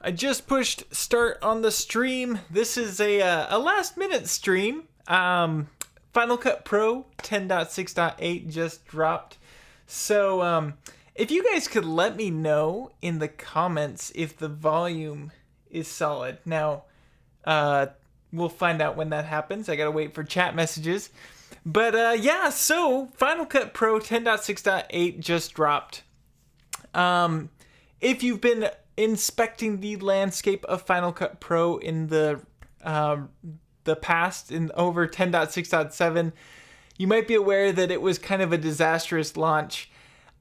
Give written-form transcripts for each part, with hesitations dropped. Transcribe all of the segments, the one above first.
I just pushed start on the stream. This is a last minute stream. Final Cut Pro 10.6.8 just dropped. So if you guys could let me know in the comments if the volume is solid. Now, we'll find out when that happens. I gotta wait for chat messages. But yeah, so Final Cut Pro 10.6.8 just dropped. If you've been inspecting the landscape of Final Cut Pro in the past, in over 10.6.7, you might be aware that it was kind of a disastrous launch.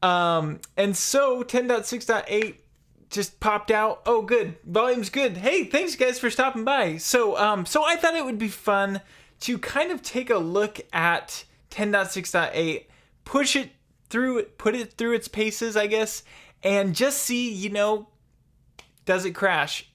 And so 10.6.8 just popped out. Oh, good. Volume's good. Hey, thanks guys for stopping by. So I thought it would be fun to kind of take a look at 10.6.8, push it through, put it through its paces, I guess, and just see, you know, does it crash?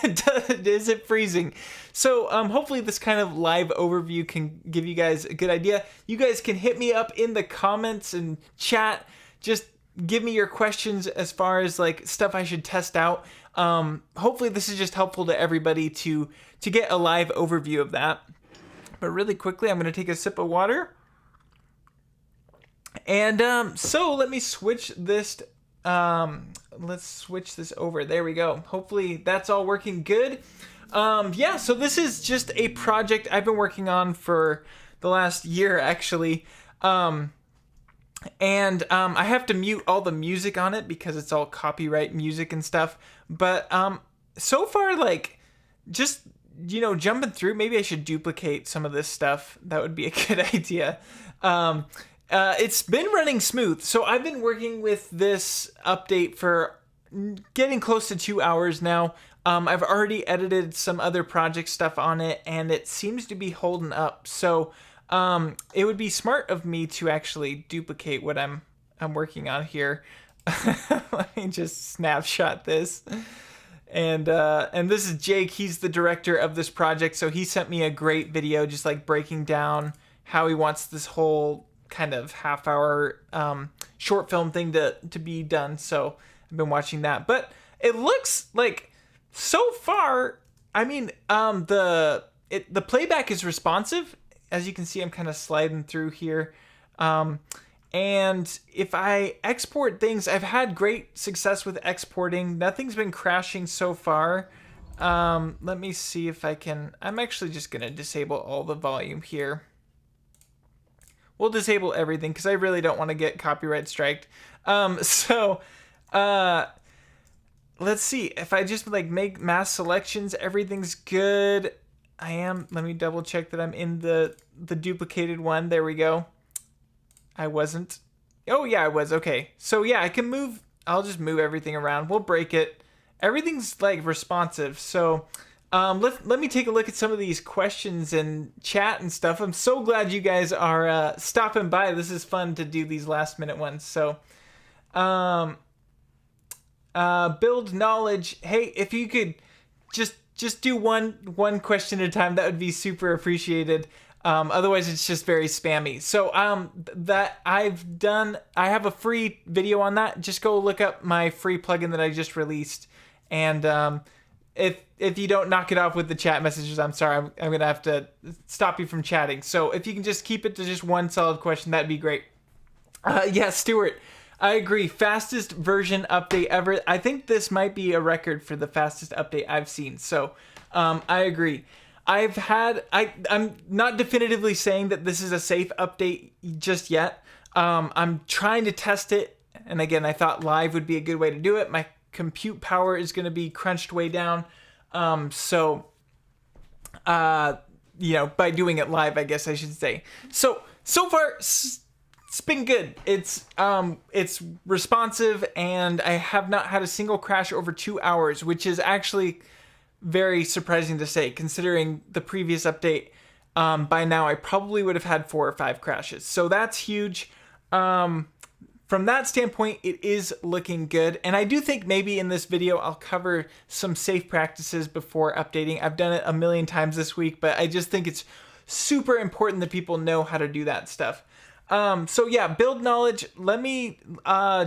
Is it freezing? So hopefully this kind of live overview can give you guys a good idea. You guys can hit me up in the comments and chat. Just give me your questions as far as like stuff I should test out. Hopefully this is just helpful to everybody to get a live overview of that. But really quickly, I'm going to take a sip of water. And so let me switch this. Let's switch this over. There we go. Hopefully that's all working good. Yeah, so this is just a project I've been working on for the last year, actually. I have to mute all the music on it because it's all copyright music and stuff. But so far, like, just, you know, jumping through, maybe I should duplicate some of this stuff. That would be a good idea. It's been running smooth. So I've been working with this update for getting close to 2 hours now. I've already edited some other project stuff on it, and it seems to be holding up. So it would be smart of me to actually duplicate what I'm working on here. Let me just snapshot this. And this is Jake. He's the director of this project. So he sent me a great video just like breaking down how he wants this whole kind of half-hour short film thing to be done. So I've been watching that. But it looks like so far, I mean, the playback is responsive. As you can see, I'm kind of sliding through here. And if I export things, I've had great success with exporting. Nothing's been crashing so far. Let me see if I can. I'm actually just going to disable all the volume here. We'll disable everything because I really don't want to get copyright striked. Let's see. If I just like make mass selections, everything's good. I am. Let me double check that I'm in the duplicated one. There we go. I wasn't. Oh yeah, I was. Okay. So yeah, I can move. I'll just move everything around. We'll break it. Everything's like responsive. So let me take a look at some of these questions and chat and stuff. I'm so glad you guys are stopping by. This is fun to do these last minute ones. So build knowledge. Hey, if you could just do one question at a time, that would be super appreciated. Otherwise it's just very spammy. So that I have a free video on that. Just go look up my free plugin that I just released. And if you don't knock it off with the chat messages, I'm sorry, I'm gonna have to stop you from chatting. So if you can just keep it to just one solid question, that'd be great. Yeah, Stuart, I agree. Fastest version update ever. I think this might be a record for the fastest update I've seen. So I agree. I'm not definitively saying that this is a safe update just yet. I'm trying to test it. And again, I thought live would be a good way to do it. My compute power is going to be crunched way down. So you know, by doing it live, I guess I should say. So far, it's been good. It's responsive, and I have not had a single crash over 2 hours, which is actually very surprising to say, considering the previous update. By now, I probably would have had 4 or 5 crashes. So that's huge. From that standpoint, it is looking good. And I do think maybe in this video, I'll cover some safe practices before updating. I've done it a million times this week, but I just think it's super important that people know how to do that stuff. So yeah, build knowledge. Let me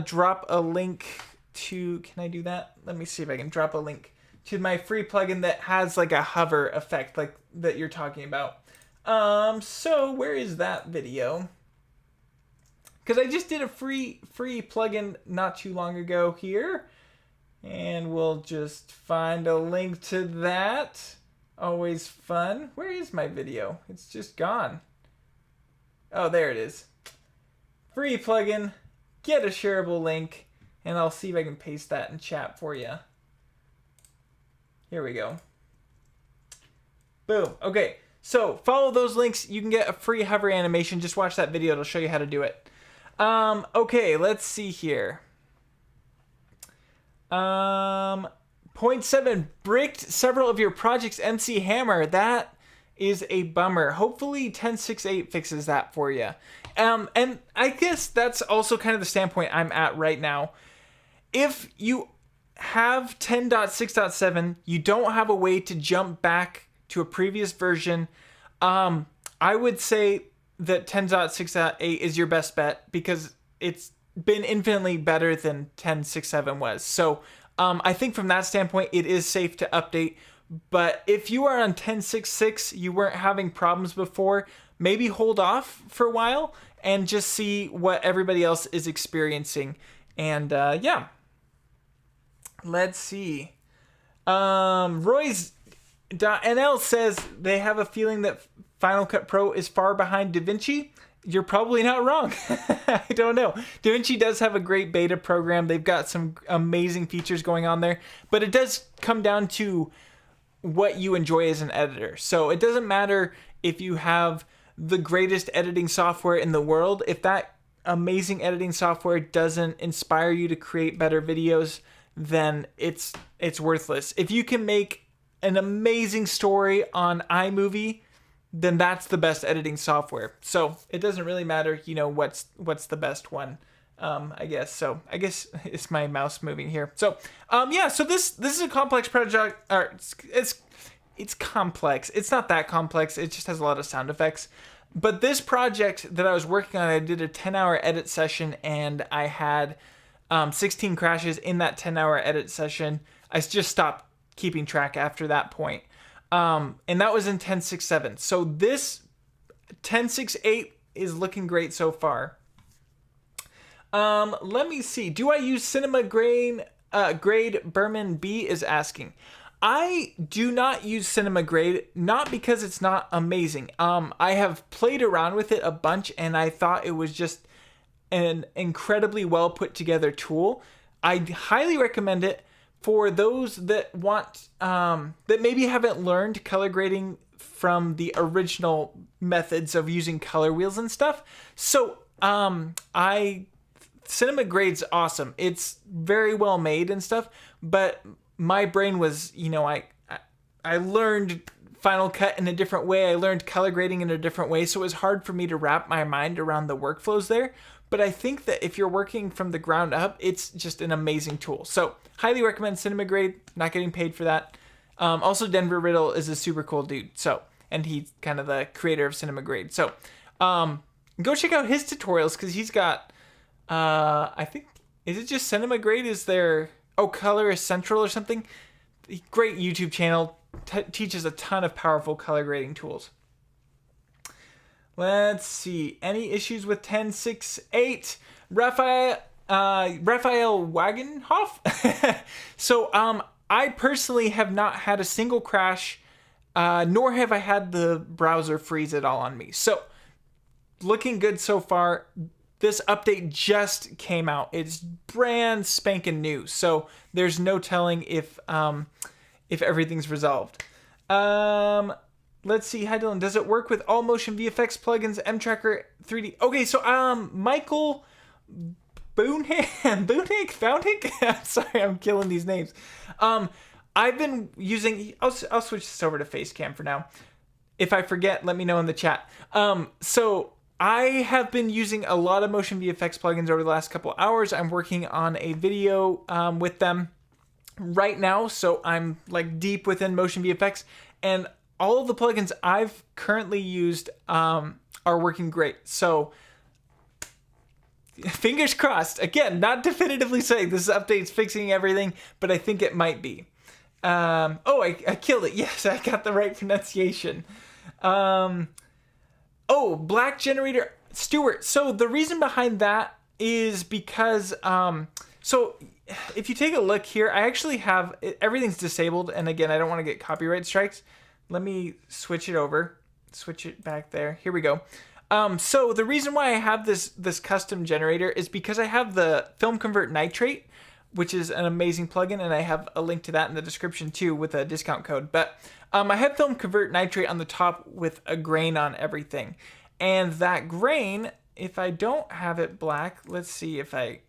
drop a link to, can I do that? Let me see if I can drop a link to my free plugin that has like a hover effect like that you're talking about. So where is that video? Because I just did a free plugin not too long ago here. And we'll just find a link to that. Always fun. Where is my video? It's just gone. Oh, there it is. Free plugin. Get a shareable link. And I'll see if I can paste that in chat for you. Here we go. Boom. Okay. So follow those links. You can get a free hover animation. Just watch that video. It'll show you how to do it. Okay. Let's see here. Point 7, bricked several of your projects, MC Hammer. That is a bummer. Hopefully 10.6.8 fixes that for you. And I guess that's also kind of the standpoint I'm at right now. If you have 10.6.7, you don't have a way to jump back to a previous version, I would say that 10.6.8 is your best bet because it's been infinitely better than 10.6.7 was. So I think from that standpoint, it is safe to update. But if you are on 10.6.6, you weren't having problems before, maybe hold off for a while and just see what everybody else is experiencing. And yeah, let's see. Roy's .nl says they have a feeling that Final Cut Pro is far behind DaVinci. You're probably not wrong. I don't know. DaVinci does have a great beta program. They've got some amazing features going on there, but it does come down to what you enjoy as an editor. So it doesn't matter if you have the greatest editing software in the world. If that amazing editing software doesn't inspire you to create better videos, then it's worthless. If you can make an amazing story on iMovie, then that's the best editing software. So it doesn't really matter, you know, what's the best one, I guess. So I guess it's my mouse moving here. So yeah, so this is a complex project. Or it's complex. It's not that complex. It just has a lot of sound effects. But this project that I was working on, I did a 10-hour edit session, and I had 16 crashes in that 10-hour edit session. I just stopped keeping track after that point. And that was in 10.6.7. So this 10.6.8 is looking great so far. Let me see. Do I use Cinema Grade? Grade Berman B is asking. I do not use Cinema Grade, not because it's not amazing. I have played around with it a bunch, and I thought it was just an incredibly well put together tool. I highly recommend it for those that want, that maybe haven't learned color grading from the original methods of using color wheels and stuff. So, Cinema Grade's awesome. It's very well made and stuff, but my brain was, you know, I learned Final Cut in a different way. I learned color grading in a different way. So it was hard for me to wrap my mind around the workflows there. But I think that if you're working from the ground up, it's just an amazing tool. So highly recommend Cinema Grade. Not getting paid for that. Also, Denver Riddle is a super cool dude. So, and he's kind of the creator of Cinema Grade. So go check out his tutorials because he's got, I think, is it just Cinema Grade? Is there, Color is Central or something? Great YouTube channel. Teaches a ton of powerful color grading tools. Let's see. Any issues with 10.6.8? Raphael Wagenhoff? So I personally have not had a single crash, nor have I had the browser freeze at all on me. So looking good so far. This update just came out. It's brand spanking new. So there's no telling if everything's resolved. Let's see. Hi, Dylan. Does it work with all motion VFX plugins, M-Tracker 3D? Okay, so Michael Boonhick? I'm sorry, I'm killing these names. I've been using... I'll switch this over to Facecam for now. If I forget, let me know in the chat. So I have been using a lot of motion VFX plugins over the last couple hours. I'm working on a video with them right now, so I'm like deep within motion VFX, and all of the plugins I've currently used are working great. So fingers crossed. Again, not definitively saying this update's fixing everything, but I think it might be. Oh, I killed it. Yes, I got the right pronunciation. Um, oh, black generator Stewart. So the reason behind that is because so if you take a look here, I actually have everything's disabled, and again, I don't want to get copyright strikes. Let me switch it over, switch it back there. Here we go. So the reason why I have this custom generator is because I have the Film Convert Nitrate, which is an amazing plugin, and I have a link to that in the description too with a discount code. But I have Film Convert Nitrate on the top with a grain on everything, and that grain, if I don't have it black, let's see if I.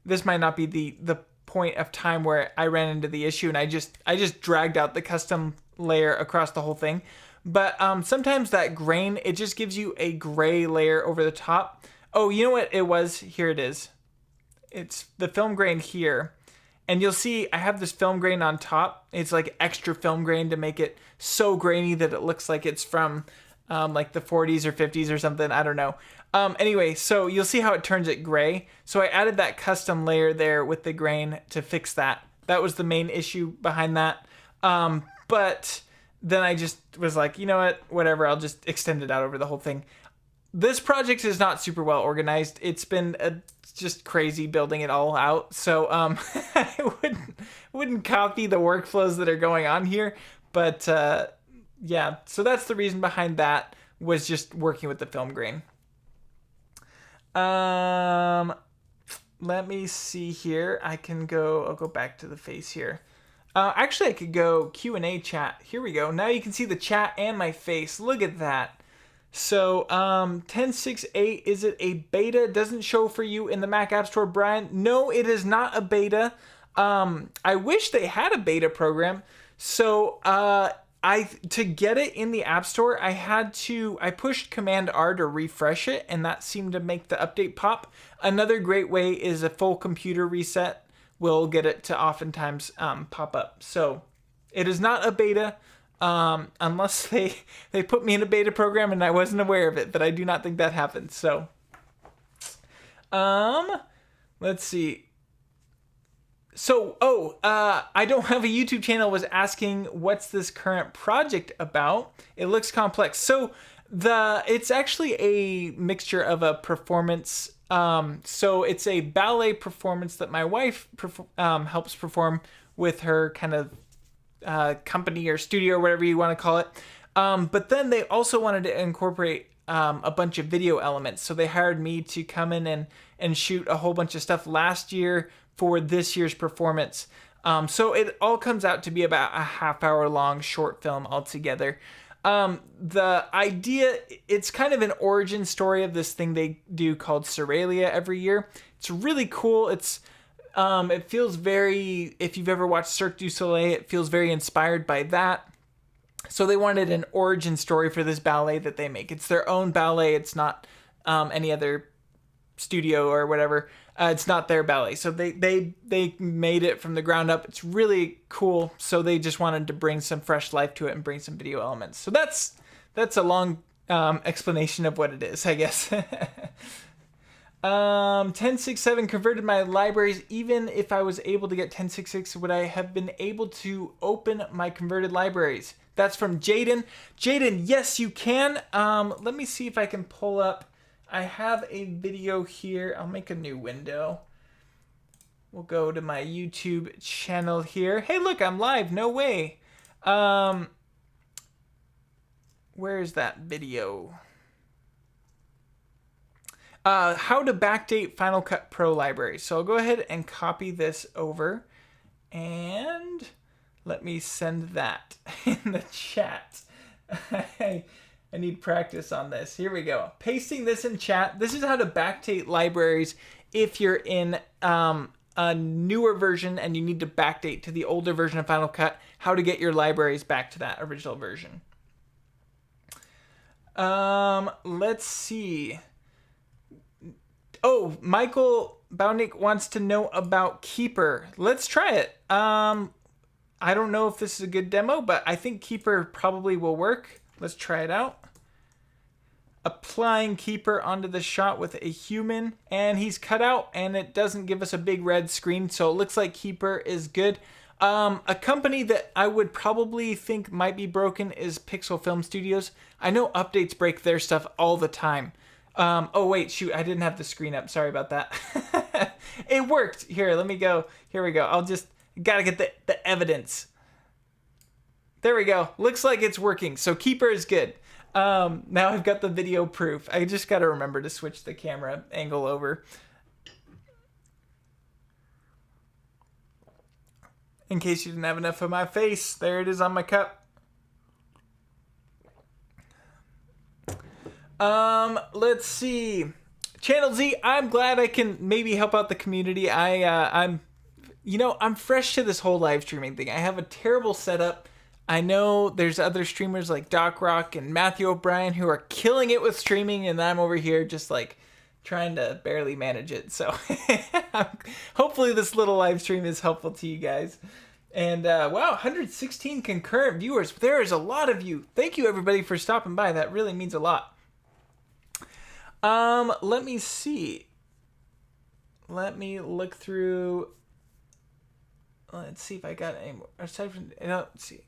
This might not be the point of time where I ran into the issue, and I just dragged out the custom layer across the whole thing. But sometimes that grain, it just gives you a gray layer over the top. Oh, you know what it was? Here it is. It's the film grain here. And you'll see I have this film grain on top. It's like extra film grain to make it so grainy that it looks like it's from like the 40s or 50s or something. I don't know. Anyway, so you'll see how it turns it gray. So I added that custom layer there with the grain to fix that. That was the main issue behind that. But then I just was like, you know what, whatever, I'll just extend it out over the whole thing. This project is not super well organized. It's been just crazy building it all out. So I wouldn't copy the workflows that are going on here. But yeah, so that's the reason behind that, was just working with the film grain. Let me see here. I'll go back to the face here. Actually, I could go Q&A chat. Here we go. Now you can see the chat and my face. Look at that. So 10.6.8, is it a beta? Doesn't show for you in the Mac App Store, Brian. No, it is not a beta. I wish they had a beta program. So to get it in the App Store, I pushed Command R to refresh it, and that seemed to make the update pop. Another great way is a full computer reset will get it to oftentimes pop up. So it is not a beta, unless they put me in a beta program and I wasn't aware of it, but I do not think that happened. So let's see. So, I don't have a YouTube channel, was asking what's this current project about. It looks complex. So it's actually a mixture of a performance. So it's a ballet performance that my wife helps perform with her kind of company or studio or whatever you want to call it. But then they also wanted to incorporate a bunch of video elements. So they hired me to come in and shoot a whole bunch of stuff last year for this year's performance. So it all comes out to be about a half-hour long short film altogether. The idea, it's kind of an origin story of this thing they do called Seralia every year. It's really cool. It feels very, if you've ever watched Cirque du Soleil, it feels very inspired by that. So they wanted an origin story for this ballet that they make. It's their own ballet. It's not any other studio or whatever. It's not their ballet. So they made it from the ground up. It's really cool. So they just wanted to bring some fresh life to it and bring some video elements. So that's a long explanation of what it is, I guess. 10.6.7 converted my libraries. Even if I was able to get 10.6.6, would I have been able to open my converted libraries? That's from Jaden. Jaden, yes, you can. Let me see if I can pull up. I have a video here. I'll make a new window. We'll go to my YouTube channel here. Hey, look, I'm live. No way. Where is that video? How to backdate Final Cut Pro library. So I'll go ahead and copy this over, and let me send that in the chat. I need practice on this. Here we go. Pasting this in chat. This is how to backdate libraries if you're in a newer version and you need to backdate to the older version of Final Cut, how to get your libraries back to that original version. Let's see. Oh, Michael Boundnick wants to know about Keeper. Let's try it. I don't know if this is a good demo, but I think Keeper probably will work. Let's try it out. Applying Keeper onto the shot with a human, and he's cut out, and it doesn't give us a big red screen, so it looks like Keeper is good. A company that I would probably think might be broken is Pixel Film Studios. I know updates break their stuff all the time. Oh wait, shoot, I didn't have the screen up. Sorry about that. It worked. Here, let me go. Here we go. I'll just gotta get the evidence. There we go. Looks like it's working. So Keeper is good. Now I've got the video proof. I just gotta remember to switch the camera angle over. In case you didn't have enough of my face, there it is on my cup. Let's see. Channel Z, I'm glad I can maybe help out the community. I'm fresh to this whole live streaming thing. I have a terrible setup. I know there's other streamers like Doc Rock and Matthew O'Brien who are killing it with streaming, and I'm over here just like trying to barely manage it. So hopefully this little live stream is helpful to you guys. And wow, 116 concurrent viewers. There is a lot of you. Thank you everybody for stopping by. That really means a lot. Let me see. Let me look through. Let's see if I got any more. Aside from, let's see.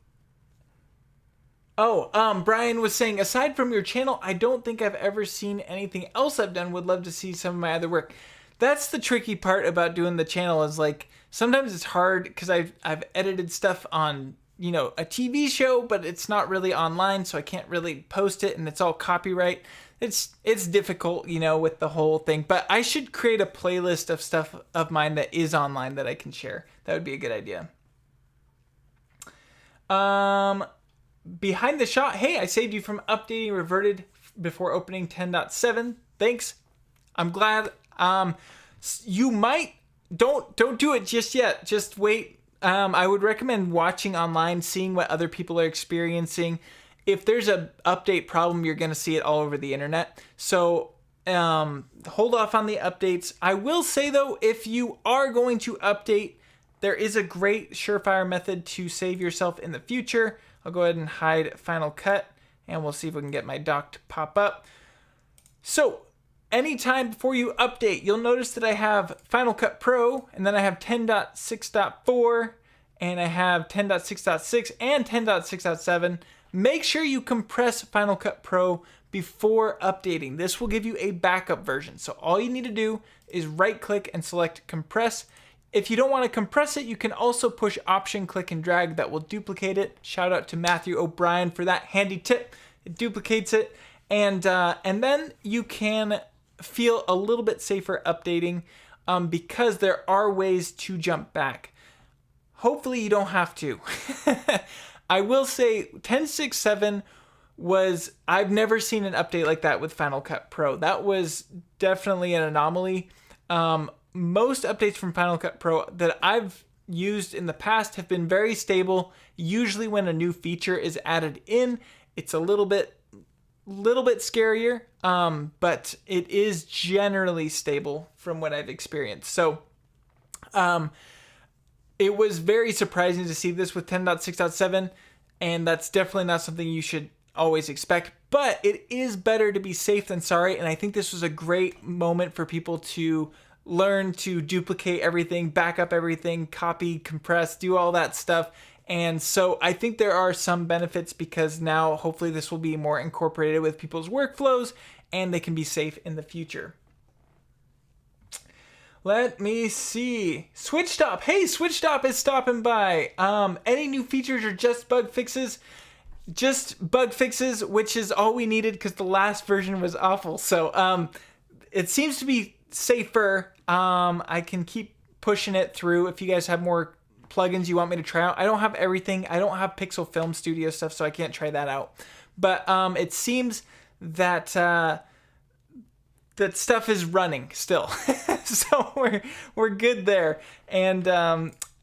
Oh, Brian was saying, aside from your channel, I don't think I've ever seen anything else I've done. Would love to see some of my other work. That's the tricky part about doing the channel, is like, sometimes it's hard because I've edited stuff on, a TV show, but it's not really online, so I can't really post it, and it's all copyright. It's difficult, with the whole thing. But I should create a playlist of stuff of mine that is online that I can share. That would be a good idea. Behind the shot, hey, I saved you from updating reverted before opening 10.7. Thanks. I'm glad. You might don't do it just yet. Just wait. I would recommend watching online, seeing what other people are experiencing. If there's a update problem, you're going to see it all over the internet. So hold off on the updates. I will say though, if you are going to update, there is a great surefire method to save yourself in the future. I'll go ahead and hide Final Cut, and we'll see if we can get my dock to pop up. So anytime before you update, you'll notice that I have Final Cut Pro, and then I have 10.6.4, and I have 10.6.6 and 10.6.7. Make sure you compress Final Cut Pro before updating. This will give you a backup version. So all you need to do is right click and select compress. If you don't want to compress it, you can also push Option, click and drag. That will duplicate it. Shout out to Matthew O'Brien for that handy tip. It duplicates it. And then you can feel a little bit safer updating because there are ways to jump back. Hopefully you don't have to. I will say 10.6.7 was, I've never seen an update like that with Final Cut Pro. That was definitely an anomaly. Most updates from Final Cut Pro that I've used in the past have been very stable. Usually when a new feature is added in, it's a little bit scarier, but it is generally stable from what I've experienced. So it was very surprising to see this with 10.6.7, and that's definitely not something you should always expect, but it is better to be safe than sorry, and I think this was a great moment for people to learn to duplicate everything, back up everything, copy, compress, do all that stuff. And so I think there are some benefits because now hopefully this will be more incorporated with people's workflows and they can be safe in the future. Let me see. SwitchStop. Hey, SwitchStop is stopping by. Any new features or just bug fixes? Just bug fixes, which is all we needed because the last version was awful. So it seems to be safer. I can keep pushing it through if you guys have more plugins you want me to try out. I don't have everything. I don't have Pixel Film Studio stuff, so I can't try that out. But it seems that that stuff is running still, so we're good there. And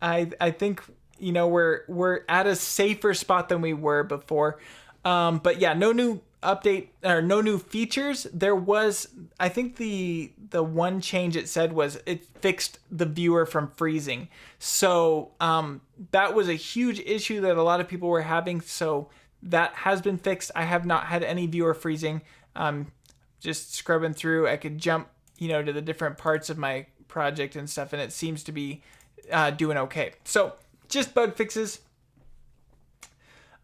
I think we're at a safer spot than we were before. But yeah, no new update or no new features. There was, I think the one change it said was it fixed the viewer from freezing. So that was a huge issue that a lot of people were having. So that has been fixed. I have not had any viewer freezing. Just scrubbing through, I could jump, to the different parts of my project and stuff, and it seems to be doing okay. So just bug fixes.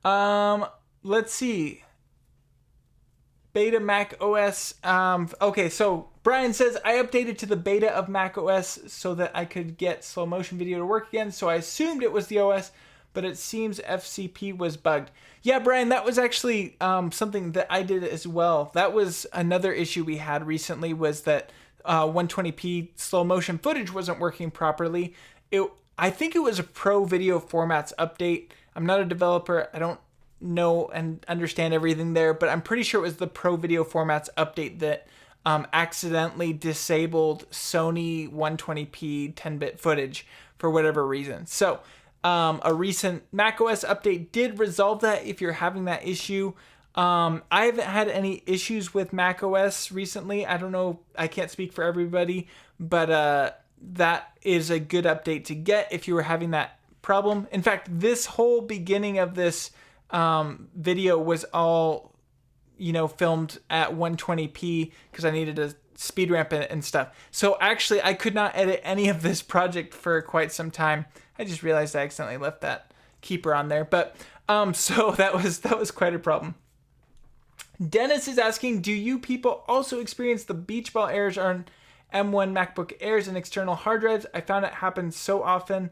Let's see. Beta Mac OS. Okay, so Brian says, I updated to the beta of Mac OS so that I could get slow motion video to work again. So I assumed it was the OS, but it seems FCP was bugged. Yeah, Brian, that was actually something that I did as well. That was another issue we had recently, was that 120p slow motion footage wasn't working properly. I think it was a Pro Video Formats update. I'm not a developer. I don't know and understand everything there, but I'm pretty sure it was the Pro Video Formats update that accidentally disabled Sony 120p 10-bit footage for whatever reason. So a recent macOS update did resolve that if you're having that issue. I haven't had any issues with macOS recently. I don't know. I can't speak for everybody, but that is a good update to get if you were having that problem. In fact, this whole beginning of this video was all, filmed at 120p because I needed to speed ramp it and stuff. So actually, I could not edit any of this project for quite some time. I just realized I accidentally left that keeper on there, but so that was quite a problem. Dennis is asking, do you people also experience the beach ball errors on M1 MacBook Airs and external hard drives? I found it happens so often.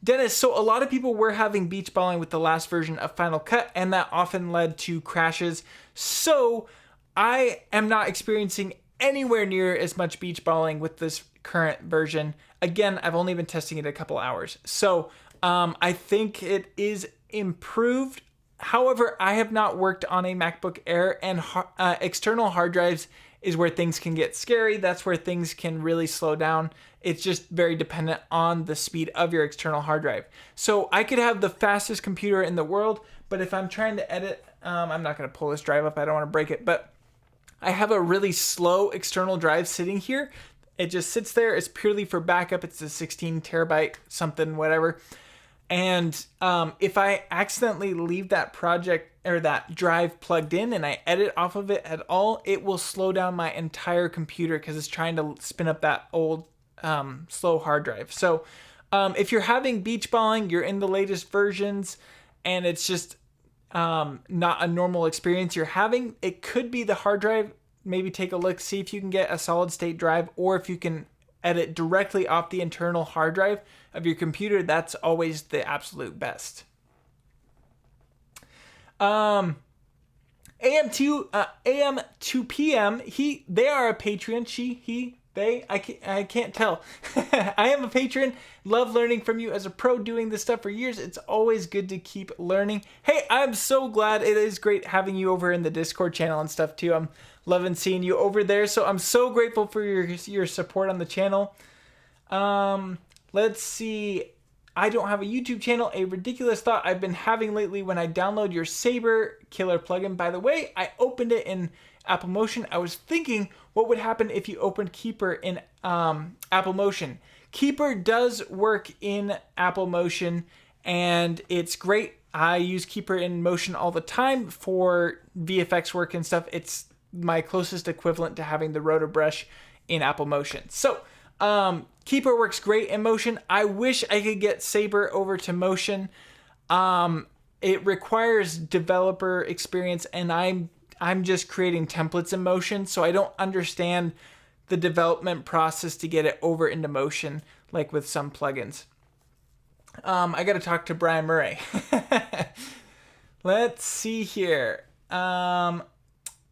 Dennis, so a lot of people were having beach balling with the last version of Final Cut, and that often led to crashes. So I am not experiencing anywhere near as much beach balling with this current version. Again, I've only been testing it a couple hours. So I think it is improved. However, I have not worked on a MacBook Air, and external hard drives is where things can get scary. That's where things can really slow down. It's just very dependent on the speed of your external hard drive. So I could have the fastest computer in the world, but if I'm trying to edit, I'm not going to pull this drive up. I don't want to break it, but I have a really slow external drive sitting here. It just sits there. It's purely for backup. It's a 16 terabyte something, whatever. And if I accidentally leave that project or that drive plugged in and I edit off of it at all, it will slow down my entire computer because it's trying to spin up that old slow hard drive. So if you're having beach balling, you're in the latest versions, and it's just not a normal experience you're having, it could be the hard drive. Maybe take a look, see if you can get a solid state drive, or if you can edit directly off the internal hard drive of your computer. That's always the absolute best. AM2PM, they are a Patreon. They, I can't tell. I am a patron. Love learning from you as a pro doing this stuff for years. It's always good to keep learning. Hey, I'm so glad. It is great having you over in the Discord channel and stuff too. I'm loving seeing you over there. So I'm so grateful for your support on the channel. Let's see. I don't have a YouTube channel. A ridiculous thought I've been having lately when I download your Saber Killer plugin. By the way, I opened it in Apple Motion. I was thinking, what would happen if you opened Keeper in Apple Motion? Keeper does work in Apple Motion, and it's great. I use Keeper in Motion all the time for VFX work and stuff. It's my closest equivalent to having the rotor brush in Apple Motion. So Keeper works great in Motion. I wish I could get Saber over to Motion. It requires developer experience, and I'm just creating templates in Motion, so I don't understand the development process to get it over into Motion like with some plugins. I got to talk to Brian Murray. Let's see here.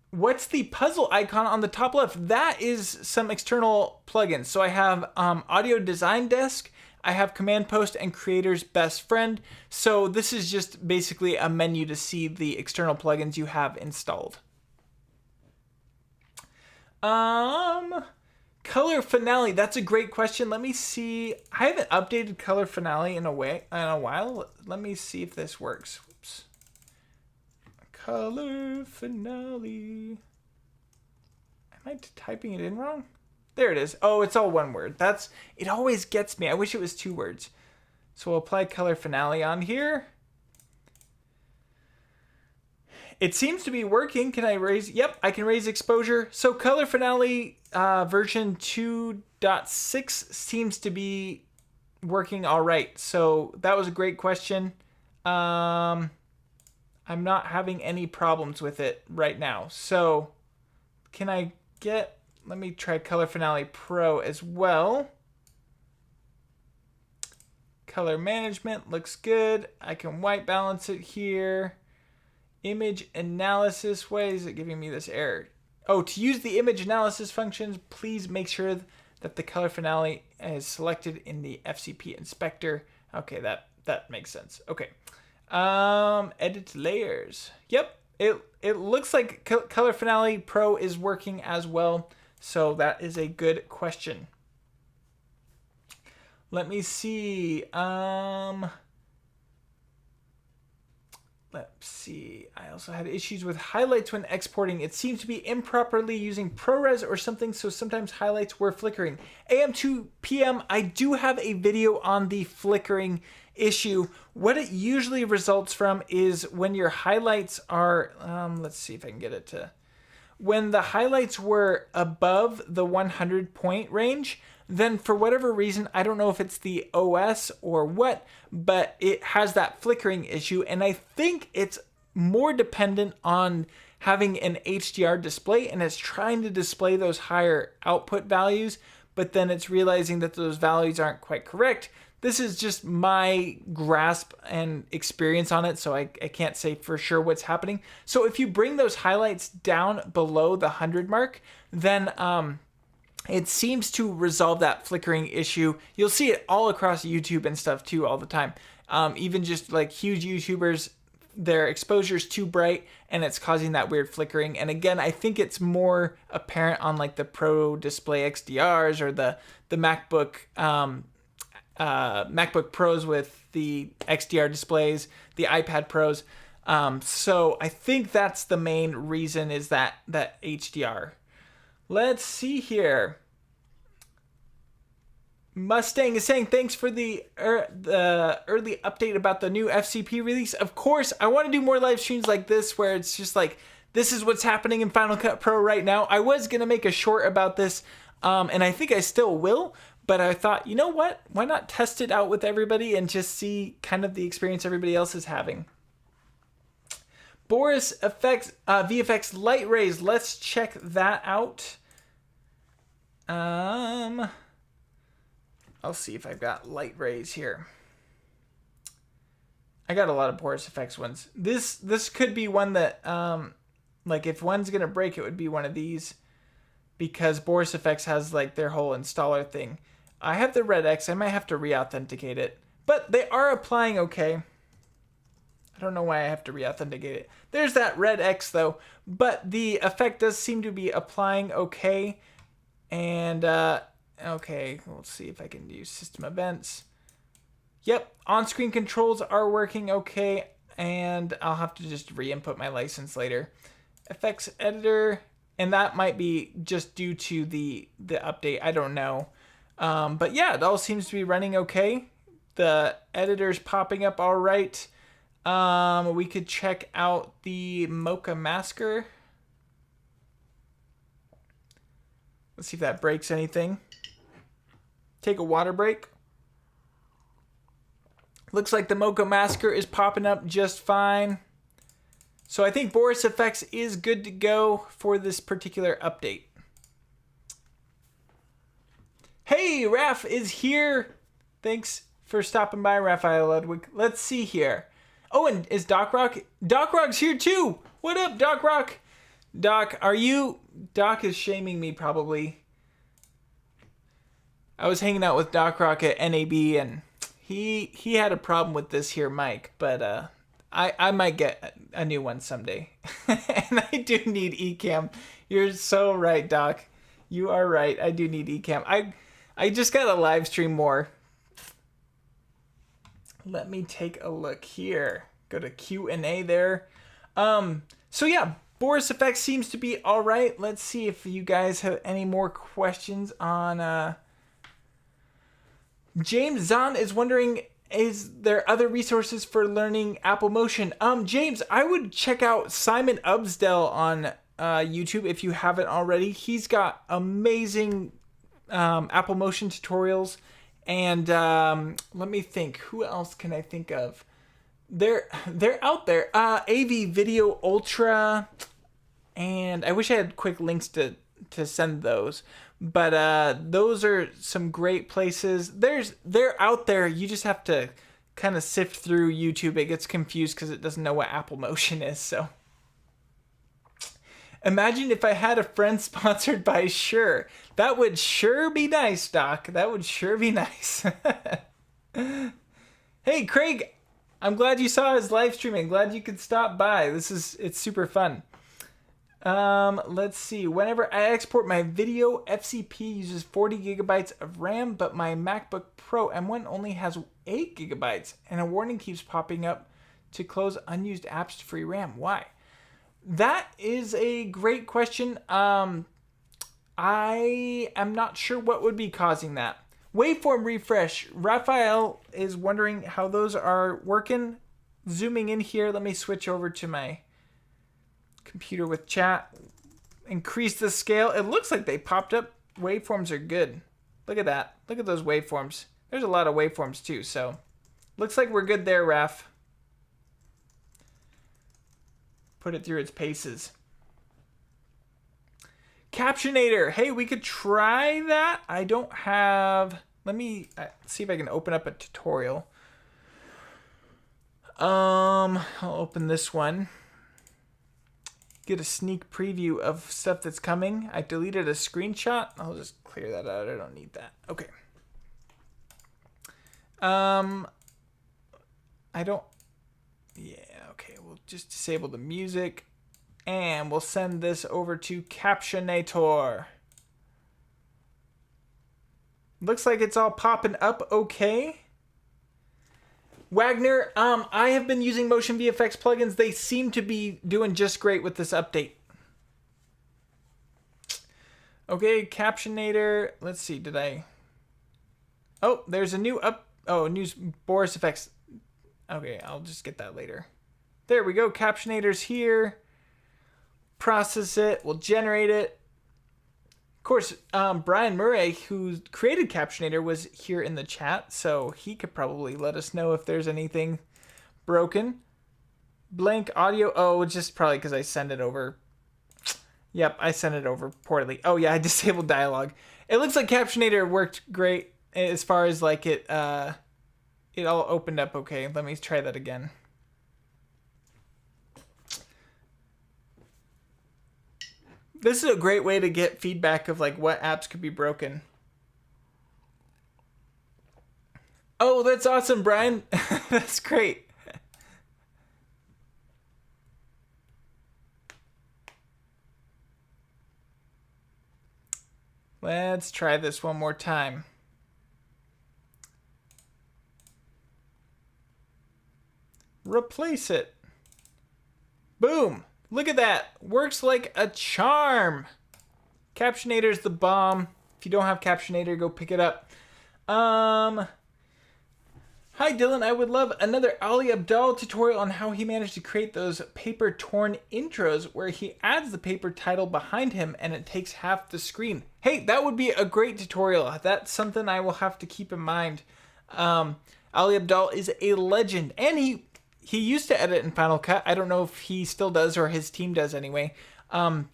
What's the puzzle icon on the top left? That is some external plugins. So I have Audio Design Desk, I have Command Post, and Creator's Best Friend. So this is just basically a menu to see the external plugins you have installed. Color Finale, that's a great question. Let me see. I haven't updated Color Finale in a while. Let me see if this works. Whoops. Color Finale. Am I typing it in wrong? There it is. Oh, it's all one word. It always gets me. I wish it was two words. So we'll apply Color Finale on here. It seems to be working. Can I raise? Yep, I can raise exposure. So Color Finale version 2.6 seems to be working all right. So that was a great question. I'm not having any problems with it right now. So can I get, let me try Color Finale Pro as well. Color management looks good. I can white balance it here. Image analysis, why is it giving me this error? Oh, to use the image analysis functions, please make sure that the Color Finale is selected in the FCP inspector. Okay, that makes sense. Okay. Edit layers. Yep, it looks like Color Finale Pro is working as well. So that is a good question. Let me see. Let's see. I also had issues with highlights when exporting. It seems to be improperly using ProRes or something, so sometimes highlights were flickering. AM2 PM, I do have a video on the flickering issue. What it usually results from is when your highlights are, let's see if I can get it to, when the highlights were above the 100 point range, then for whatever reason, I don't know if it's the OS or what, but it has that flickering issue. And I think it's more dependent on having an HDR display, and it's trying to display those higher output values, but then it's realizing that those values aren't quite correct. This is just my grasp and experience on it, so I can't say for sure what's happening. So if you bring those highlights down below the 100 mark, then it seems to resolve that flickering issue. You'll see it all across YouTube and stuff too all the time. Even just like huge YouTubers, their exposure's too bright and it's causing that weird flickering. And again, I think it's more apparent on like the Pro Display XDRs or the MacBook Pros with the XDR displays, the iPad Pros. So I think that's the main reason, is that HDR. Let's see here. Mustang is saying, thanks for the early update about the new FCP release. Of course, I want to do more live streams like this where it's just like, this is what's happening in Final Cut Pro right now. I was going to make a short about this, and I think I still will, but I thought, you know what? Why not test it out with everybody and just see kind of the experience everybody else is having. Boris effects, VFX light rays. Let's check that out. I'll see if I've got light rays here. I got a lot of Boris effects ones. This could be one that, like if one's gonna break, it would be one of these, because Boris effects has like their whole installer thing. I have the Red X. I might have to re-authenticate it, but they are applying okay. I don't know why I have to re-authenticate it. There's that Red X though, but the effect does seem to be applying okay. And okay, let's see if I can use system events. Yep, on-screen controls are working okay, and I'll have to just re-input my license later. Effects editor, and that might be just due to the update. I don't know. But yeah, it all seems to be running okay. The editor's popping up all right. We could check out the Mocha Masker. Let's see if that breaks anything. Take a water break. Looks like the Mocha Masker is popping up just fine. So I think Boris Effects is good to go for this particular update. Hey, Raph is here. Thanks for stopping by, Raphael Ludwig. Let's see here. Oh, and is Doc Rock? Doc Rock's here too. What up, Doc Rock? Doc, are you... Doc is shaming me probably. I was hanging out with Doc Rock at NAB and he had a problem with this here mic, but I might get a new one someday. And I do need Ecamm. You're so right, Doc. You are right. I do need Ecamm. I just got to live stream more. Let me take a look here. Go to Q&A there. So yeah, Boris Effects seems to be all right. Let's see if you guys have any more questions on... James Zahn is wondering, is there other resources for learning Apple Motion? James, I would check out Simon Ubsdell on YouTube if you haven't already. He's got amazing Apple Motion tutorials, And let me think. Who else can I think of? They're out there. AV Video Ultra, and I wish I had quick links to send those. But those are some great places. They're out there. You just have to kind of sift through YouTube. It gets confused because it doesn't know what Apple Motion is. So imagine if I had a friend sponsored by Shure. That would sure be nice, Doc. That would sure be nice. Hey, Craig, I'm glad you saw his live streaming. Glad you could stop by. It's super fun. Let's see. Whenever I export my video, FCP uses 40 gigabytes of RAM, but my MacBook Pro M1 only has 8 gigabytes, and a warning keeps popping up to close unused apps to free RAM. Why? That is a great question. I am not sure what would be causing that. Waveform refresh. Raphael is wondering how those are working. Zooming in here, let me switch over to my computer with chat. Increase the scale. It looks like they popped up. Waveforms are good. Look at that. Look at those waveforms. There's a lot of waveforms too, so looks like we're good there, Raph. Put it through its paces. Captionator. Hey, we could try that. I don't have... Let me see if I can open up a tutorial. I'll open this one. Get a sneak preview of stuff that's coming. I deleted a screenshot. I'll just clear that out. I don't need that. Okay. I don't... Yeah, okay. We'll just disable the music. And we'll send this over to Captionator. Looks like it's all popping up okay. Wagner, I have been using Motion VFX plugins. They seem to be doing just great with this update. Okay, Captionator. Let's see, did I... Oh, there's a new new Boris effects. Okay, I'll just get that later. There we go, Captionator's here. Process it, we'll generate it. Of course, Brian Murray, who created Captionator, was here in the chat, so he could probably let us know if there's anything broken. Blank audio. Oh, it's just probably because I sent it over. Yep, I sent it over poorly. Oh yeah, I disabled dialogue. It looks like Captionator worked great as far as like it all opened up okay. Let me try that again. This is a great way to get feedback of like what apps could be broken. Oh, that's awesome, Brian. That's great. Let's try this one more time. Replace it. Boom. Look at that. Works like a charm. Captionator's the bomb. If you don't have Captionator, go pick it up. Hi, Dylan. I would love another Ali Abdaal tutorial on how he managed to create those paper-torn intros where he adds the paper title behind him and it takes half the screen. Hey, that would be a great tutorial. That's something I will have to keep in mind. Ali Abdaal is a legend, and he used to edit in Final Cut. I don't know if he still does or his team does anyway.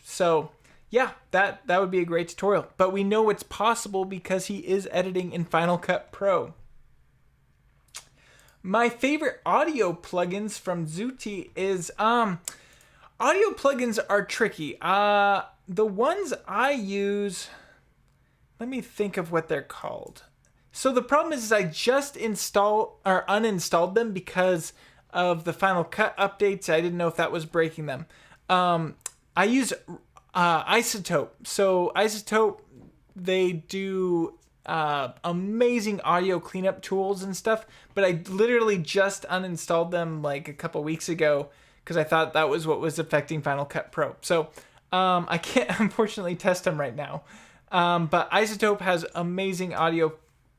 So yeah, that would be a great tutorial. But we know it's possible because he is editing in Final Cut Pro. My favorite audio plugins from Zuti is audio plugins are tricky. The ones I use, let me think of what they're called. So the problem is I just uninstalled them because of the Final Cut updates. I didn't know if that was breaking them. I use Isotope. So Isotope, they do amazing audio cleanup tools and stuff, but I literally just uninstalled them like a couple weeks ago because I thought that was what was affecting Final Cut Pro. So I can't unfortunately test them right now. But Isotope has amazing audio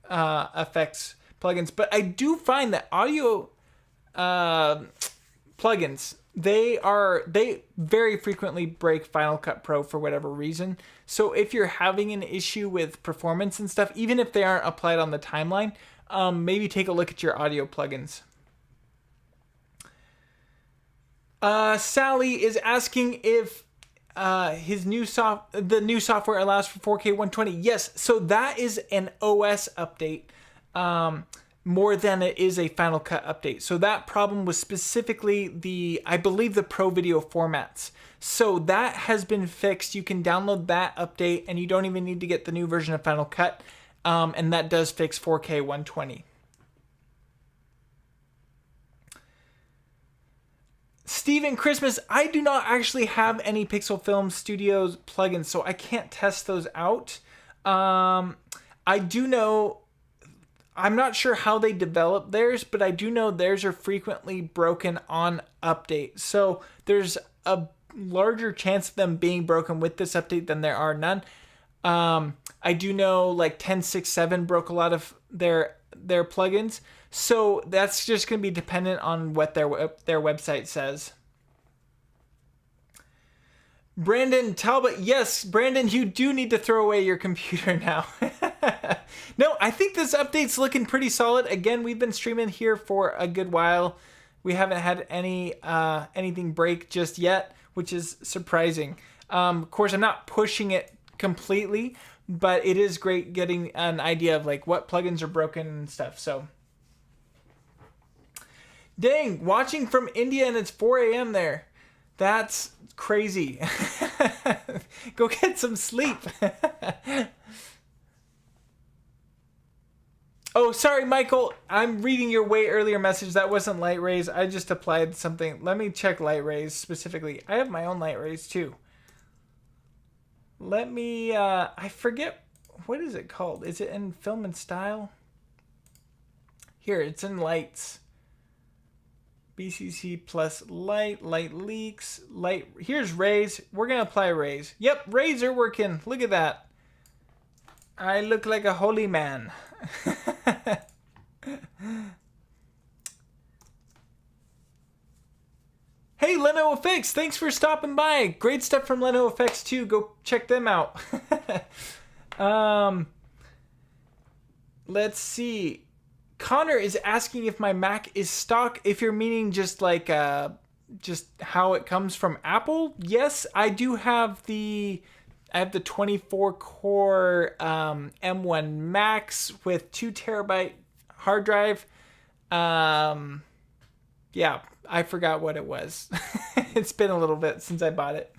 plugins, but I do find that audio plugins They very frequently break Final Cut Pro for whatever reason. So if you're having an issue with performance and stuff, even if they aren't applied on the timeline, maybe take a look at your audio plugins. Sally is asking if the new software allows for 4K 120. Yes, so that is an OS update. More than it is a Final Cut update. So that problem was specifically I believe the Pro Video formats. So that has been fixed. You can download that update and you don't even need to get the new version of Final Cut. And that does fix 4K 120. Steven Christmas, I do not actually have any Pixel Film Studios plugins, so I can't test those out. I do know, I'm not sure how they develop theirs, but I do know theirs are frequently broken on update. So there's a larger chance of them being broken with this update than there are none. I do know like 10.6.7 broke a lot of their plugins. So that's just going to be dependent on what their website says. Brandon Talbot, yes, Brandon, you do need to throw away your computer now. No, I think this update's looking pretty solid. Again, we've been streaming here for a good while. We haven't had anything break just yet, which is surprising. Of course, I'm not pushing it completely, but it is great getting an idea of like what plugins are broken and stuff. So, dang, watching from India and it's 4 a.m. there. That's crazy. Go get some sleep. Oh, sorry, Michael. I'm reading your way earlier message. That wasn't light rays. I just applied something. Let me check light rays specifically. I have my own light rays too. Let me, I forget, what is it called? Is it in Film and Style? Here, it's in lights. BCC plus light leaks, light. Here's rays. We're going to apply rays. Yep, rays are working. Look at that. I look like a holy man. Hey, Leno Effects, thanks for stopping by. Great stuff from Leno Effects too. Go check them out. Let's see. Connor is asking if my Mac is stock. If you're meaning just like just how it comes from Apple, yes, I do have the 24 core M1 Max with 2 terabyte hard drive. Yeah, I forgot what it was. It's been a little bit since I bought it.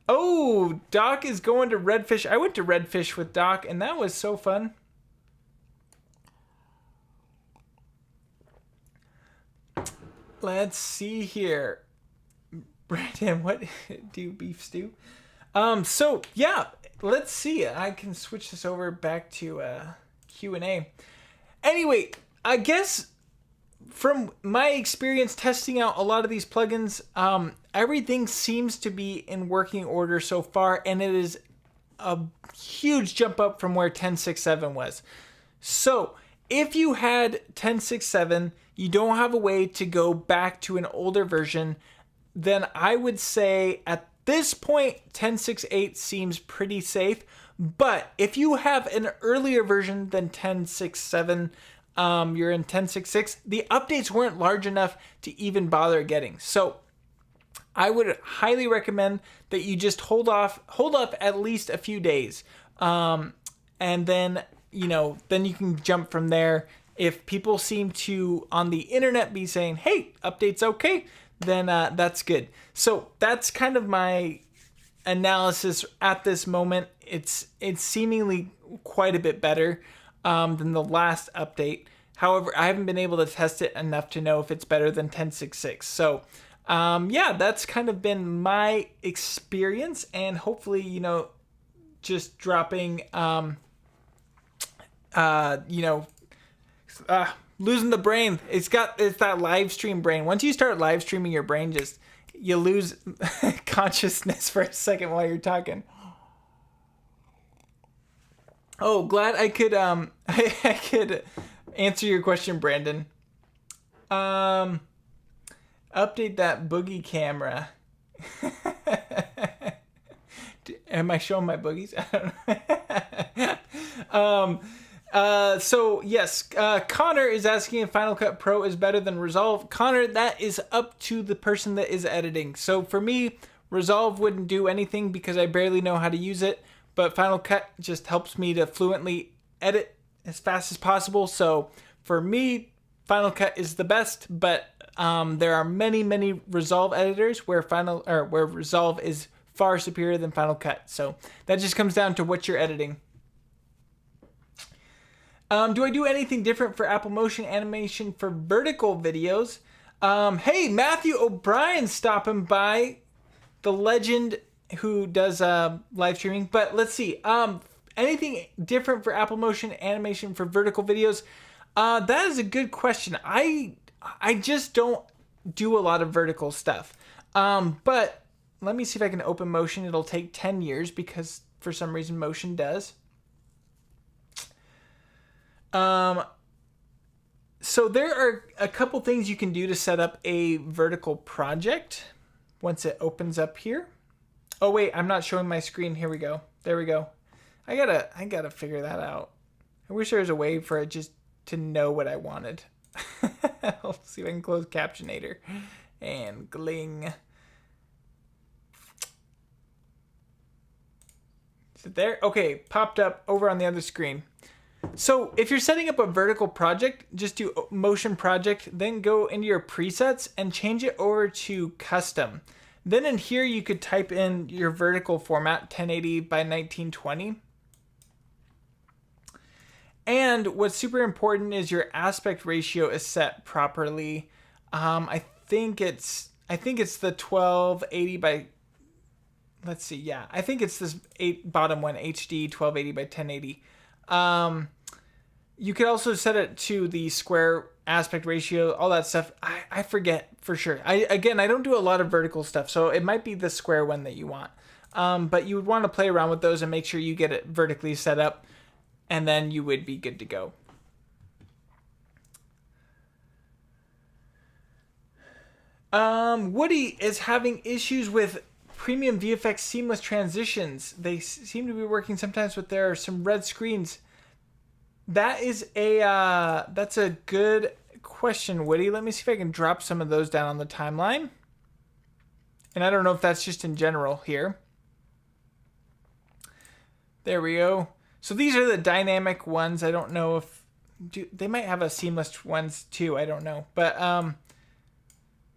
Oh, Doc is going to Redfish. I went to Redfish with Doc, and that was so fun. Let's see here. Brandon, what do you beef stew? So yeah, let's see. I can switch this over back to Q&A. Anyway, I guess from my experience testing out a lot of these plugins, everything seems to be in working order so far, and it is a huge jump up from where 10.6.7 was. So if you had 10.6.7, you don't have a way to go back to an older version, then I would say at this point 10.6.8 seems pretty safe. But if you have an earlier version than 10.6.7, you're in 10.6.6, the updates weren't large enough to even bother getting. So I would highly recommend that you just hold up at least a few days. And then, then you can jump from there. If people seem to, on the internet, be saying, hey, update's okay, then that's good. So that's kind of my analysis at this moment. It's seemingly quite a bit better than the last update. However, I haven't been able to test it enough to know if it's better than 10.6.6. So yeah, that's kind of been my experience, and hopefully, just dropping, losing the brain. It's that live stream brain. Once you start live streaming your brain, you lose consciousness for a second while you're talking. Oh, glad I could I could answer your question, Brandon. Update that boogie camera. Am I showing my boogies? I don't know. So yes, Connor is asking if Final Cut Pro is better than Resolve. Connor, that is up to the person that is editing. So for me, Resolve wouldn't do anything because I barely know how to use it, but Final Cut just helps me to fluently edit as fast as possible. So for me, Final Cut is the best, but there are many Resolve editors where Resolve is far superior than Final Cut. So that just comes down to what you're editing. Do I do anything different for Apple Motion animation for vertical videos? Hey, Matthew O'Brien stopping by, the legend who does live streaming. But let's see. Anything different for Apple Motion animation for vertical videos? That is a good question. I just don't do a lot of vertical stuff. But let me see if I can open Motion. It'll take 10 years because for some reason Motion does. So there are a couple things you can do to set up a vertical project once it opens up here. Oh wait, I'm not showing my screen. Here we go. There we go. I gotta figure that out. I wish there was a way for it just to know what I wanted. I'll see if I can close Captionator and gling. Is it there? Okay, popped up over on the other screen. So if you're setting up a vertical project, just do Motion Project, then go into your presets and change it over to custom. Then in here, you could type in your vertical format, 1080 by 1920. And what's super important is your aspect ratio is set properly. I think it's the 1280 by, let's see, yeah, I think it's this bottom one, HD 1280 by 1080. You could also set it to the square aspect ratio, all that stuff. I forget for sure. I don't do a lot of vertical stuff, so it might be the square one that you want. But you would want to play around with those and make sure you get it vertically set up, and then you would be good to go. Woody is having issues with Premium VFX seamless transitions. They seem to be working sometimes, but there are some red screens. That's a good question, Woody. Let me see if I can drop some of those down on the timeline. And I don't know if that's just in general here. There we go. So these are the dynamic ones. I don't know if they might have a seamless ones too. I don't know, but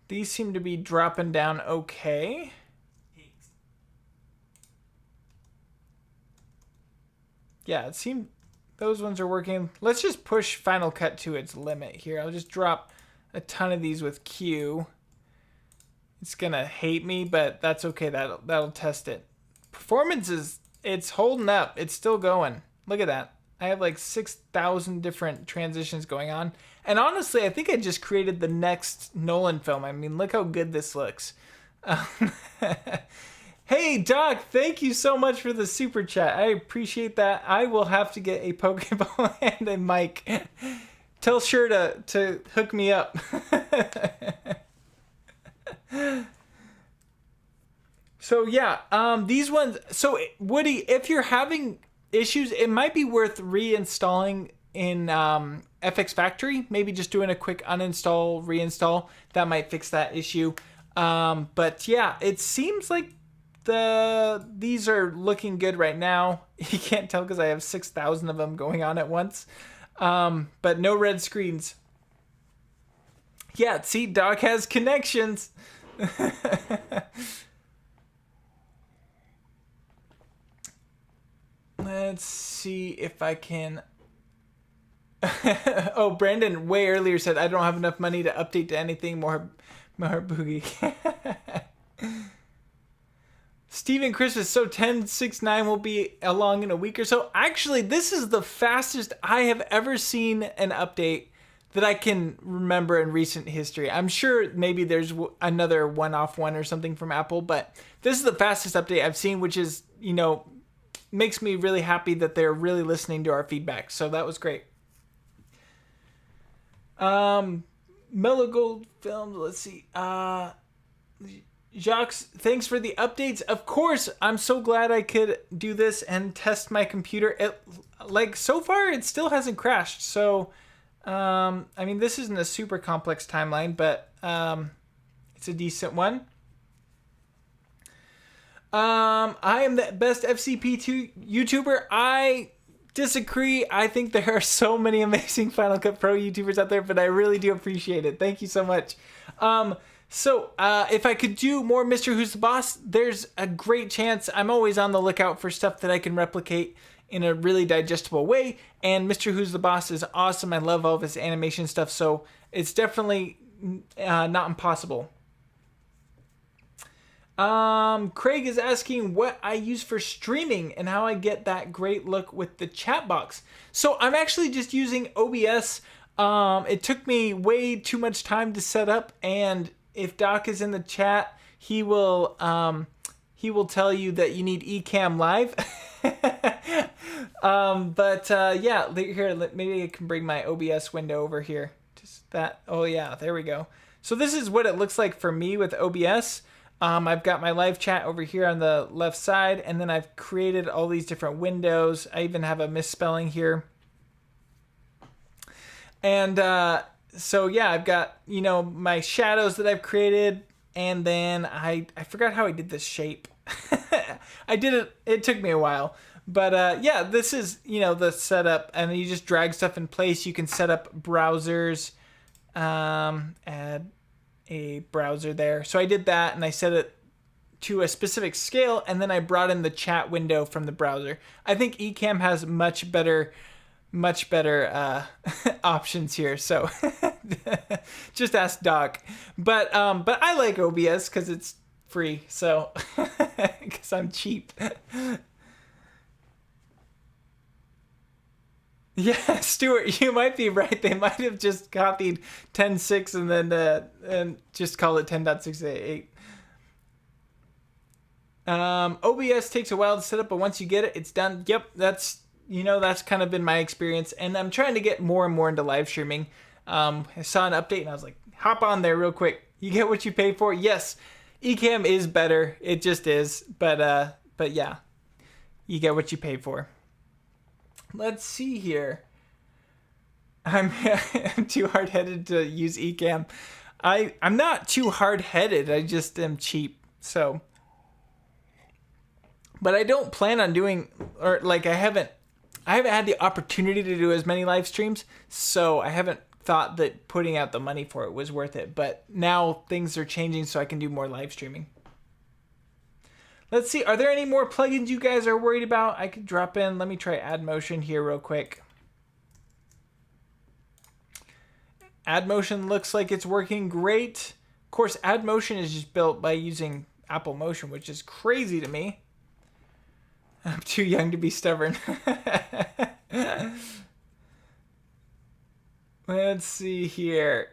these seem to be dropping down okay. Yeah, it seemed those ones are working. Let's just push Final Cut to its limit here. I'll just drop a ton of these with Q. It's gonna hate me, but that's okay. That'll test it. Performance it's holding up. It's still going. Look at that. I have like 6,000 different transitions going on. And honestly, I think I just created the next Nolan film. I mean, look how good this looks. Hey, Doc, thank you so much for the super chat. I appreciate that. I will have to get a Pokeball and a mic. Tell Sure to hook me up. So, yeah, these ones. So, Woody, if you're having issues, it might be worth reinstalling in FX Factory. Maybe just doing a quick uninstall, reinstall. That might fix that issue. But, yeah, it seems like these are looking good right now. You can't tell because I have 6,000 of them going on at once. But no red screens. Yeah, see, Doc has connections. Let's see if I can. Oh, Brandon way earlier said I don't have enough money to update to anything more boogie. Steven Christmas, so 10.6.9 will be along in a week or so. Actually, this is the fastest I have ever seen an update that I can remember in recent history. I'm sure maybe there's another one-off one or something from Apple, but this is the fastest update I've seen, which is, makes me really happy that they're really listening to our feedback. So that was great. Mellow Gold Films. Let's see. Jacques, thanks for the updates. Of course, I'm so glad I could do this and test my computer. Like, so far, it still hasn't crashed. So, I mean, this isn't a super complex timeline, but it's a decent one. I am the best FCP2 YouTuber. I disagree. I think there are so many amazing Final Cut Pro YouTubers out there, but I really do appreciate it. Thank you so much. So if I could do more Mr. Who's the Boss, there's a great chance. I'm always on the lookout for stuff that I can replicate in a really digestible way. And Mr. Who's the Boss is awesome. I love all of his animation stuff, so it's definitely not impossible. Craig is asking what I use for streaming and how I get that great look with the chat box. So I'm actually just using OBS. It took me way too much time to set up, and if Doc is in the chat, he will tell you that you need Ecamm Live. Yeah, here, maybe I can bring my OBS window over here. Just that. Oh yeah, there we go. So this is what it looks like for me with OBS. I've got my live chat over here on the left side, and then I've created all these different windows. I even have a misspelling here. And so yeah, I've got, you know, my shadows that I've created, and then I forgot how I did this shape. I did it, it took me a while. But yeah, this is, you know, the setup, and you just drag stuff in place. You can set up browsers, add a browser there. So I did that, and I set it to a specific scale, and then I brought in the chat window from the browser. I think Ecamm has much better options here, so just ask Doc. But I like OBS because it's free, so because I'm cheap. Yeah, Stuart, you might be right. They might have just copied 10.6 and then and just call it 10.688. OBS takes a while to set up, but once you get it, it's done. Yep, that's kind of been my experience, and I'm trying to get more and more into live streaming. I saw an update, and I was like, hop on there real quick. You get what you pay for. Yes, Ecamm is better. It just is, but yeah, you get what you pay for. Let's see here. I'm too hard-headed to use Ecamm. I'm not too hard-headed. I just am cheap. So, but I don't plan on doing, or like I haven't had the opportunity to do as many live streams, so I haven't thought that putting out the money for it was worth it. But now things are changing, so I can do more live streaming. Let's see, are there any more plugins you guys are worried about? I could drop in. Let me try Add Motion here real quick. Add Motion looks like it's working great. Of course, Add Motion is just built by using Apple Motion, which is crazy to me. I'm too young to be stubborn. Let's see here.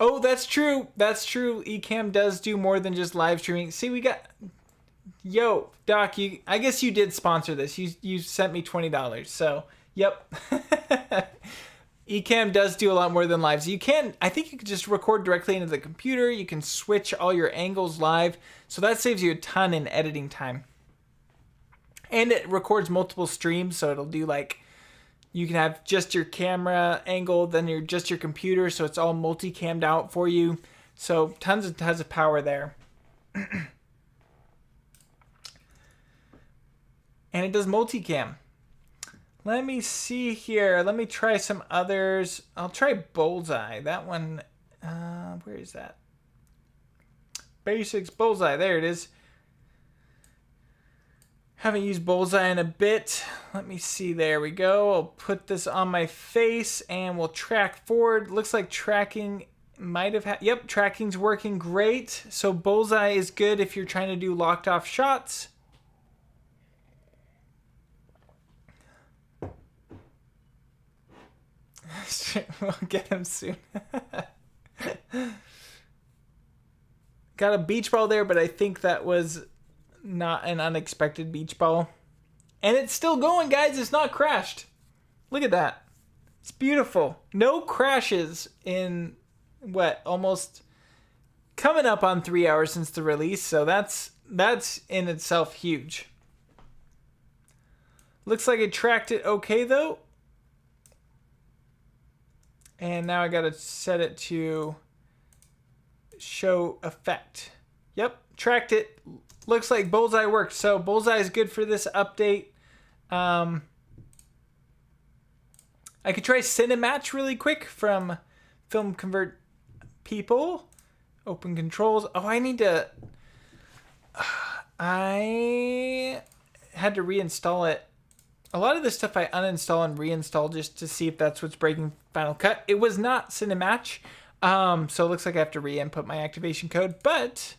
Oh, that's true. That's true. Ecamm does do more than just live streaming. See, we got... Yo, Doc, I guess you did sponsor this. You sent me $20. So, yep. Ecamm does do a lot more than live. So I think you can just record directly into the computer. You can switch all your angles live. So that saves you a ton in editing time. And it records multiple streams. So it'll do like... You can have just your camera angle, then just your computer, so it's all multi-cammed out for you. So tons of power there. And it does multicam. Let me see here. Let me try some others. I'll try Bullseye. That one, where is that? Basics Bullseye. There it is. Haven't used Bullseye in a bit. Let me see. There we go. I'll put this on my face and we'll track forward. Looks like tracking might have had... Yep, tracking's working great. So Bullseye is good if you're trying to do locked off shots. We'll get him soon. Got a beach ball there, but I think that was... not an unexpected beach ball. And it's still going, guys. It's not crashed. Look at that. It's beautiful. No crashes in what, almost coming up on 3 hours since the release, so that's in itself huge. Looks like it tracked it okay though. And now I gotta set it to show effect. Yep, tracked it. Looks like Bullseye worked. So Bullseye is good for this update. I could try Cinematch really quick from Film Convert People. Open controls. Oh, I need to... I had to reinstall it. A lot of this stuff I uninstall and reinstall just to see if that's what's breaking Final Cut. It was not Cinematch. So it looks like I have to re-input my activation code. But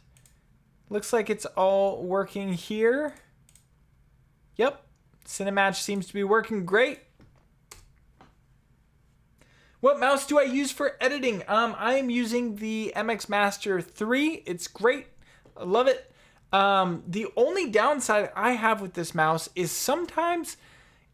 looks like it's all working here. Yep. Cinematch seems to be working great. What mouse do I use for editing? I am using the MX Master 3. It's great. I love it. The only downside I have with this mouse is sometimes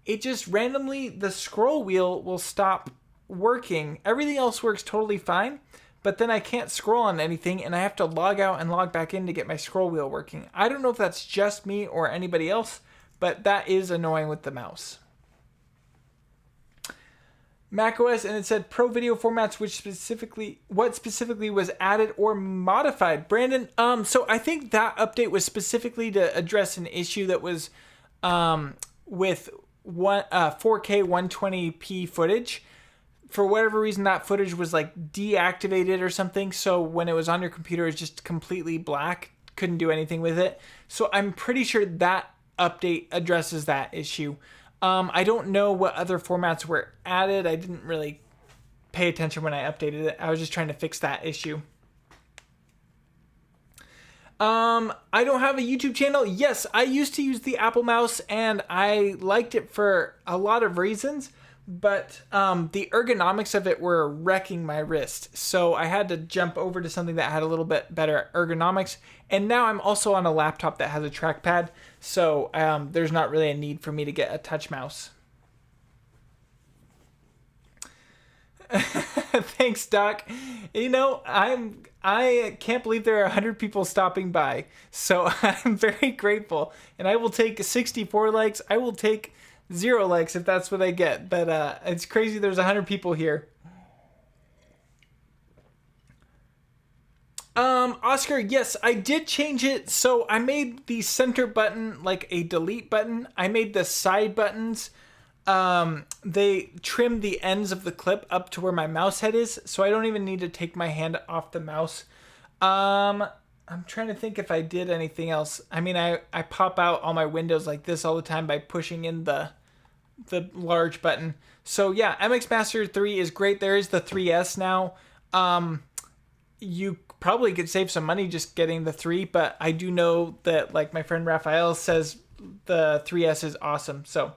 it just randomly, the scroll wheel will stop working. Everything else works totally fine, but then I can't scroll on anything and I have to log out and log back in to get my scroll wheel working. I don't know if that's just me or anybody else, but that is annoying with the mouse. macOS, and it said Pro Video formats, what specifically was added or modified. Brandon, so I think that update was specifically to address an issue that was with 4K 120p footage. For whatever reason, that footage was like deactivated or something. So when it was on your computer, it was just completely black. Couldn't do anything with it. So I'm pretty sure that update addresses that issue. I don't know what other formats were added. I didn't really pay attention when I updated it. I was just trying to fix that issue. I don't have a YouTube channel. Yes, I used to use the Apple mouse and I liked it for a lot of reasons, but the ergonomics of it were wrecking my wrist. So I had to jump over to something that had a little bit better ergonomics. And now I'm also on a laptop that has a trackpad. So there's not really a need for me to get a touch mouse. Thanks, Doc. You know, I can't believe there are 100 people stopping by. So I'm very grateful. And I will take 64 likes. I will take 0 likes if that's what I get. But it's crazy there's 100 people here. Oscar, yes, I did change it. So I made the center button like a delete button. I made the side buttons. They trimmed the ends of the clip up to where my mouse head is. So I don't even need to take my hand off the mouse. I'm trying to think if I did anything else. I mean, I pop out all my windows like this all the time by pushing in the large button. So yeah, MX Master 3 is great. There is the 3S now. You probably could save some money just getting the 3, but I do know that, like my friend Raphael says, the 3S is awesome. So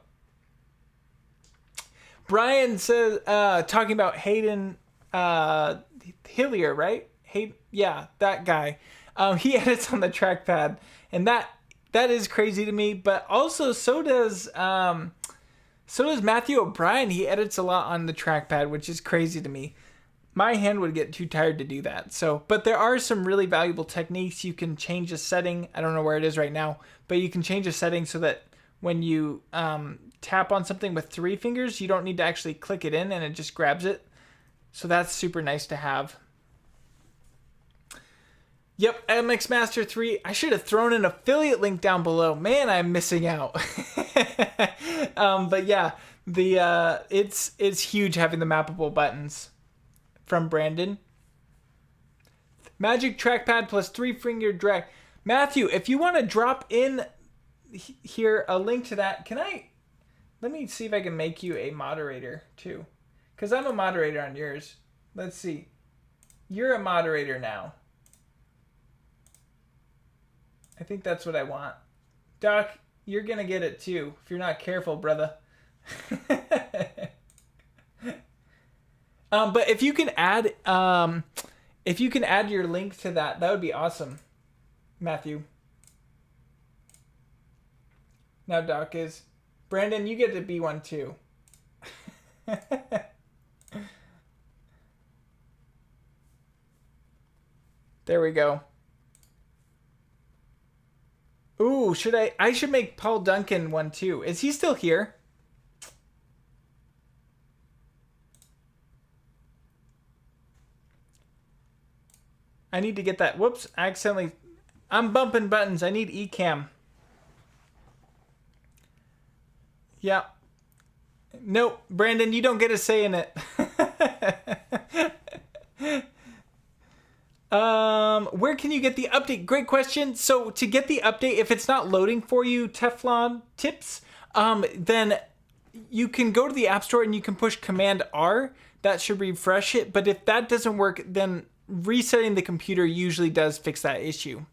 Brian says, talking about Hayden Hillier, right? Yeah, that guy. He edits on the trackpad, and that is crazy to me. But also, so does Matthew O'Brien. He edits a lot on the trackpad, which is crazy to me. My hand would get too tired to do that. So, but there are some really valuable techniques. You can change a setting. I don't know where it is right now, but you can change a setting so that when you tap on something with 3 fingers, you don't need to actually click it in and it just grabs it. So that's super nice to have. Yep, MX Master 3. I should have thrown an affiliate link down below. Man, I'm missing out. But yeah, it's huge having the mappable buttons. From Brandon. Magic trackpad plus 3-finger drag. Matthew, if you want to drop in here a link to that, let me see if I can make you a moderator too. Because I'm a moderator on yours. Let's see. You're a moderator now. I think that's what I want. Doc, you're going to get it too if you're not careful, brother. But if you can add your link to that would be awesome, Matthew. Now Doc is. Brandon, you get to be one too. There we go. Ooh, I should make Paul Duncan one too. Is he still here? I need to get that. Whoops, I'm bumping buttons. I need eCam. Yeah. Nope, Brandon, you don't get a say in it. Where can you get the update? Great question. So to get the update, if it's not loading for you, Teflon tips, then you can go to the App Store and you can push Command R. That should refresh it. But if that doesn't work, then resetting the computer usually does fix that issue.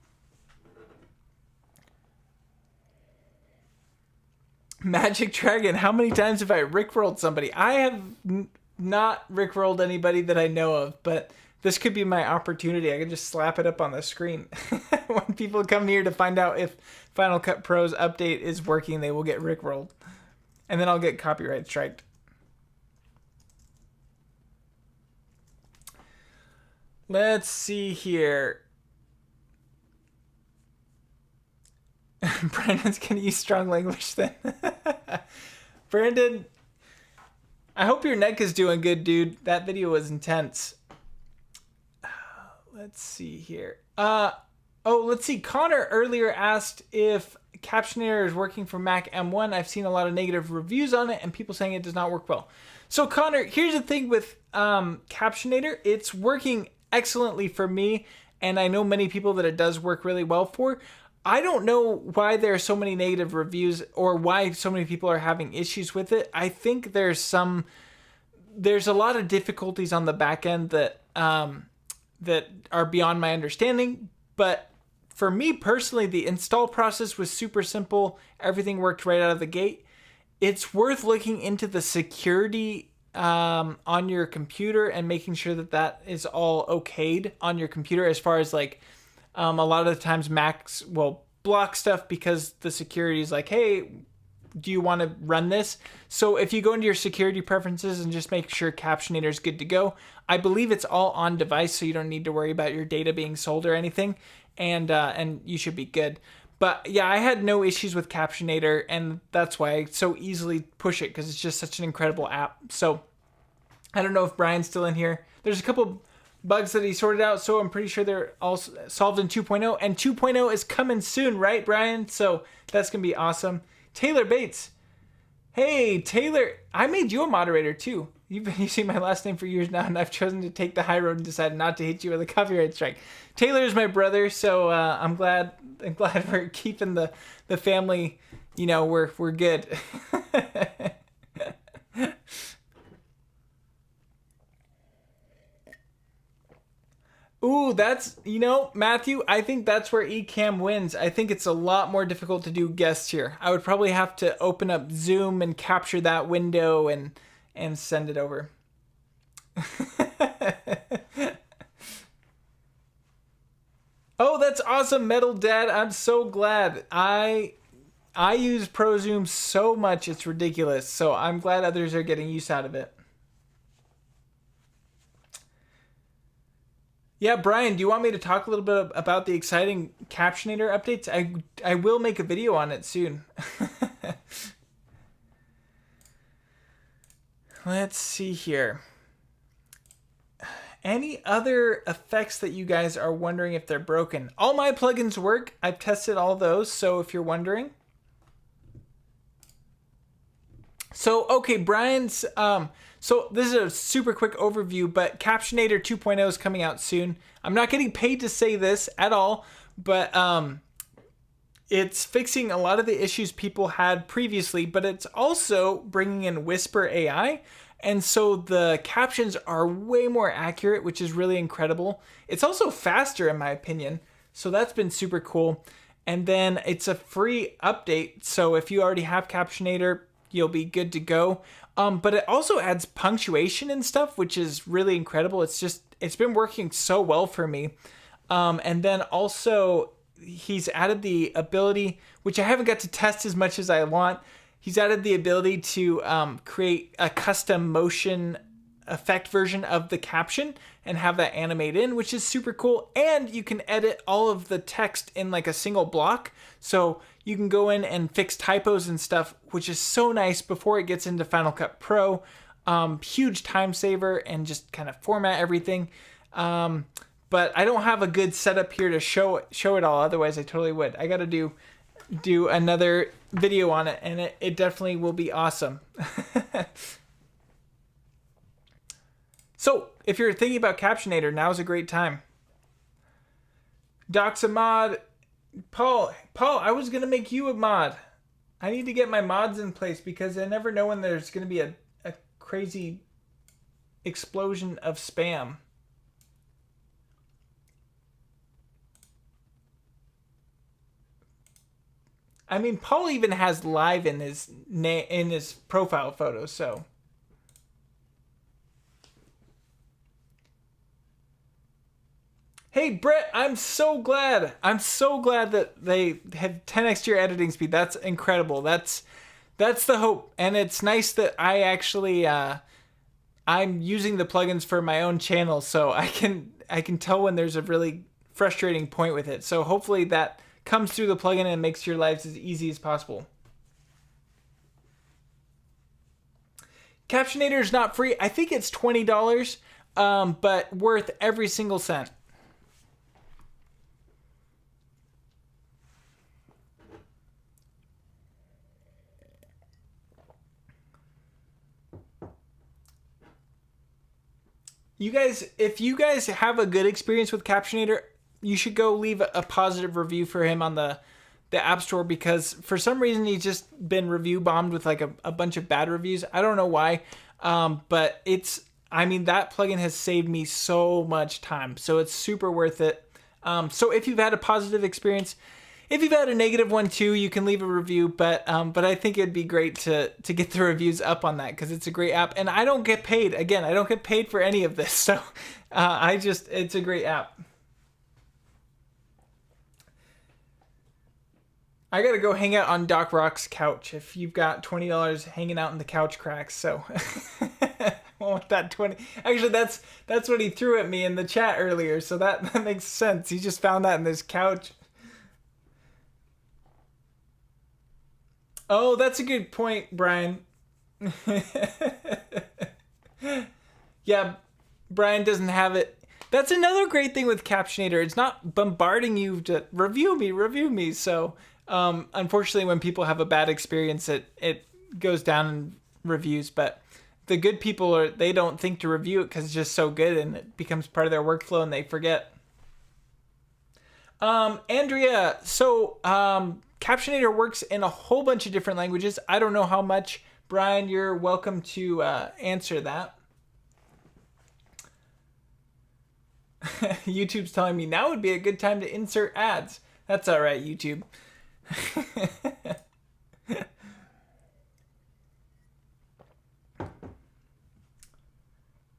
Magic Dragon, how many times have I rickrolled somebody? I have not rickrolled anybody that I know of, but this could be my opportunity. I can just slap it up on the screen. When people come here to find out if Final Cut Pro's update is working, they will get rickrolled. And then I'll get copyright striked. Let's see here. Brandon's gonna use strong language then. Brandon, I hope your neck is doing good, dude. That video was intense. Let's see here. Let's see. Connor earlier asked if Captionator is working for Mac M1. I've seen a lot of negative reviews on it and people saying it does not work well. So Connor, here's the thing with Captionator. It's working excellently for me, and I know many people that it does work really well for. I don't know why there are so many negative reviews or why so many people are having issues with it. I think there's a lot of difficulties on the back end that are beyond my understanding. But for me personally, the install process was super simple. Everything worked right out of the gate. It's worth looking into the security on your computer and making sure that that is all okayed on your computer, as far as like a lot of the times Macs will block stuff because the security is like, hey, do you want to run this? So if you go into your security preferences and just make sure Captionator is good to go, I believe it's all on device, so you don't need to worry about your data being sold or anything, and you should be good. But yeah, I had no issues with Captionator, and that's why I so easily push it, because it's just such an incredible app. So I don't know if Brian's still in here. There's a couple bugs that he sorted out, so I'm pretty sure they're all solved in 2.0, and 2.0 is coming soon, right, Brian? So that's gonna be awesome. Taylor Bates, hey Taylor, I made you a moderator too. You've been using my last name for years now, and I've chosen to take the high road and decided not to hit you with a copyright strike. Taylor is my brother, so I'm glad we're keeping the family. You know, we're good. Ooh, Matthew, I think that's where eCam wins. I think it's a lot more difficult to do guests here. I would probably have to open up Zoom and capture that window and send it over. Oh, that's awesome, Metal Dad. I'm so glad. I use ProZoom so much, it's ridiculous. So I'm glad others are getting use out of it. Yeah, Brian, do you want me to talk a little bit about the exciting Captionator updates? I will make a video on it soon. Let's see here. Any other effects that you guys are wondering if they're broken? All my plugins work. I've tested all those, so if you're wondering. So, okay, Brian's... So this is a super quick overview, but Captionator 2.0 is coming out soon. I'm not getting paid to say this at all, but it's fixing a lot of the issues people had previously, but it's also bringing in Whisper AI. And so the captions are way more accurate, which is really incredible. It's also faster, in my opinion. So that's been super cool. And then it's a free update. So if you already have Captionator, you'll be good to go. But it also adds punctuation and stuff, which is really incredible. It's been working so well for me. And then also he's added the ability, which I haven't got to test as much as I want. He's added the ability to create a custom motion effect version of the caption and have that animate in, which is super cool. And you can edit all of the text in like a single block. So you can go in and fix typos and stuff, which is so nice before it gets into Final Cut Pro. Huge time saver, and just kind of format everything. But I don't have a good setup here to show it all. Otherwise I totally would. I got to do another video on it, and it definitely will be awesome. So if you're thinking about Captionator, now's a great time. Doc's a mod. Paul, I was going to make you a mod. I need to get my mods in place because I never know when there's going to be a crazy explosion of spam. I mean, Paul even has live in his profile photo, so. Hey, Brett, I'm so glad. I'm so glad that they have 10x your editing speed. That's incredible. That's the hope. And it's nice that I actually I'm using the plugins for my own channel, so I can tell when there's a really frustrating point with it. So hopefully that comes through the plugin and makes your lives as easy as possible. Captionator is not free. I think it's $20, but worth every single cent. You guys, if you guys have a good experience with Captionator, you should go leave a positive review for him on the App Store, because for some reason he's just been review bombed with like a bunch of bad reviews. I don't know why, but I mean, that plugin has saved me so much time, so it's super worth it. So if you've had a positive experience, if you've had a negative one too, you can leave a review, but I think it'd be great to get the reviews up on that, because it's a great app, and I don't get paid. Again, I don't get paid for any of this, so it's a great app. I gotta go hang out on Doc Rock's couch if you've got $20 hanging out in the couch cracks, so I want that 20. Actually, that's what he threw at me in the chat earlier, so that makes sense. He just found that in this couch. Oh, that's a good point, Brian. Yeah, Brian doesn't have it. That's another great thing with Captionator. It's not bombarding you to review me. So, unfortunately, when people have a bad experience, it goes down in reviews. But the good people they don't think to review it because it's just so good, and it becomes part of their workflow, and they forget. Andrea, so Captionator works in a whole bunch of different languages. I don't know how much. Brian, you're welcome to answer that. YouTube's telling me now would be a good time to insert ads. That's all right, YouTube.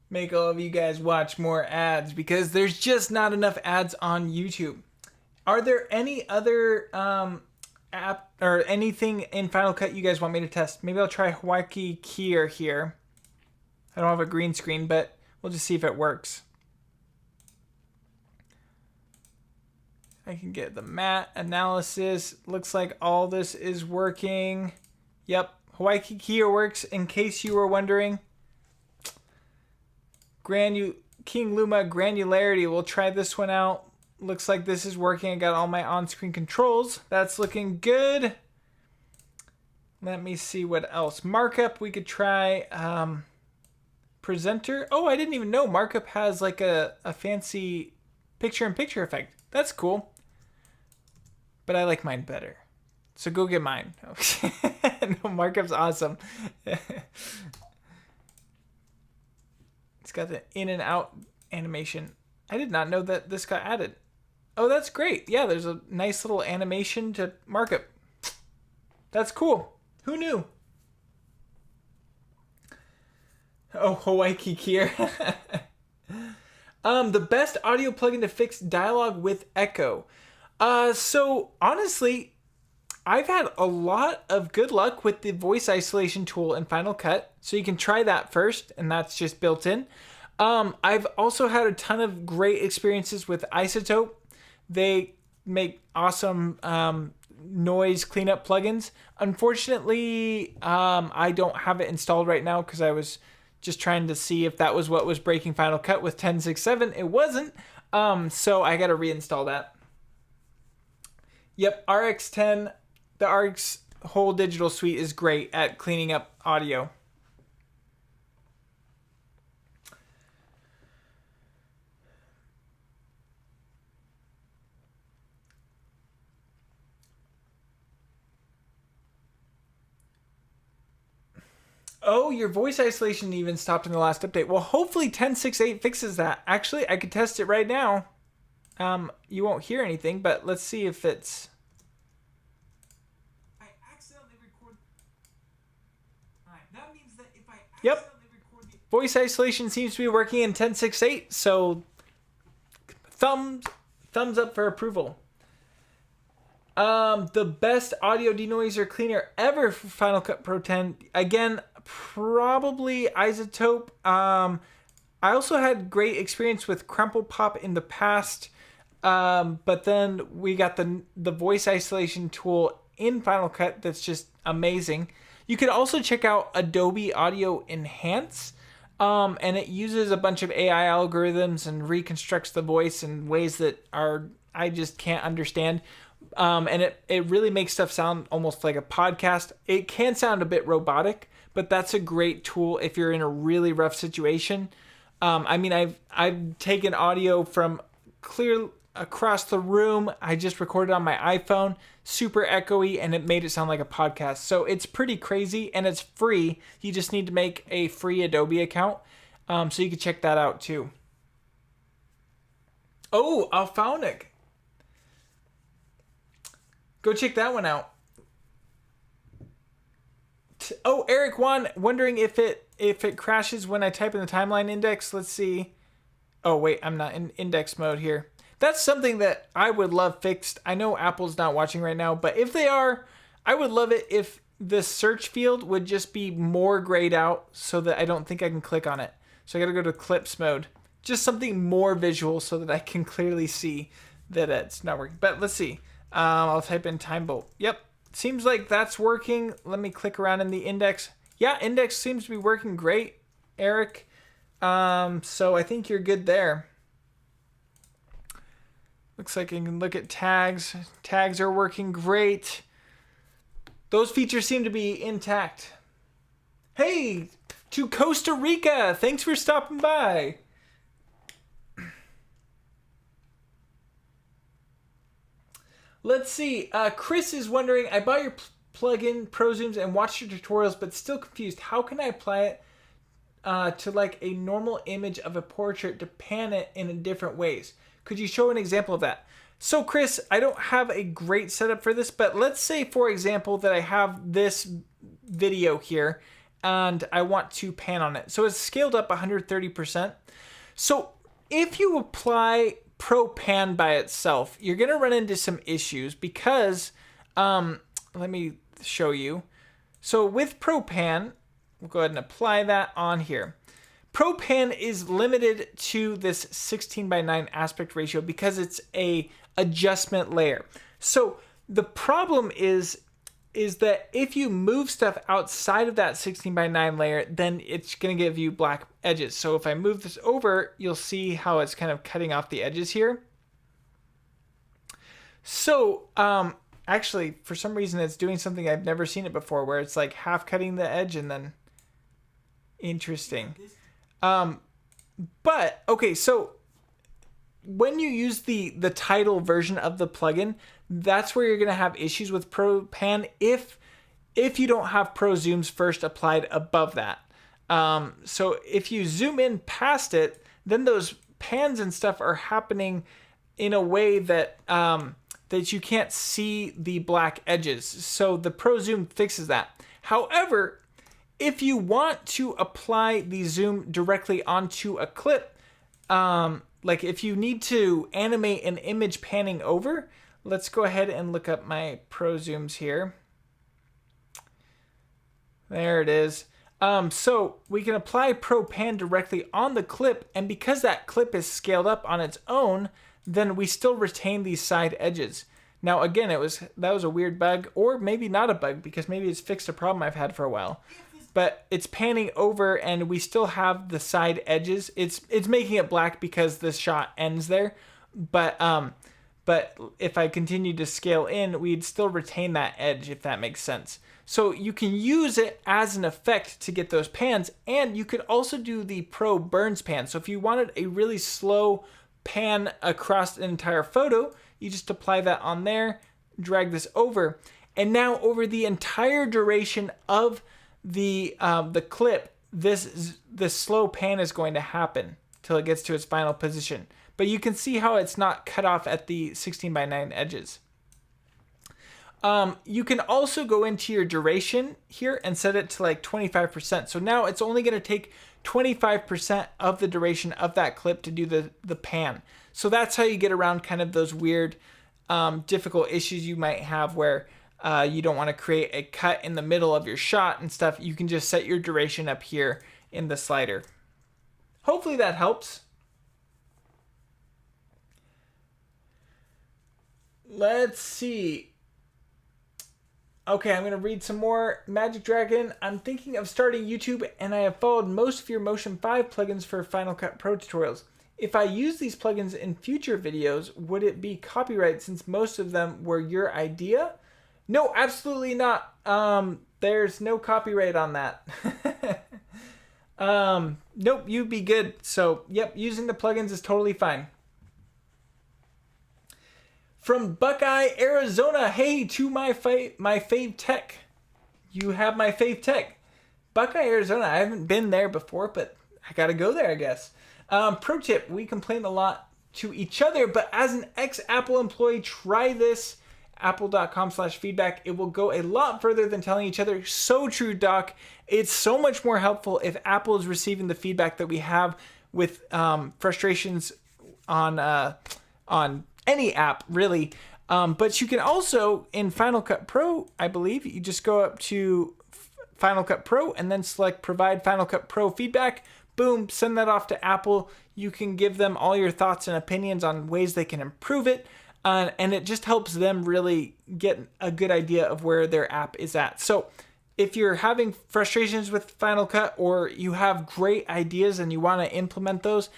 Make all of you guys watch more ads, because there's just not enough ads on YouTube. Are there any other app or anything in Final Cut you guys want me to test? Maybe I'll try Hawaii Keyer here. I don't have a green screen, but we'll just see if it works. I can get the matte analysis. Looks like all this is working. Yep, Hawaii Keyer works, in case you were wondering. King Luma granularity. We'll try this one out. Looks like this is working. I got all my on-screen controls. That's looking good. Let me see what else. Markup, we could try. Presenter. Oh, I didn't even know Markup has like a fancy picture-in-picture effect. That's cool. But I like mine better. So go get mine. No, Markup's awesome. It's got the in and out animation. I did not know that this got added. Oh, that's great. Yeah, there's a nice little animation to Markup. That's cool. Who knew? Oh, Hawaii Keyer. The best audio plugin to fix dialogue with echo. So honestly, I've had a lot of good luck with the voice isolation tool in Final Cut, so you can try that first, and that's just built in. I've also had a ton of great experiences with Isotope. They make awesome noise cleanup plugins. Unfortunately, I don't have it installed right now because I was just trying to see if that was what was breaking Final Cut with 10.6.7. It wasn't, so I got to reinstall that. Yep, RX10, the RX whole digital suite is great at cleaning up audio. Oh, your voice isolation even stopped in the last update. Well, hopefully 10.6.8 fixes that. Actually, I could test it right now. You won't hear anything, but let's see if it's... I accidentally recorded... Alright, that means that if I accidentally record the... Voice isolation seems to be working in 10.6.8, so... Thumbs up for approval. The best audio denoiser cleaner ever for Final Cut Pro 10. Again, probably Isotope. I also had great experience with Crumple Pop in the past, but then we got the voice isolation tool in Final Cut that's just amazing. You could also check out Adobe Audio Enhance, and it uses a bunch of AI algorithms and reconstructs the voice in ways that I just can't understand. And it really makes stuff sound almost like a podcast. It can sound a bit robotic, but that's a great tool if you're in a really rough situation. I mean, I've taken audio from clear across the room. I just recorded on my iPhone, super echoey, and it made it sound like a podcast. So it's pretty crazy, and it's free. You just need to make a free Adobe account. So you can check that out too. Oh, Alphonic. Go check that one out. Oh, Eric Wan, wondering if it crashes when I type in the timeline index. Let's see. Oh, wait, I'm not in index mode here. That's something that I would love fixed. I know Apple's not watching right now, but if they are, I would love it if the search field would just be more grayed out so that I don't think I can click on it. So I got to go to clips mode. Just something more visual so that I can clearly see that it's not working. But let's see. I'll type in time bolt. Yep. Seems like that's working. Let me click around in the index. Yeah, index seems to be working great, Eric. So I think you're good there. Looks like you can look at tags. Tags are working great. Those features seem to be intact. Hey, to Costa Rica. Thanks for stopping by. Let's see. Chris is wondering, I bought your plugin ProZooms and watched your tutorials, but still confused. How can I apply it to like a normal image of a portrait to pan it in different ways? Could you show an example of that? So Chris, I don't have a great setup for this, but let's say, for example, that I have this video here and I want to pan on it. So it's scaled up 130%. So if you apply Pro Pan by itself, you're going to run into some issues because, let me show you. So with Pro Pan, we'll go ahead and apply that on here. Pro Pan is limited to this 16:9 aspect ratio because it's a adjustment layer. So the problem is that if you move stuff outside of that 16:9 layer, then it's going to give you black edges. So if I move this over, you'll see how it's kind of cutting off the edges here. So actually, for some reason, it's doing something I've never seen it before, where it's like half cutting the edge and then interesting. But okay, so when you use the title version of the plugin, that's where you're going to have issues with Pro Pan if you don't have Pro Zooms first applied above that. So if you zoom in past it, then those pans and stuff are happening in a way that that you can't see the black edges. So the Pro Zoom fixes that. However, if you want to apply the zoom directly onto a clip, like if you need to animate an image panning over, let's go ahead and look up my Pro Zooms here. There it is. So we can apply Pro Pan directly on the clip, and because that clip is scaled up on its own, then we still retain these side edges. Now again, that was a weird bug, or maybe not a bug, because maybe it's fixed a problem I've had for a while. But it's panning over and we still have the side edges. It's making it black because the shot ends there. But if I continue to scale in, we'd still retain that edge, if that makes sense. So you can use it as an effect to get those pans, and you could also do the Pro Burns pan. So if you wanted a really slow pan across an entire photo, you just apply that on there, drag this over, and now over the entire duration of the clip, this slow pan is going to happen till it gets to its final position. But you can see how it's not cut off at the 16:9 edges. You can also go into your duration here and set it to like 25%. So now it's only going to take 25% of the duration of that clip to do the pan. So that's how you get around kind of those weird, difficult issues you might have where you don't want to create a cut in the middle of your shot and stuff. You can just set your duration up here in the slider. Hopefully that helps. Let's see. Okay, I'm going to read some more. Magic Dragon, I'm thinking of starting YouTube and I have followed most of your Motion 5 plugins for Final Cut Pro tutorials. If I use these plugins in future videos, would it be copyright since most of them were your idea? No, absolutely not. There's no copyright on that. Nope, you'd be good. So, yep, using the plugins is totally fine. From Buckeye, Arizona, hey, to my fave tech. You have my fave tech. Buckeye, Arizona, I haven't been there before, but I gotta go there, I guess. Pro tip, we complain a lot to each other, but as an ex-Apple employee, try this, apple.com/feedback. It will go a lot further than telling each other. So true, Doc. It's so much more helpful if Apple is receiving the feedback that we have with frustrations on any app, really. But you can also, in Final Cut Pro, I believe, you just go up to Final Cut Pro and then select Provide Final Cut Pro Feedback. Boom, send that off to Apple. You can give them all your thoughts and opinions on ways they can improve it. And it just helps them really get a good idea of where their app is at. So if you're having frustrations with Final Cut or you have great ideas and you want to implement those,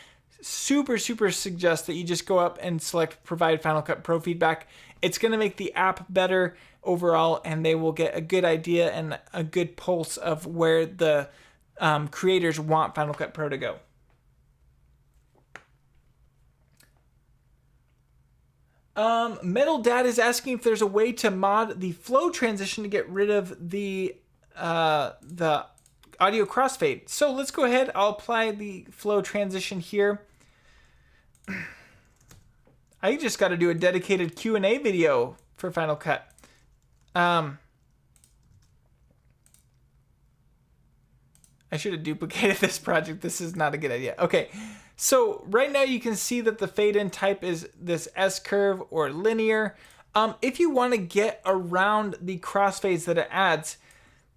super suggest that you just go up and select Provide Final Cut Pro Feedback. It's going to make the app better overall, and they will get a good idea and a good pulse of where the creators want Final Cut Pro to go. Metal Dad is asking if there's a way to mod the flow transition to get rid of the audio crossfade. So let's go ahead. I'll apply the flow transition here. I just got to do a dedicated Q&A video for Final Cut. I should have duplicated this project. This is not a good idea. Okay, so right now you can see that the fade-in type is this S-curve or linear. If you want to get around the crossfades that it adds,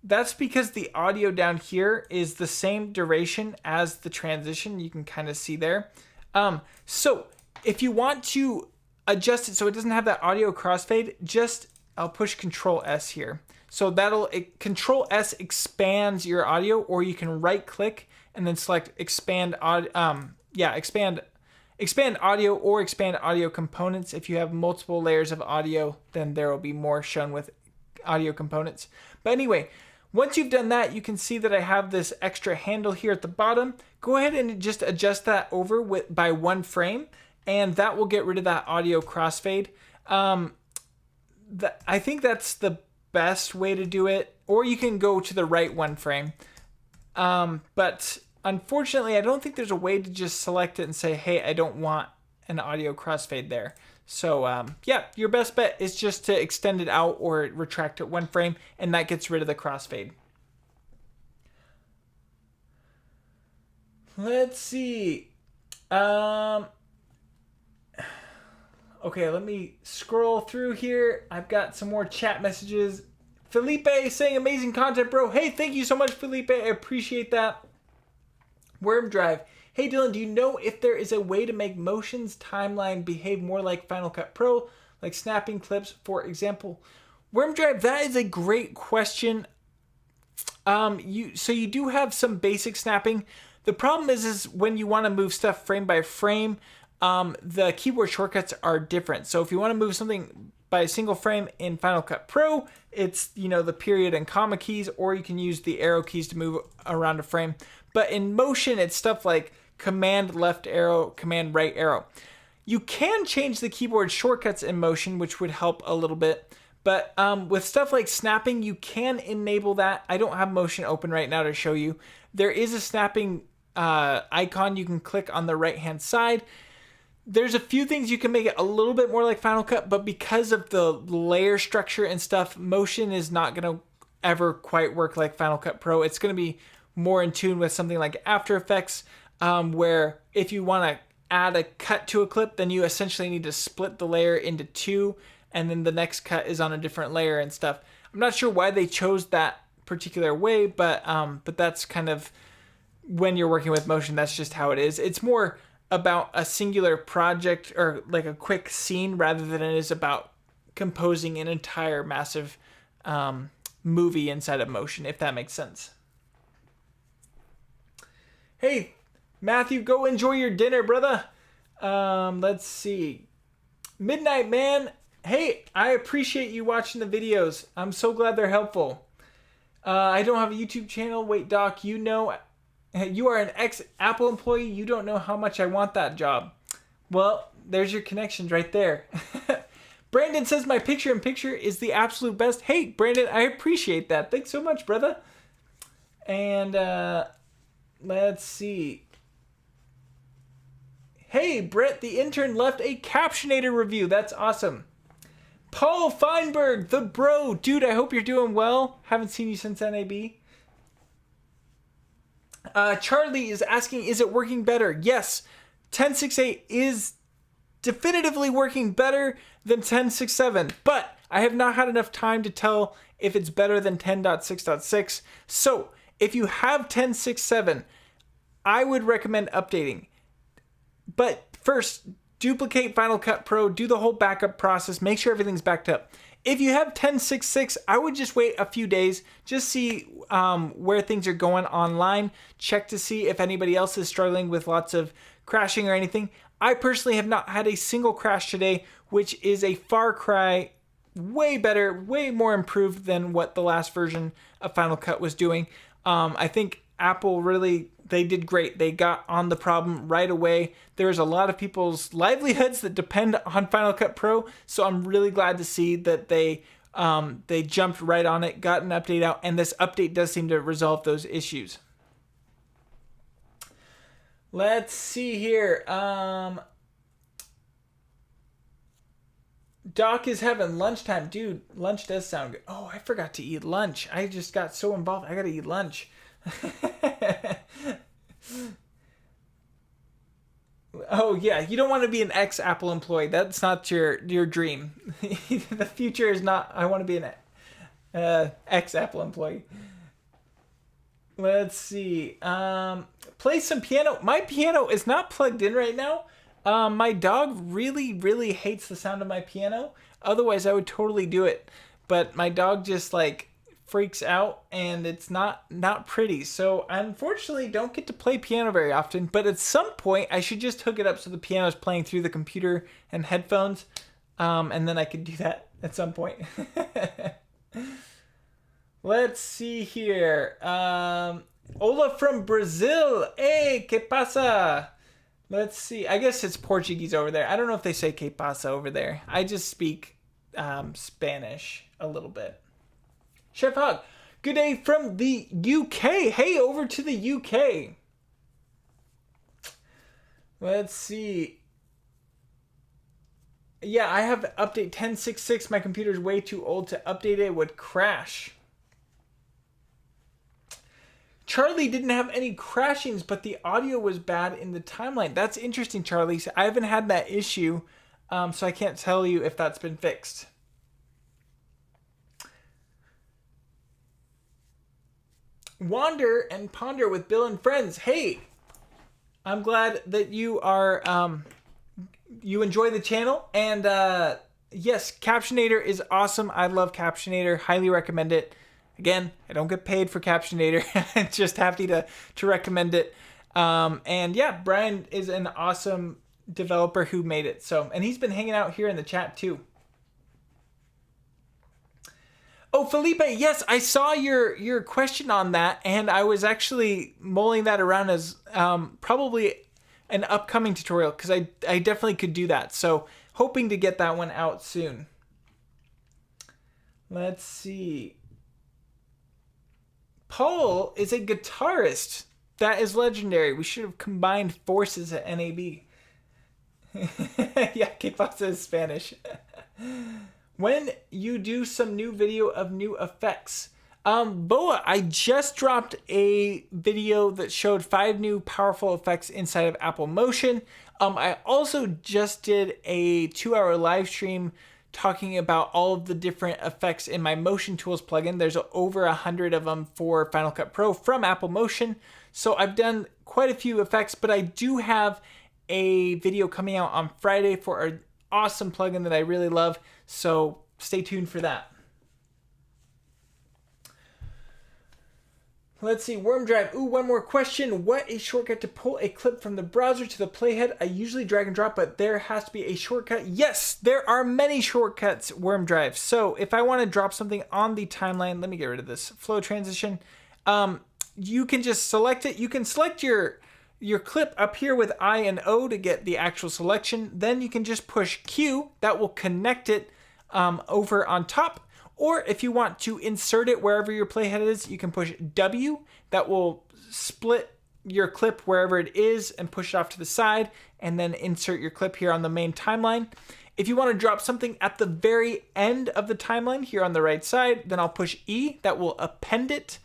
that's because the audio down here is the same duration as the transition. You can kind of see there. So if you want to adjust it so it doesn't have that audio crossfade, I'll push Control S here. So Control S expands your audio, or you can right click and then select expand audio. Expand audio or expand audio components. If you have multiple layers of audio, then there will be more shown with audio components. But anyway, once you've done that, you can see that I have this extra handle here at the bottom. Go ahead and just adjust that over by 1 frame, and that will get rid of that audio crossfade. I think that's the best way to do it, or you can go to the right 1 frame. But unfortunately, I don't think there's a way to just select it and say, hey, I don't want an audio crossfade there. So yeah, your best bet is just to extend it out or retract it 1 frame, and that gets rid of the crossfade. Let's see. Okay, let me scroll through here. I've got some more chat messages. Felipe saying amazing content, bro. Hey, thank you so much, Felipe. I appreciate that. Worm Drive. Hey, Dylan, do you know if there is a way to make Motion's timeline behave more like Final Cut Pro, like snapping clips, for example? Worm Drive, that is a great question. You do have some basic snapping. The problem is when you want to move stuff frame by frame, the keyboard shortcuts are different. So if you want to move something by a single frame in Final Cut Pro, it's, the period and comma keys, or you can use the arrow keys to move around a frame. But in Motion, it's stuff like command left arrow, command right arrow. You can change the keyboard shortcuts in Motion, which would help a little bit. But with stuff like snapping, you can enable that. I don't have Motion open right now to show you. There is a snapping icon you can click on the right-hand side. There's a few things you can make it a little bit more like Final Cut, but because of the layer structure and stuff, Motion is not going to ever quite work like Final Cut Pro. It's going to be more in tune with something like After Effects, where if you want to add a cut to a clip, then you essentially need to split the layer into two, and then the next cut is on a different layer and stuff. I'm not sure why they chose that particular way, but that's kind of when you're working with Motion, that's just how it is. It's more about a singular project or like a quick scene rather than it is about composing an entire massive movie inside of Motion, if that makes sense. Hey, Matthew, go enjoy your dinner, brother. Let's see. Midnight Man, hey, I appreciate you watching the videos. I'm so glad they're helpful. I don't have a YouTube channel. Wait, Doc, you are an ex-Apple employee. You don't know how much I want that job. Well, there's your connections right there. Brandon says my picture-in-picture is the absolute best. Hey, Brandon, I appreciate that. Thanks so much, brother. And let's see. Hey, Brett, the intern left a Captionator review. That's awesome. Paul Feinberg, the bro. Dude, I hope you're doing well. Haven't seen you since NAB. Charlie is asking, is it working better? Yes, 10.6.8 is definitively working better than 10.6.7, but I have not had enough time to tell if it's better than 10.6.6. So if you have 10.6.7, I would recommend updating. But first, duplicate Final Cut Pro, do the whole backup process, make sure everything's backed up. If you have 10.6.6, I would just wait a few days, just see where things are going online, check to see if anybody else is struggling with lots of crashing or anything. I personally have not had a single crash today, which is a far cry, way better, way more improved than what the last version of Final Cut was doing. I think Apple really, they did great. They got on the problem right away. There's a lot of people's livelihoods that depend on Final Cut Pro, so I'm really glad to see that they jumped right on it, got an update out, and this update does seem to resolve those issues. Let's see here. Doc is having lunchtime. Dude, lunch does sound good. Oh, I forgot to eat lunch. I just got so involved. I got to eat lunch. Oh, yeah. You don't want to be an ex-Apple employee. That's not your dream. The future is not, I want to be an ex-Apple employee. Let's see. Play some piano. My piano is not plugged in right now. My dog really, really hates the sound of my piano. Otherwise, I would totally do it. But my dog just freaks out, and it's not pretty. So I unfortunately don't get to play piano very often. But at some point, I should just hook it up so the piano is playing through the computer and headphones. And then I could do that at some point. Let's see here. Ola from Brazil. Hey, que pasa? Let's see. I guess it's Portuguese over there. I don't know if they say que pasa over there. I just speak Spanish a little bit. Chef Hog, good day from the UK. Hey, over to the UK. Let's see. Yeah, I have update 10.6.6. My computer's way too old to update it. It would crash. Charlie didn't have any crashings, but the audio was bad in the timeline. That's interesting, Charlie. I haven't had that issue. So I can't tell you if that's been fixed. Wander and Ponder with Bill and Friends. Hey, I'm glad that you are you enjoy the channel, and yes, Captionator is awesome. I love Captionator. Highly recommend it. Again, I don't get paid for Captionator. Just happy to recommend it. And yeah, Brian is an awesome developer who made it. So, and he's been hanging out here in the chat too. Oh, Felipe, yes, I saw your question on that, and I was actually mulling that around as probably an upcoming tutorial, because I definitely could do that. So, hoping to get that one out soon. Let's see. Paul is a guitarist. That is legendary. We should have combined forces at NAB. Yeah, K-Pasa is Spanish. When you do some new video of new effects. Boa, I just dropped a video that showed 5 new powerful effects inside of Apple Motion. I also just did a 2-hour live stream talking about all of the different effects in my Motion Tools plugin. There's over 100 of them for Final Cut Pro from Apple Motion. So I've done quite a few effects, but I do have a video coming out on Friday for an awesome plugin that I really love. So stay tuned for that. Let's see, Worm Drive. Ooh, one more question. What a shortcut to pull a clip from the browser to the playhead. I usually drag and drop, but there has to be a shortcut. Yes, there are many shortcuts, Worm Drive. So if I want to drop something on the timeline, let me get rid of this flow transition. You can just select it. You can select your clip up here with I and O to get the actual selection. Then you can just push Q. That will connect it over on top. Or if you want to insert it wherever your playhead is, you can push W. That will split your clip wherever it is and push it off to the side, and then insert your clip here on the main timeline. If you want to drop something at the very end of the timeline here on the right side, then I'll push E. That will append it.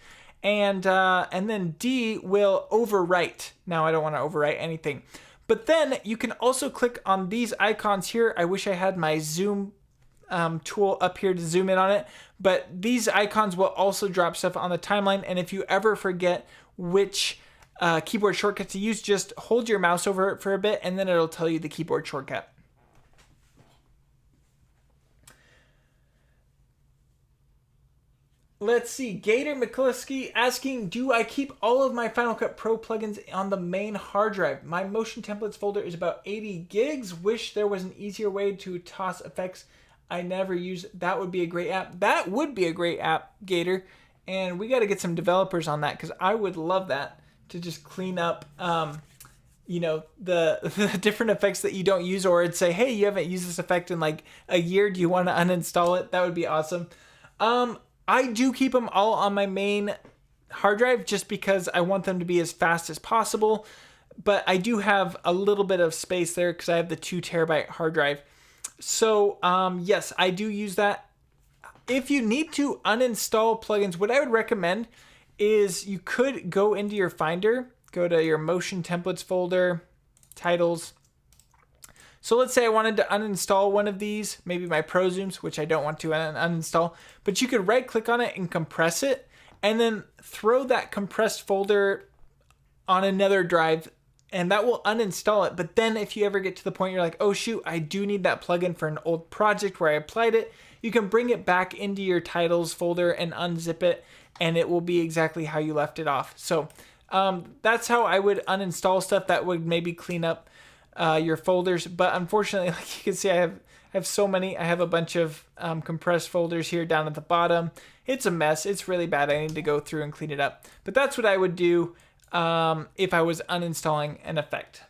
And then D will overwrite. Now I don't want to overwrite anything. But then you can also click on these icons here. I wish I had my zoom tool up here to zoom in on it, but these icons will also drop stuff on the timeline. And if you ever forget which keyboard shortcut to use, just hold your mouse over it for a bit and then it'll tell you the keyboard shortcut. Let's see, Gator McCluskey asking, do I keep all of my Final Cut Pro plugins on the main hard drive? My motion templates folder is about 80 gigs. Wish there was an easier way to toss effects I never use. That would be a great app. That would be a great app, Gator. And we got to get some developers on that, because I would love that to just clean up, you know, the different effects that you don't use, or it'd say, hey, you haven't used this effect in like a year. Do you want to uninstall it? That would be awesome. I do keep them all on my main hard drive just because I want them to be as fast as possible. But I do have a little bit of space there because I have the 2 terabyte hard drive. So yes, I do use that. If you need to uninstall plugins, what I would recommend is you could go into your Finder, go to your Motion Templates folder, Titles. So let's say I wanted to uninstall one of these, maybe my Pro Zooms, which I don't want to uninstall, but you could right click on it and compress it, and then throw that compressed folder on another drive, and that will uninstall it. But then if you ever get to the point you're like, oh shoot, I do need that plugin for an old project where I applied it, you can bring it back into your Titles folder and unzip it, and it will be exactly how you left it off. So that's how I would uninstall stuff. That would maybe clean up your folders, but unfortunately, like you can see, I have so many. I have a bunch of compressed folders here down at the bottom. It's a mess. It's really bad. I need to go through and clean it up. But that's what I would do if I was uninstalling an effect.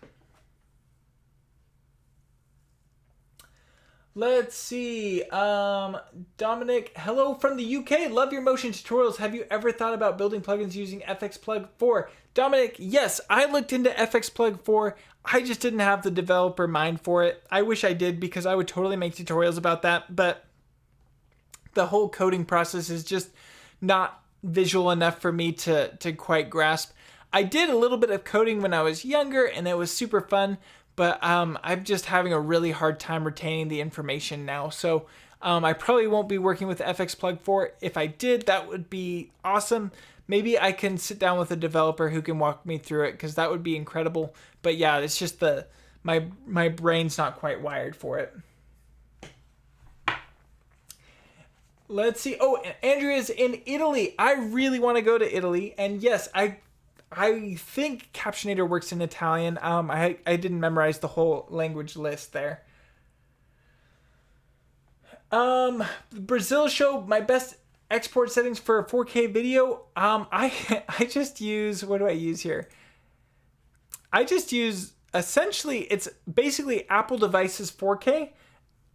Let's see. Dominic, hello from the UK. Love your motion tutorials. Have you ever thought about building plugins using FX Plug 4? Dominic, yes, I looked into FX Plug 4. I just didn't have the developer mind for it. I wish I did, because I would totally make tutorials about that, but the whole coding process is just not visual enough for me to quite grasp. I did a little bit of coding when I was younger, and it was super fun, but I'm just having a really hard time retaining the information now. So I probably won't be working with FX Plug 4. If I did, that would be awesome. Maybe I can sit down with a developer who can walk me through it, because that would be incredible. But yeah, it's just my brain's not quite wired for it. Let's see. Oh, Andrea's in Italy. I really want to go to Italy. And yes, I think Captionator works in Italian. I didn't memorize the whole language list there. Brazil show my best export settings for a 4K video. I just use, what do I use here? I just use, essentially, it's basically Apple devices 4K.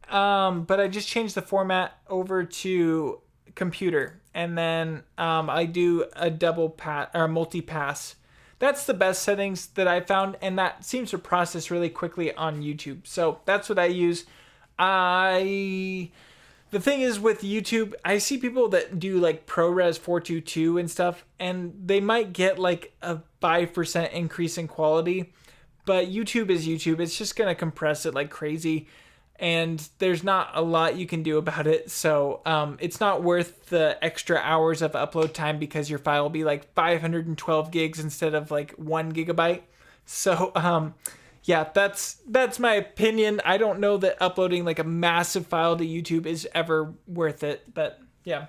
But I just changed the format over to computer, and then I do a double pass or multi-pass. That's the best settings that I found, and that seems to process really quickly on YouTube. So that's what I use. The thing is with YouTube, I see people that do like ProRes 422 and stuff, and they might get like a 5% increase in quality, but YouTube is YouTube. It's just going to compress it like crazy. And there's not a lot you can do about it. So it's not worth the extra hours of upload time, because your file will be like 512 gigs instead of like 1 gigabyte. So yeah, that's my opinion. I don't know that uploading like a massive file to YouTube is ever worth it, but yeah.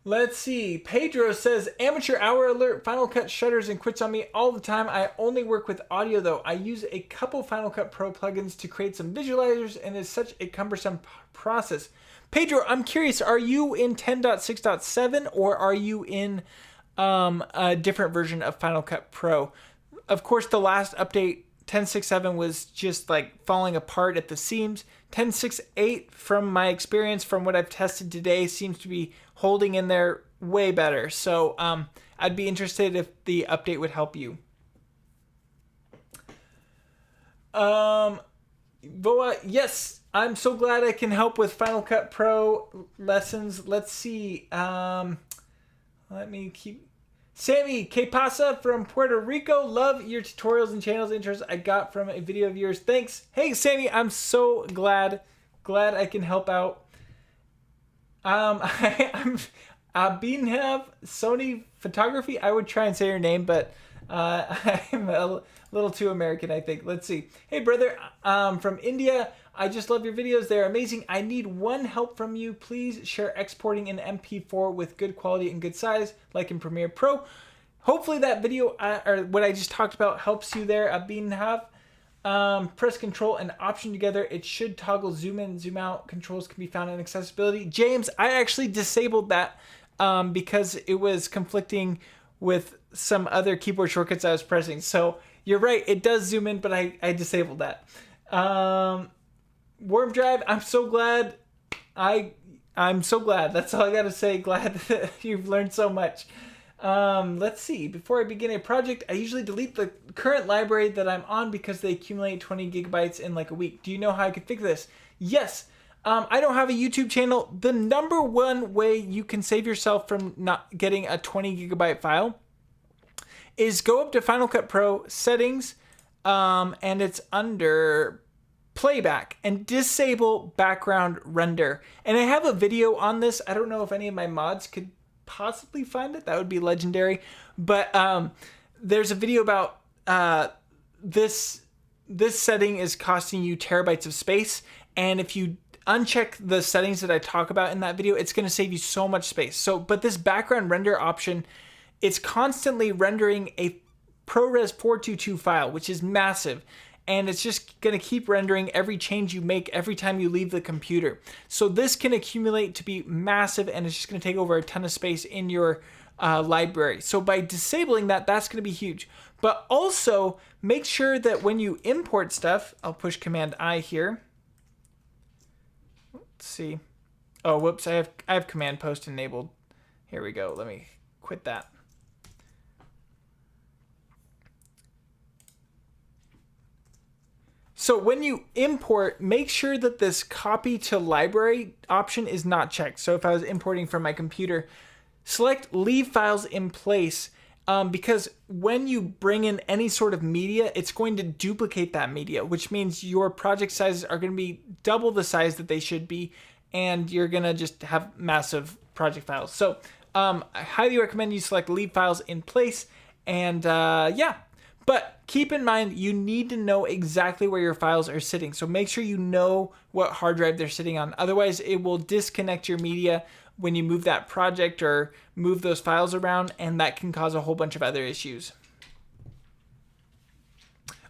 Let's see. Pedro says, amateur hour alert, Final Cut shutters and quits on me all the time. I only work with audio though. I use a couple Final Cut Pro plugins to create some visualizers, and it's such a cumbersome process. Pedro, I'm curious, are you in 10.6.7 or are you in a different version of Final Cut Pro? Of course, the last update, 10.6.7, was just like falling apart at the seams. 10.6.8, from my experience, from what I've tested today, seems to be holding in there way better. So I'd be interested if the update would help you. Voa, yes, I'm so glad I can help with Final Cut Pro lessons. Let's see. Let me keep... Sammy Que Pasa from Puerto Rico. Love your tutorials and channels intros I got from a video of yours. Thanks. Hey, Sammy, I'm so glad I can help out. I'm Beanhab Sony Photography. I would try and say your name, but I'm a little too American, I think. Let's see. Hey, brother, from India. I just love your videos. They're amazing. I need one help from you. Please share exporting in MP4 with good quality and good size, like in Premiere Pro. Hopefully that video, or what I just talked about, helps you there. Beanhab. Press Control and Option together. It should toggle zoom in, zoom out. Controls can be found in accessibility. James, I actually disabled that because it was conflicting with some other keyboard shortcuts I was pressing. So you're right, it does zoom in, but I disabled that. Worm Drive, I'm so glad. I'm so glad. That's all I gotta say. Glad that you've learned so much. Let's see. Before I begin a project, I usually delete the current library that I'm on because they accumulate 20 gigabytes in like a week. Do you know how I could fix this? Yes. I don't have a YouTube channel. The number one way you can save yourself from not getting a 20 gigabyte file is go up to Final Cut Pro settings, and it's under playback, and disable background render. And I have a video on this. I don't know if any of my mods could possibly find it. That would be legendary. But there's a video about this setting is costing you terabytes of space, and if you uncheck the settings that I talk about in that video, it's going to save you so much space. So, but this background render option, it's constantly rendering a ProRes 422 file, which is massive. And it's just going to keep rendering every change you make every time you leave the computer. So this can accumulate to be massive, and it's just going to take over a ton of space in your library. So by disabling that, that's going to be huge. But also make sure that when you import stuff, I'll push Command I here. Let's see. Oh, whoops, I have Command Post enabled. Here we go. Let me quit that. So when you import, make sure that this copy to library option is not checked. So if I was importing from my computer, select leave files in place because when you bring in any sort of media, it's going to duplicate that media, which means your project sizes are going to be double the size that they should be, and you're going to just have massive project files. So I highly recommend you select leave files in place, and yeah. But keep in mind, you need to know exactly where your files are sitting. So make sure you know what hard drive they're sitting on. Otherwise, it will disconnect your media when you move that project or move those files around, and that can cause a whole bunch of other issues.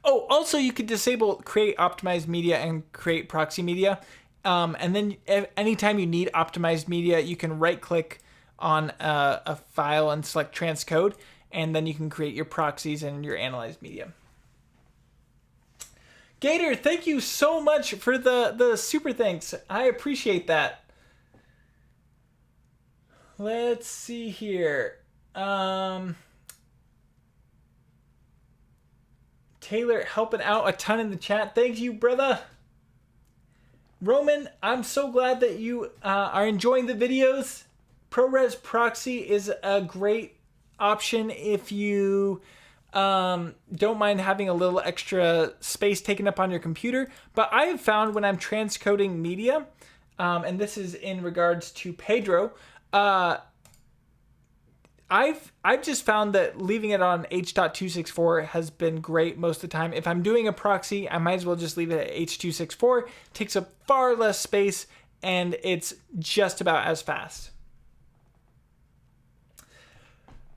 Oh, also you could disable create optimized media and create proxy media. And then anytime you need optimized media, you can right click on a file and select transcode, and then you can create your proxies and your analyzed media. Gator, thank you so much for the super thanks. I appreciate that. Let's see here. Taylor helping out a ton in the chat. Thank you, brother. Roman, I'm so glad that you are enjoying the videos. ProRes Proxy is a great option if you don't mind having a little extra space taken up on your computer. But I have found when I'm transcoding media, and this is in regards to Pedro, I've just found that leaving it on H.264 has been great most of the time. If I'm doing a proxy, I might as well just leave it at H.264. It takes up far less space, and it's just about as fast.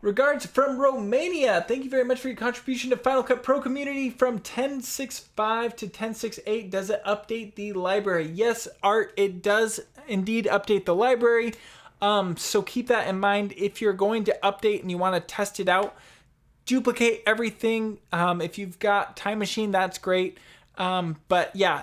Regards from Romania. Thank you very much for your contribution to Final Cut Pro community. From 10.6.5 to 10.6.8, does it update the library? Yes, Art, it does indeed update the library. So keep that in mind. If you're going to update and you want to test it out, duplicate everything. If you've got Time Machine, that's great. But yeah,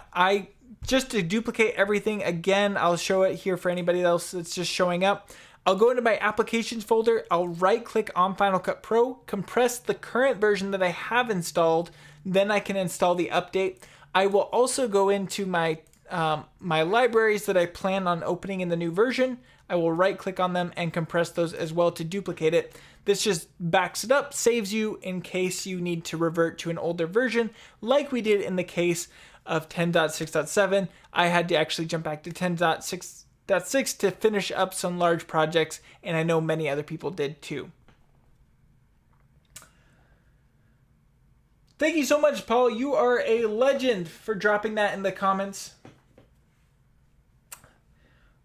just to duplicate everything again, I'll show it here for anybody else that's just showing up. I'll go into my applications folder, I'll right click on Final Cut Pro, compress the current version that I have installed, then I can install the update. I will also go into my my libraries that I plan on opening in the new version. I will right click on them and compress those as well to duplicate it. This just backs it up, saves you in case you need to revert to an older version, like we did in the case of 10.6.7. I had to actually jump back to 10.6.6 to finish up some large projects, and I know many other people did too. Thank you so much, Paul. You are a legend for dropping that in the comments.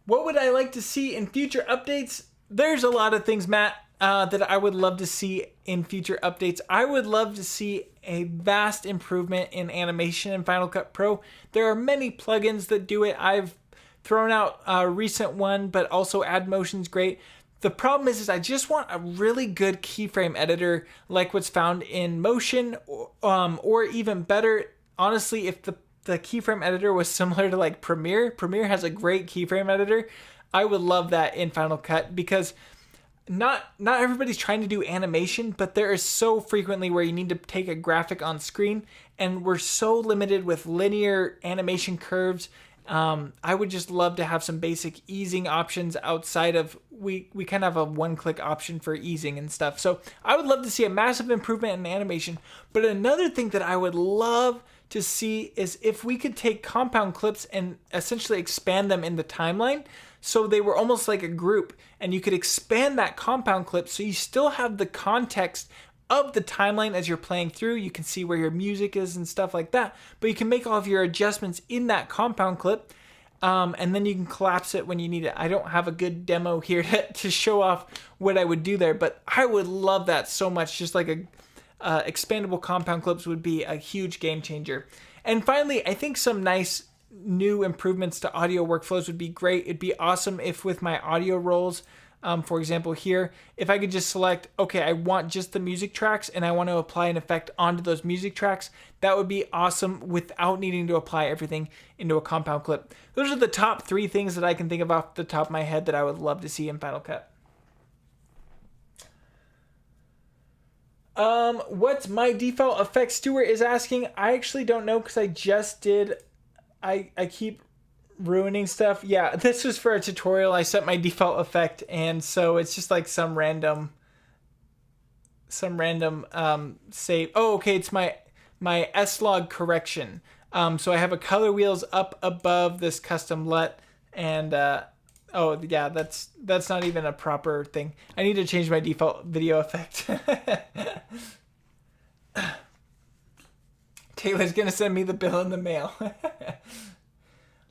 What would I like to see in future updates? There's a lot of things, Matt, that I would love to see in future updates. I would love to see a vast improvement in animation in Final Cut Pro. There are many plugins that do it. I've thrown out a recent one, but also Add Motion's great. The problem is I just want a really good keyframe editor like what's found in Motion, or even better, honestly, if the keyframe editor was similar to like Premiere. Premiere has a great keyframe editor. I would love that in Final Cut, because not everybody's trying to do animation, but there is so frequently where you need to take a graphic on screen, and we're so limited with linear animation curves. I would just love to have some basic easing options outside of, we kind of have a one-click option for easing and stuff. So I would love to see a massive improvement in animation. But another thing that I would love to see is if we could take compound clips and essentially expand them in the timeline, so they were almost like a group, and you could expand that compound clip so you still have the context of the timeline as you're playing through. You can see where your music is and stuff like that, but you can make all of your adjustments in that compound clip, and then you can collapse it when you need it. I don't have a good demo here to show off what I would do there, but I would love that so much. Just like expandable compound clips would be a huge game changer. And finally, I think some nice new improvements to audio workflows would be great. It'd be awesome if with my audio rolls, for example here, if I could just select, okay, I want just the music tracks and I want to apply an effect onto those music tracks, that would be awesome without needing to apply everything into a compound clip. Those are the top 3 things that I can think of off the top of my head that I would love to see in Final Cut. What's my default effect? Stuart is asking. I actually don't know because I just did. I keep ruining stuff. Yeah, this was for a tutorial. I set my default effect, and so it's just like some random some random save. Oh, okay, it's my S-Log correction. So I have a color wheels up above this custom LUT, and oh yeah, that's not even a proper thing. I need to change my default video effect. Taylor's gonna send me the bill in the mail.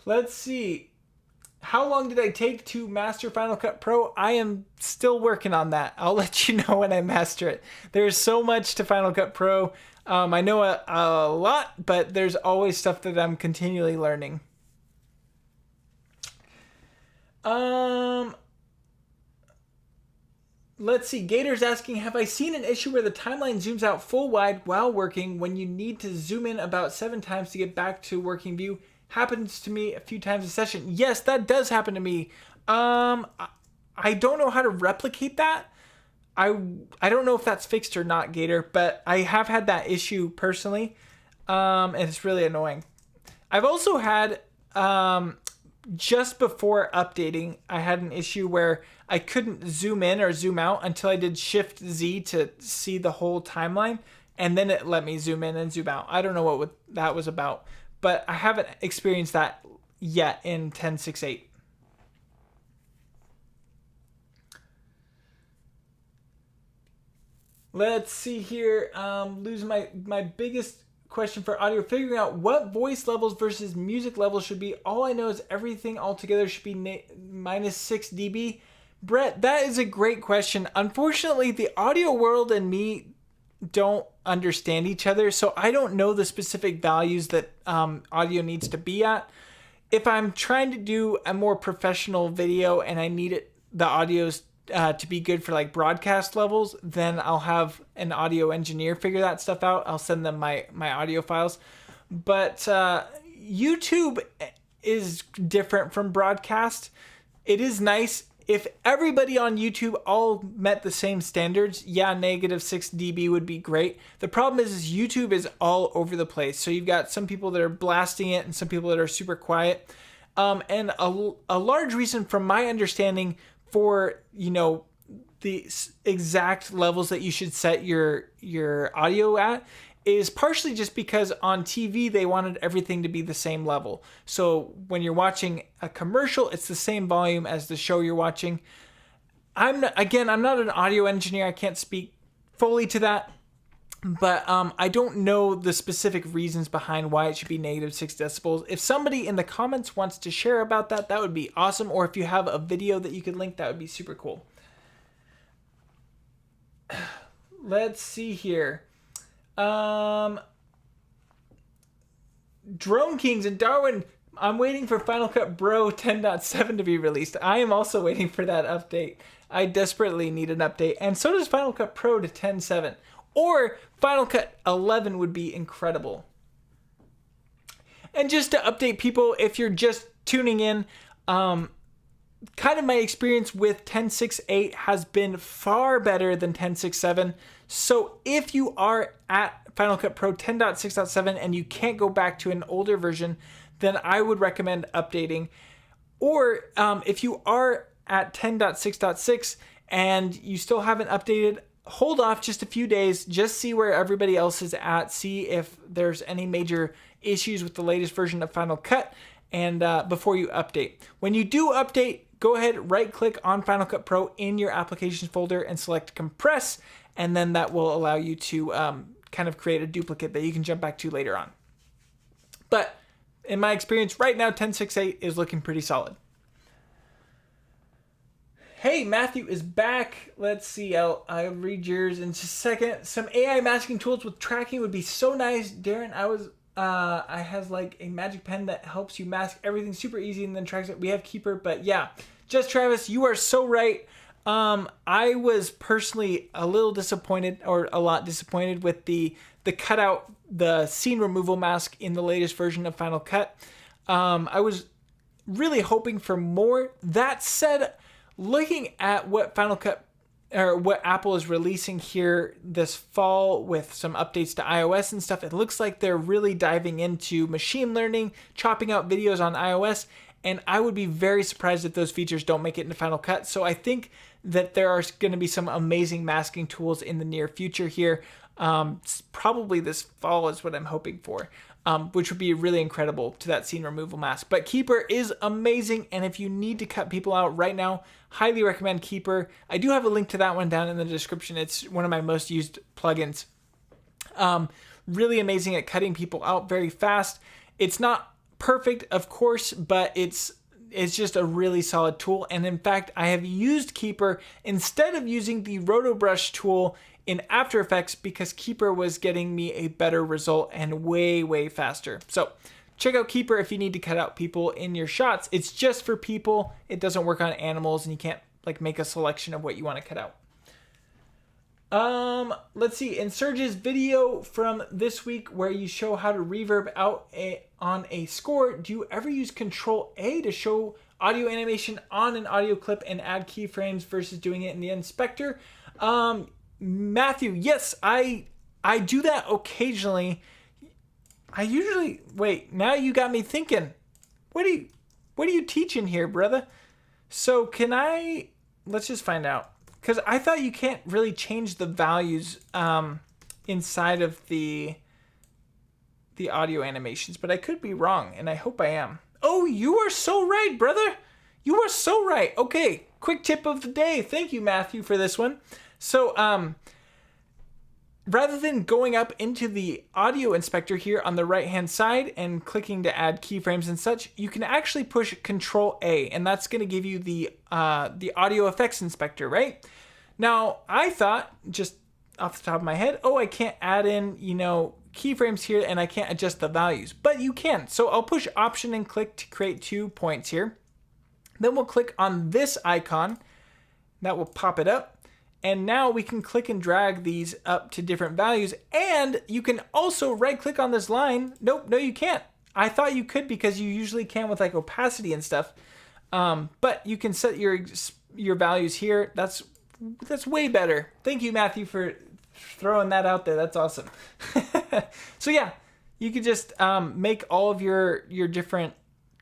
Let's see. How long did I take to master Final Cut Pro? I am still working on that. I'll let you know when I master it. There's so much to Final Cut Pro. I know a lot, but there's always stuff that I'm continually learning. Let's see. Gator's asking, have I seen an issue where the timeline zooms out full wide while working when you need to zoom in about 7 times to get back to working view? Happens to me a few times a session. Yes, that does happen to me. I don't know how to replicate that. I don't know if that's fixed or not, Gator, but I have had that issue personally, and it's really annoying. I've also had, just before updating, I had an issue where I couldn't zoom in or zoom out until I did Shift Z to see the whole timeline, and then it let me zoom in and zoom out. I don't know what that was about, but I haven't experienced that yet in 10.6.8. Let's see here. Losing my biggest question for audio. Figuring out what voice levels versus music levels should be. All I know is everything altogether should be minus 6 dB. Brett, that is a great question. Unfortunately, the audio world and me don't understand each other, so I don't know the specific values that audio needs to be at. If I'm trying to do a more professional video and I need the audios to be good for like broadcast levels, then I'll have an audio engineer figure that stuff out. I'll send them my audio files. But YouTube is different from broadcast. It is nice if everybody on YouTube all met the same standards. Yeah, negative 6 dB would be great. The problem is YouTube is all over the place. So you've got some people that are blasting it and some people that are super quiet. And a large reason, from my understanding, for, you know, the exact levels that you should set your audio at is partially just because on TV they wanted everything to be the same level. So when you're watching a commercial, it's the same volume as the show you're watching. I'm not an audio engineer. I can't speak fully to that. But I don't know the specific reasons behind why it should be negative 6 decibels. If somebody in the comments wants to share about that, that would be awesome. Or if you have a video that you could link, that would be super cool. Let's see here. Drone Kings and Darwin, I'm waiting for Final Cut Pro 10.7 to be released. I am also waiting for that update. I desperately need an update. And so does Final Cut Pro to 10.7. Or Final Cut 11 would be incredible. And just to update people, if you're just tuning in, kind of my experience with 10.6.8 has been far better than 10.6.7. So if you are at Final Cut Pro 10.6.7 and you can't go back to an older version, then I would recommend updating. Or if you are at 10.6.6 and you still haven't updated, hold off just a few days, just see where everybody else is at, see if there's any major issues with the latest version of Final Cut, and before you update. When you do update, go ahead, right click on Final Cut Pro in your applications folder and select compress, and then that will allow you to kind of create a duplicate that you can jump back to later on. But in my experience right now, 10.6.8 is looking pretty solid. Hey, Matthew is back. Let's see. I'll read yours in just a second. Some AI masking tools with tracking would be so nice. Darren, I has like a magic pen that helps you mask everything super easy and then tracks it. We have Keeper, but yeah. Just Travis, you are so right. I was personally a little disappointed, or a lot disappointed, with the cutout, the scene removal mask in the latest version of Final Cut. I was really hoping for more. That said, looking at what Final Cut, or what Apple is releasing here this fall with some updates to iOS and stuff, it looks like they're really diving into machine learning, chopping out videos on iOS, and I would be very surprised if those features don't make it into Final Cut. So I think that there are going to be some amazing masking tools in the near future here. Probably this fall is what I'm hoping for, which would be really incredible to that scene removal mask. But Keeper is amazing, and if you need to cut people out right now, highly recommend Keeper. I do have a link to that one down in the description. It's one of my most used plugins. Really amazing at cutting people out very fast. It's not perfect, of course, but it's just a really solid tool. And in fact, I have used Keeper instead of using the RotoBrush tool in After Effects because Keeper was getting me a better result and way, way faster. So check out Keeper if you need to cut out people in your shots. It's just for people. It doesn't work on animals, and you can't like make a selection of what you want to cut out. Let's see, in Serge's video from this week where you show how to reverb out on a score, do you ever use Control A to show audio animation on an audio clip and add keyframes versus doing it in the inspector? Matthew, yes, I do that occasionally. I usually, wait, now you got me thinking, what are you teaching here, brother? So let's just find out. Because I thought you can't really change the values inside of the audio animations, but I could be wrong, and I hope I am. Oh, you are so right, brother. You are so right. Okay, quick tip of the day. Thank you, Matthew, for this one. So, rather than going up into the audio inspector here on the right-hand side and clicking to add keyframes and such, you can actually push Control A, and that's going to give you the audio effects inspector, right? Now, I thought, just off the top of my head, oh, I can't add in, keyframes here, and I can't adjust the values, but you can. So I'll push Option and click to create 2 points here. Then we'll click on this icon. That will pop it up. And now we can click and drag these up to different values. And you can also right click on this line. Nope, no you can't. I thought you could because you usually can with like opacity and stuff. But you can set your values here. That's way better. Thank you, Matthew, for throwing that out there. That's awesome. So yeah, you could just make all of your different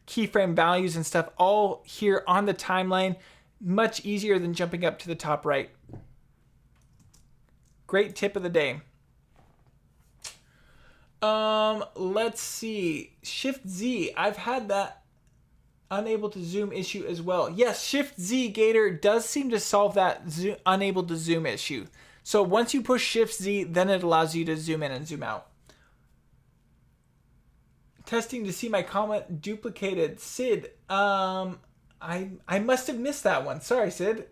keyframe values and stuff all here on the timeline. Much easier than jumping up to the top right. Great tip of the day. Let's see. Shift Z. I've had that unable to zoom issue as well. Yes, Shift Z, Gator, does seem to solve that unable to zoom issue. So once you push Shift Z, then it allows you to zoom in and zoom out. Testing to see my comment duplicated. Sid, I must have missed that one. Sorry, Sid.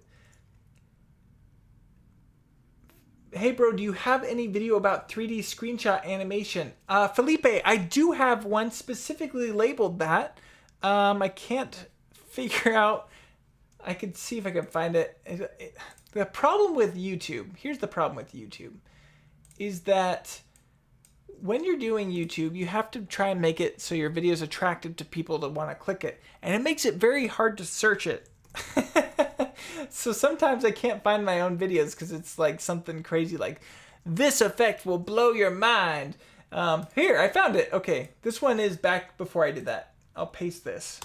Hey bro, do you have any video about 3D screenshot animation? Felipe, I do have one specifically labeled that. I can't figure out. I could see if I can find it. The problem with YouTube, here's the problem with YouTube, is that when you're doing YouTube, you have to try and make it so your video is attractive to people to want to click it. And it makes it very hard to search it. So sometimes I can't find my own videos because it's like something crazy like, this effect will blow your mind. Here, I found it. Okay, this one is back before I did that. I'll paste this.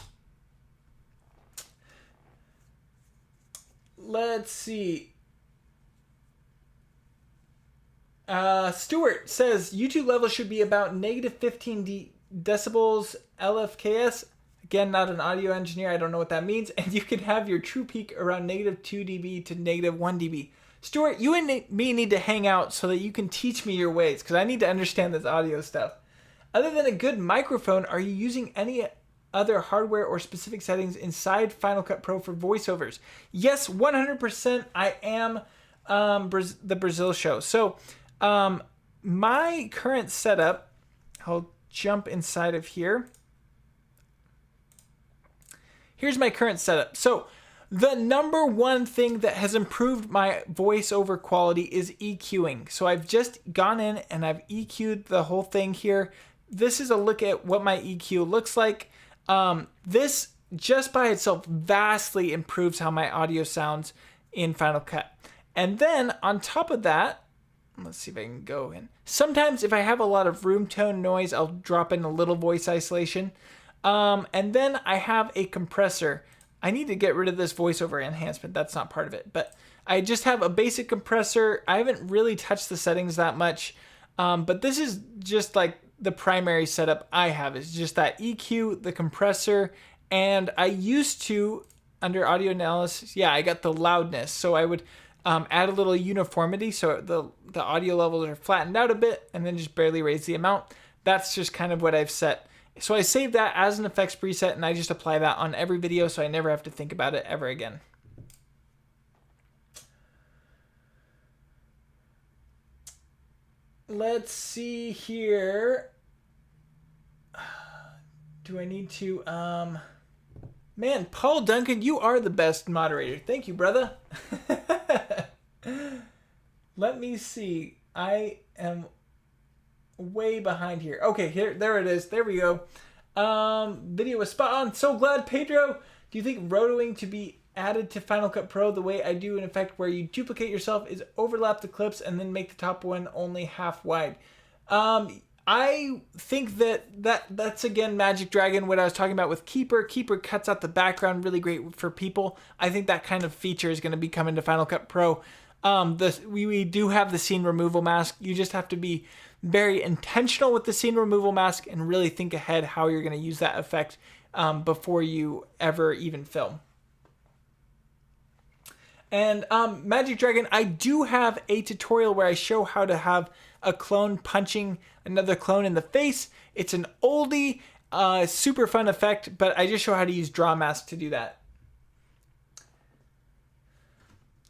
Let's see. Stuart says YouTube level should be about negative 15 decibels LFKS. Again, not an audio engineer. I don't know what that means. And you can have your true peak around negative 2 dB to negative 1 dB. Stuart, you and me need to hang out so that you can teach me your ways because I need to understand this audio stuff. Other than a good microphone, are you using any other hardware or specific settings inside Final Cut Pro for voiceovers? Yes, 100% I am the Brazil show. So my current setup, I'll jump inside of here. Here's my current setup. So the number one thing that has improved my voiceover quality is EQing. So I've just gone in and I've EQ'd the whole thing here. This is a look at what my EQ looks like. This just by itself vastly improves how my audio sounds in Final Cut. And then on top of that, let's see if I can go in. Sometimes if I have a lot of room tone noise, I'll drop in a little voice isolation. And then I have a compressor I need to get rid of this voiceover enhancement. That's not part of it. But I just have a basic compressor. I haven't really touched the settings that much. But this is just like the primary setup I have. Is just that EQ, the compressor, and I used to, under audio analysis, yeah, I got the loudness. So I would add a little uniformity so the audio levels are flattened out a bit, and then just barely raise the amount. That's just kind of what I've set. So I save that as an effects preset, and I just apply that on every video so I never have to think about it ever again. Let's see here. Do I need to... Man, Paul Duncan, you are the best moderator. Thank you, brother. Let me see. I am way behind here. Okay, there it is. There we go. Video was spot on. So glad, Pedro. Do you think rotoing to be added to Final Cut Pro the way I do in effect where you duplicate yourself is overlap the clips and then make the top one only half wide? I think that's again Magic Dragon, what I was talking about with Keeper. Keeper cuts out the background really great for people. I think that kind of feature is going to be coming to Final Cut Pro. We do have the scene removal mask. You just have to be very intentional with the scene removal mask and really think ahead how you're going to use that effect before you ever even film. And Magic Dragon, I do have a tutorial where I show how to have a clone punching another clone in the face. It's an oldie, super fun effect, but I just show how to use Draw Mask to do that.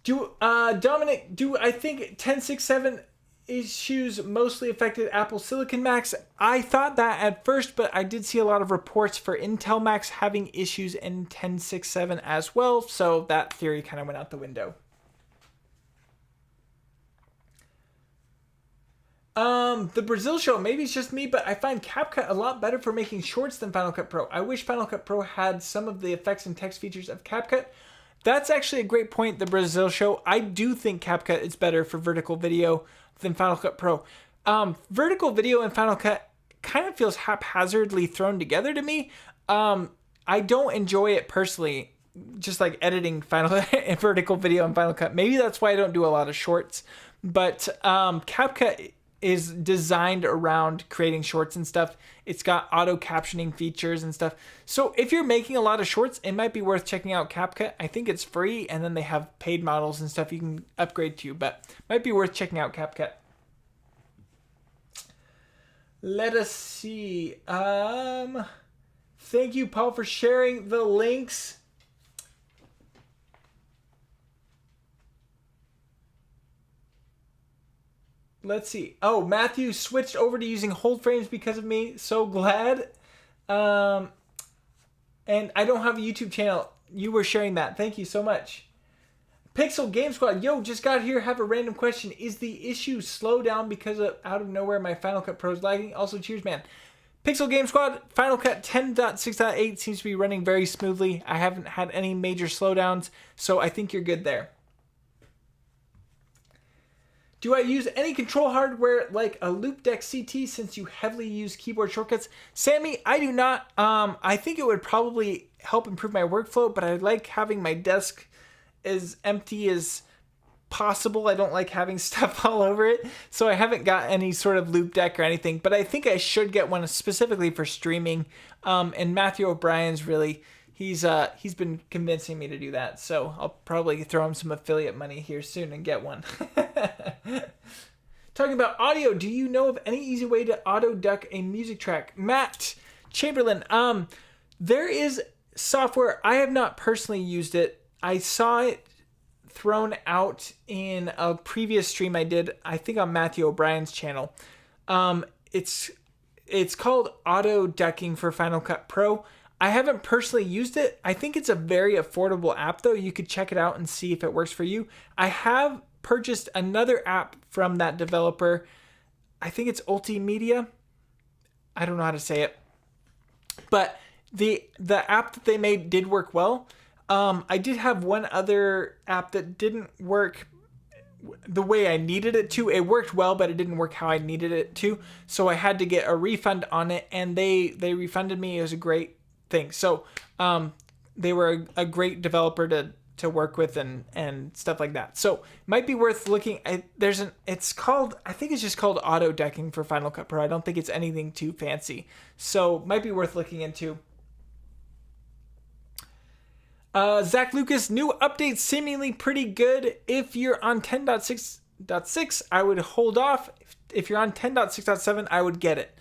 Dominic, do I think 1067 issues mostly affected Apple Silicon Macs? I thought that at first, but I did see a lot of reports for Intel Macs having issues in 1067 as well, so that theory kind of went out the window. The Brazil show, maybe it's just me, but I find CapCut a lot better for making shorts than Final Cut Pro. I wish Final Cut Pro had some of the effects and text features of CapCut. That's actually a great point, the Brazil show. I do think CapCut is better for vertical video than Final Cut Pro. Vertical video and Final Cut kind of feels haphazardly thrown together to me. I don't enjoy it personally, just like editing vertical video and Final Cut. Maybe that's why I don't do a lot of shorts. But CapCut is designed around creating shorts and stuff. It's got auto captioning features and stuff. So if you're making a lot of shorts, it might be worth checking out CapCut. I think it's free, and then they have paid models and stuff you can upgrade to, but might be worth checking out CapCut. Let us see. Thank you, Paul, for sharing the links. Let's see. Oh, Matthew switched over to using hold frames because of me. So glad. And I don't have a YouTube channel. You were sharing that. Thank you so much. Pixel Game Squad. Yo, just got here. Have a random question. Is the issue slow down because of out of nowhere my Final Cut Pro is lagging? Also, cheers, man. Pixel Game Squad. Final Cut 10.6.8 seems to be running very smoothly. I haven't had any major slowdowns, so I think you're good there. Do I use any control hardware like a Loop Deck CT since you heavily use keyboard shortcuts? Sammy, I do not. I think it would probably help improve my workflow, but I like having my desk as empty as possible. I don't like having stuff all over it, so I haven't got any sort of Loop Deck or anything, but I think I should get one specifically for streaming. And Matthew O'Brien's really... He's been convincing me to do that, so I'll probably throw him some affiliate money here soon and get one. Talking about audio, do you know of any easy way to auto duck a music track? Matt Chamberlain, there is software. I have not personally used it. I saw it thrown out in a previous stream I did, I think on Matthew O'Brien's channel. It's called Auto Ducking for Final Cut Pro. I haven't personally used it. I think it's a very affordable app, though. You could check it out and see if it works for you. I have purchased another app from that developer. I think it's Ultimedia. I don't know how to say it. But the app that they made did work well. I did have one other app that didn't work the way I needed it to. It worked well, but it didn't work how I needed it to. So I had to get a refund on it, and they refunded me. It was a great thing. So they were a great developer to work with and stuff like that. So might be worth looking at. It's called, I think it's just called auto decking for Final Cut Pro. I don't think it's anything too fancy. So might be worth looking into. Zach Lucas, new update seemingly pretty good. If you're on 10.6.6, I would hold off. If you're on 10.6.7, I would get it.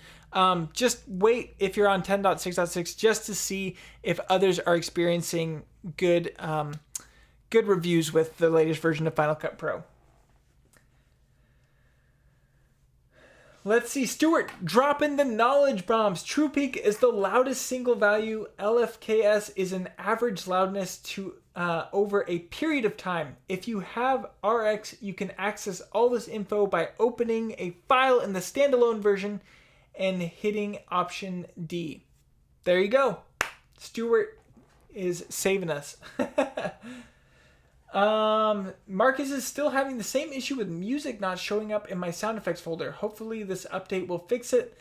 Just wait if you're on 10.6.6 just to see if others are experiencing good reviews with the latest version of Final Cut Pro. Let's see, Stuart, dropping the knowledge bombs. True Peak is the loudest single value. LFKS is an average loudness to over a period of time. If you have RX, you can access all this info by opening a file in the standalone version and hitting Option D. There you go. Stuart is saving us. Marcus is still having the same issue with music not showing up in my sound effects folder. Hopefully this update will fix it.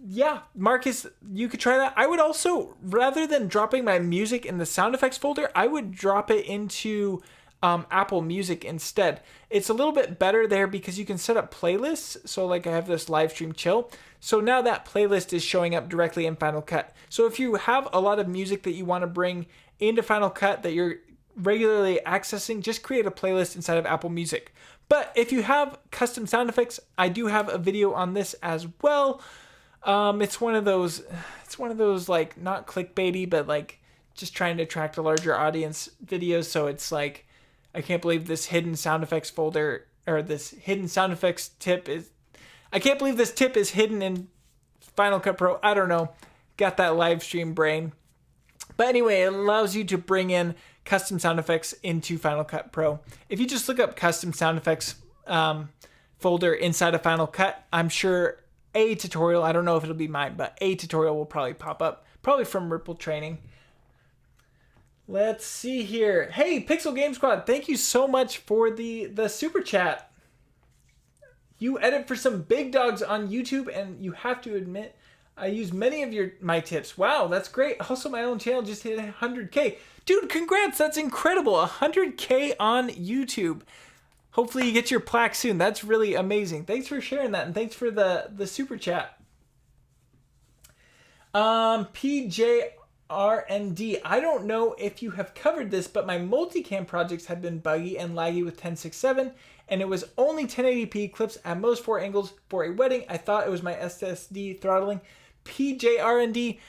Yeah, Marcus, you could try that. I would also, rather than dropping my music in the sound effects folder, I would drop it into Apple Music instead. It's a little bit better there because you can set up playlists. So like I have this live stream chill. So now that playlist is showing up directly in Final Cut. So if you have a lot of music that you want to bring into Final Cut that you're regularly accessing, just create a playlist inside of Apple Music. But if you have custom sound effects, I do have a video on this as well. It's one of those like not clickbaity, but like just trying to attract a larger audience videos. So it's like, I can't believe this hidden sound effects folder or this hidden sound effects tip is, I can't believe this tip is hidden in Final Cut Pro. I don't know. Got that live stream brain. But anyway, it allows you to bring in custom sound effects into Final Cut Pro. If you just look up custom sound effects folder inside of Final Cut, I'm sure a tutorial, I don't know if it'll be mine, but a tutorial will probably pop up, probably from Ripple Training. Let's see here. Hey, Pixel Game Squad, thank you so much for the super chat. You edit for some big dogs on YouTube, and you have to admit, I use many of my tips. Wow, that's great. Also, my own channel just hit 100K. Dude, congrats. That's incredible. 100K on YouTube. Hopefully you get your plaque soon. That's really amazing. Thanks for sharing that, and thanks for the super chat. PJRND. I don't know if you have covered this, but my multicam projects have been buggy and laggy with 10.6.7, and it was only 1080p clips at most 4 angles for a wedding. I thought it was my SSD throttling. PJRND,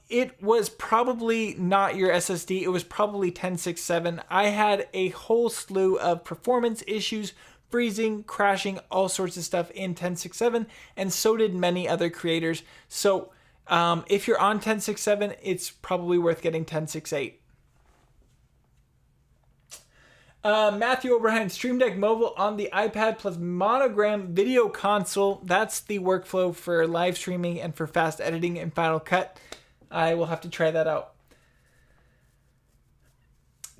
it was probably not your SSD. It was probably 10.6.7. I had a whole slew of performance issues, freezing, crashing, all sorts of stuff in 10.6.7, and so did many other creators. So if you're on 10.6.7, it's probably worth getting 10.6.8. Matthew O'Brien, Stream Deck Mobile on the iPad plus Monogram video console. That's the workflow for live streaming and for fast editing in Final Cut. I will have to try that out.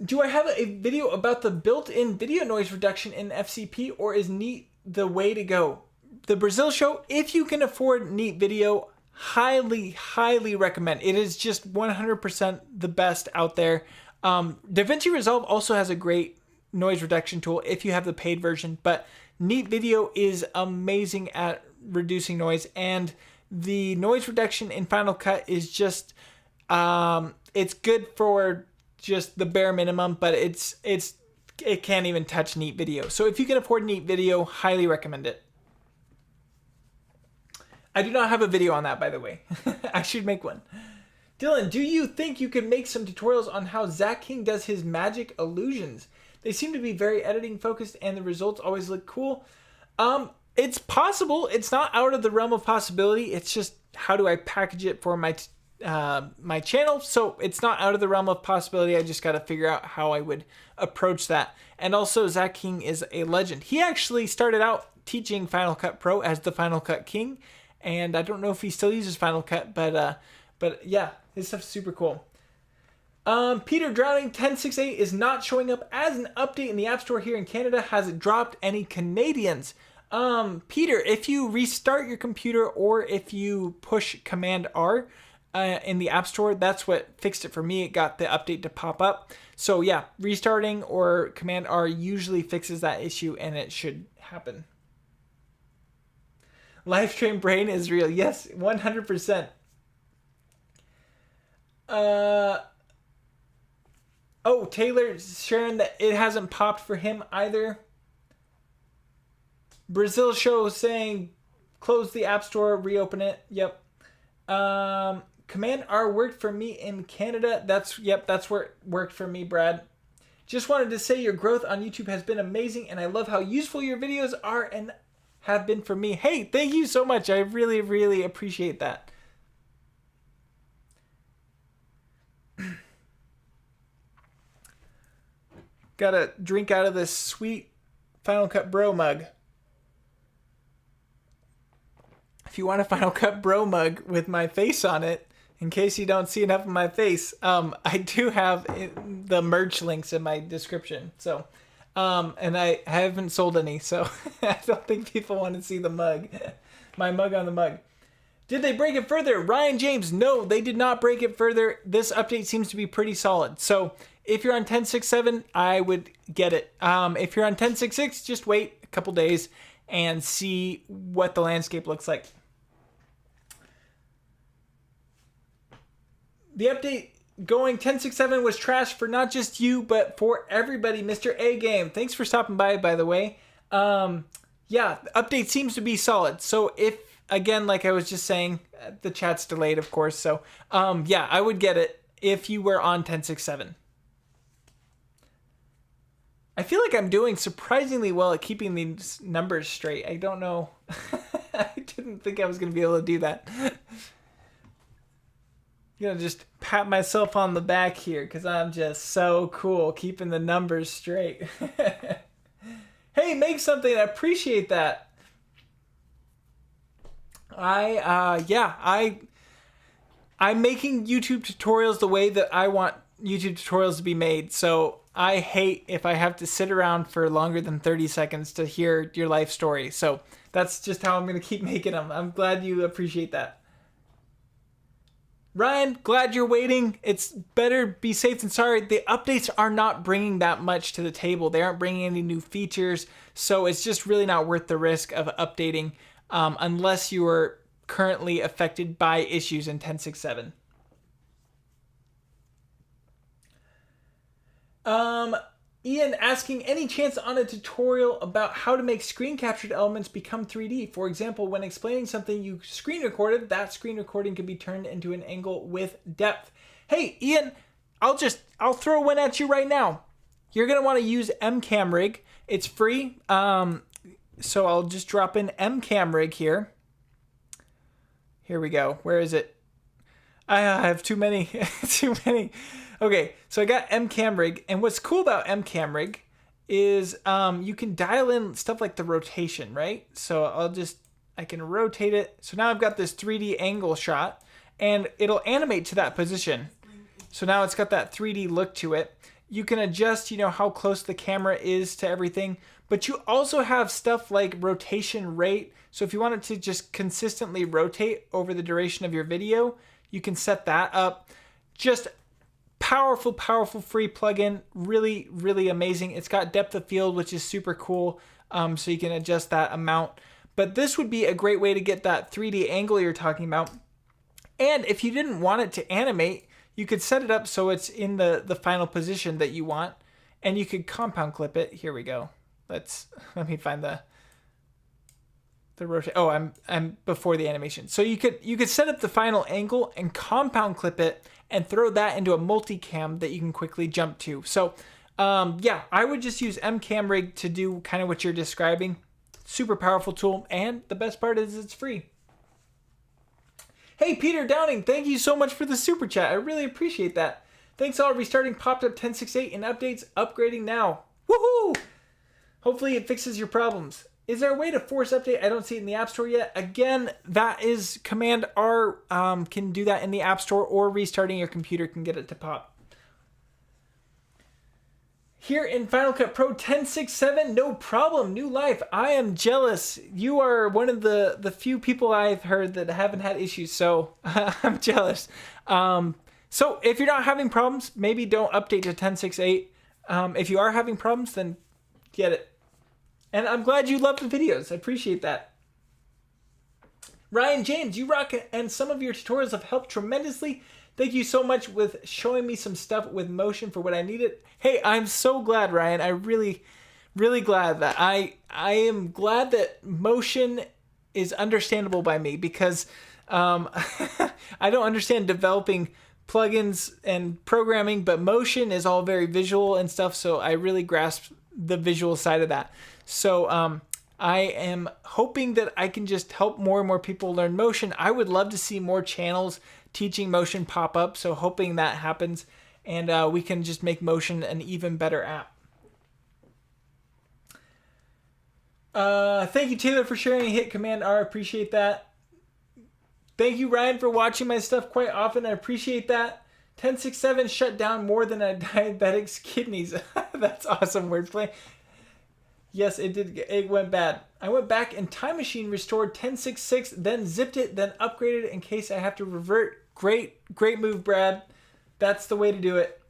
Do I have a video about the built-in video noise reduction in FCP, or is Neat the way to go? The Brazil show, if you can afford Neat Video, highly, highly recommend. It is just 100% the best out there. DaVinci Resolve also has a great noise reduction tool if you have the paid version, but Neat Video is amazing at reducing noise, and the noise reduction in Final Cut is just it's good for just the bare minimum, but it can't even touch Neat Video. So if you can afford Neat Video, highly recommend it. I do not have a video on that, by the way. I should make one. Dylan, do you think you could make some tutorials on how Zach King does his magic illusions? They seem to be very editing focused and the results always look cool. It's possible. It's not out of the realm of possibility. It's just how do I package it for my channel? So it's not out of the realm of possibility. I just got to figure out how I would approach that. And also, Zach King is a legend. He actually started out teaching Final Cut Pro as the Final Cut King, and I don't know if he still uses Final Cut, but yeah, his stuff's super cool. Peter Drowning 10.6.8 is not showing up as an update in the App Store here in Canada. Has it dropped any Canadians? Peter, if you restart your computer or if you push Command R, in the App Store. That's what fixed it for me. It got the update to pop up. So yeah, restarting or Command R usually fixes that issue, and it should happen. Livestream brain is real. Yes, 100%. Oh, Taylor's sharing that it hasn't popped for him either. Brazil show saying close the App Store, reopen it. Yep. Command R worked for me in Canada. That's where it worked for me, Brad. Just wanted to say your growth on YouTube has been amazing, and I love how useful your videos are and have been for me. Hey, thank you so much. I really, really appreciate that. Got a drink out of this sweet Final Cut Bro mug. If you want a Final Cut Bro mug with my face on it, in case you don't see enough of my face, I do have the merch links in my description. So, and I haven't sold any, so I don't think people want to see the mug, my mug on the mug. Did they break it further? Ryan James, no, they did not break it further. This update seems to be pretty solid. So if you're on 10.6.7, I would get it. If you're on 10.6.6, just wait a couple days and see what the landscape looks like. The update going 10.6.7 was trash for not just you, but for everybody. Mr. A Game, thanks for stopping by the way. Yeah, the update seems to be solid. So if, again, like I was just saying, the chat's delayed, of course. So, yeah, I would get it if you were on 10.6.7. I feel like I'm doing surprisingly well at keeping these numbers straight. I don't know. I didn't think I was going to be able to do that. I'm going to just pat myself on the back here because I'm just so cool keeping the numbers straight. Hey, make something. I appreciate that. I'm making YouTube tutorials the way that I want YouTube tutorials to be made. So I hate if I have to sit around for longer than 30 seconds to hear your life story. So that's just how I'm going to keep making them. I'm glad you appreciate that. Ryan, glad you're waiting. It's better be safe than sorry. The updates are not bringing that much to the table. They aren't bringing any new features. So it's just really not worth the risk of updating unless you are currently affected by issues in 10.6.7. Ian asking, any chance on a tutorial about how to make screen captured elements become 3D? For example, when explaining something you screen recorded, that screen recording could be turned into an angle with depth. Hey, Ian, I'll throw one at you right now. You're going to want to use MCamRig. It's free. So I'll just drop in MCamRig here. Here we go. Where is it? I have too many. Too many. Okay, so I got MCamRig, and what's cool about MCamRig is you can dial in stuff like the rotation, right? So I can rotate it. So now I've got this 3D angle shot, and it'll animate to that position. So now it's got that 3D look to it. You can adjust, how close the camera is to everything, but you also have stuff like rotation rate. So if you want it to just consistently rotate over the duration of your video, you can set that up. Just powerful free plugin. Really, really amazing. It's got depth of field, which is super cool. So you can adjust that amount. But this would be a great way to get that 3D angle you're talking about. And if you didn't want it to animate, you could set it up so it's in the final position that you want. And you could compound clip it. Here we go. Let me find the rotate. Oh, I'm before the animation. So you could set up the final angle and compound clip it and throw that into a multicam that you can quickly jump to. So yeah, I would just use MCamRig to do kind of what you're describing. Super powerful tool, and the best part is it's free. Hey, Peter Downing, thank you so much for the super chat. I really appreciate that. Thanks all. Restarting popped up 10.6.8 and updates. Upgrading now. Woohoo! Hopefully it fixes your problems. Is there a way to force update? I don't see it in the App Store yet. Again, that is Command R can do that in the App Store, or restarting your computer can get it to pop. Here in Final Cut Pro 10.6.7, no problem, new life. I am jealous. You are one of the few people I've heard that haven't had issues, so I'm jealous. So if you're not having problems, maybe don't update to 10.6.8. If you are having problems, then get it. And I'm glad you love the videos. I appreciate that. Ryan James, you rock, and some of your tutorials have helped tremendously. Thank you so much with showing me some stuff with motion for what I needed. Hey, I'm so glad, Ryan. I really glad that I am glad that motion is understandable by me, because I don't understand developing plugins and programming, but motion is all very visual and stuff, so I really grasp the visual side of that. So I am hoping that I can just help more and more people learn motion. I would love to see more channels teaching motion pop up, so hoping that happens, and we can just make motion an even better app. Thank you, Taylor, for sharing. Hit Command R. Appreciate that. Thank you, Ryan, for watching my stuff quite often. I appreciate that. 10.6.7 shut down more than a diabetic's kidneys. That's awesome wordplay. Yes, it did. It went bad. I went back and Time Machine restored 10.6.6, then zipped it, then upgraded in case I have to revert. Great move, Brad. That's the way to do it.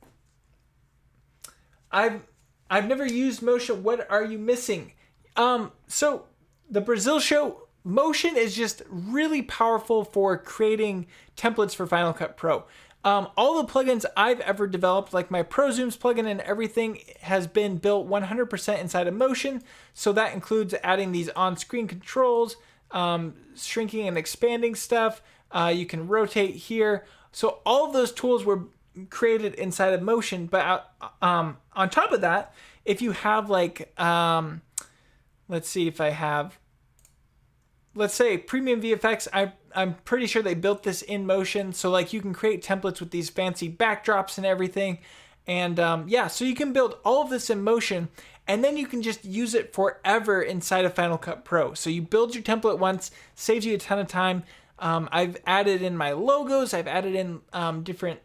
I've never used motion. What are you missing? So the Brazil show, motion is just really powerful for creating templates for Final Cut Pro. All the plugins I've ever developed, like my ProZooms plugin and everything, has been built 100% inside of Motion. So that includes adding these on-screen controls, shrinking and expanding stuff. You can rotate here. So all of those tools were created inside of Motion. But on top of that, if you have like, let's see if I have, let's say Premium VFX, I'm pretty sure they built this in Motion, so like you can create templates with these fancy backdrops and everything, and yeah, so you can build all of this in Motion, and then you can just use it forever inside of Final Cut Pro. So you build your template once, saves you a ton of time. I've added in my logos, I've added in different,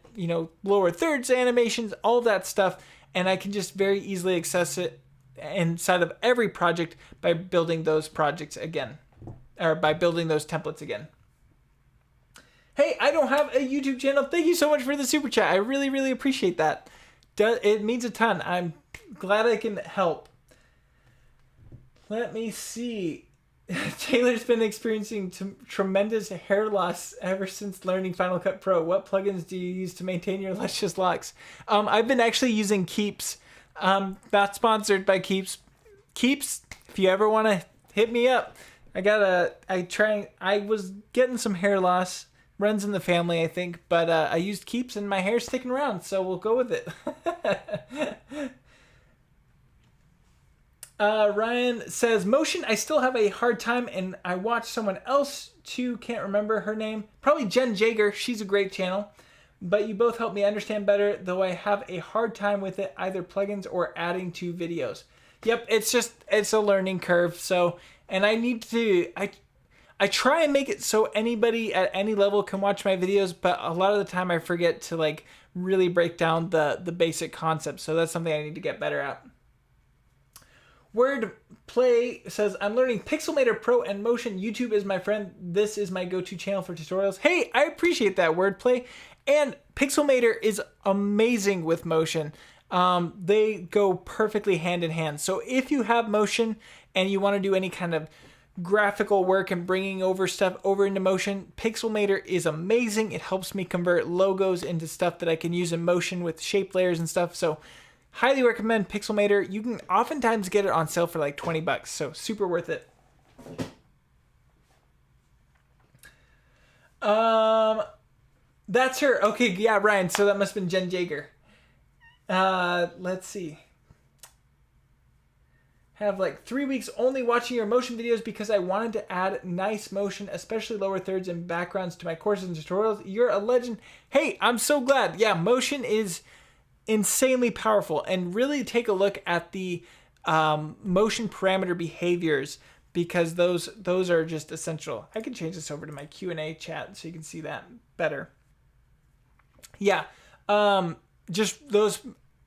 lower thirds animations, all that stuff, and I can just very easily access it inside of every project by building those projects again, or by building those templates again. Hey, I don't have a YouTube channel. Thank you so much for the super chat. I really appreciate that. It means a ton. I'm glad I can help. Let me see. Taylor's been experiencing tremendous hair loss ever since learning Final Cut Pro. What plugins do you use to maintain your luscious locks? I've been actually using Keeps. Not sponsored by Keeps. Keeps, if you ever want to hit me up. I was getting some hair loss. Runs in the family, I think, but I used Keeps and my hair's sticking around, so we'll go with it. Ryan says, Motion, I still have a hard time, and I watched someone else too, can't remember her name. Probably Jen Jager, she's a great channel. But you both help me understand better, though I have a hard time with it, either plugins or adding to videos. Yep, it's a learning curve, so, and I try and make it so anybody at any level can watch my videos, but a lot of the time I forget to like really break down the basic concepts. So that's something I need to get better at. Wordplay says, I'm learning Pixelmator Pro and Motion. YouTube is my friend. This is my go-to channel for tutorials. Hey, I appreciate that, Wordplay. And Pixelmator is amazing with Motion. They go perfectly hand in hand. So if you have Motion and you want to do any kind of graphical work and bringing over stuff over into Motion, Pixelmator is amazing. It helps me convert logos into stuff that I can use in Motion with shape layers and stuff. So highly recommend Pixelmator. You can oftentimes get it on sale for like 20 bucks. So super worth it. That's her. Okay. Yeah, Ryan. So that must have been Jen Jager. Let's see. Have like 3 weeks only watching your motion videos because I wanted to add nice motion, especially lower thirds and backgrounds to my courses and tutorials. You're a legend. Hey, I'm so glad. Yeah, motion is insanely powerful, and really take a look at the motion parameter behaviors, because those are just essential. I can change this over to my Q&A chat so you can see that better. Yeah, just those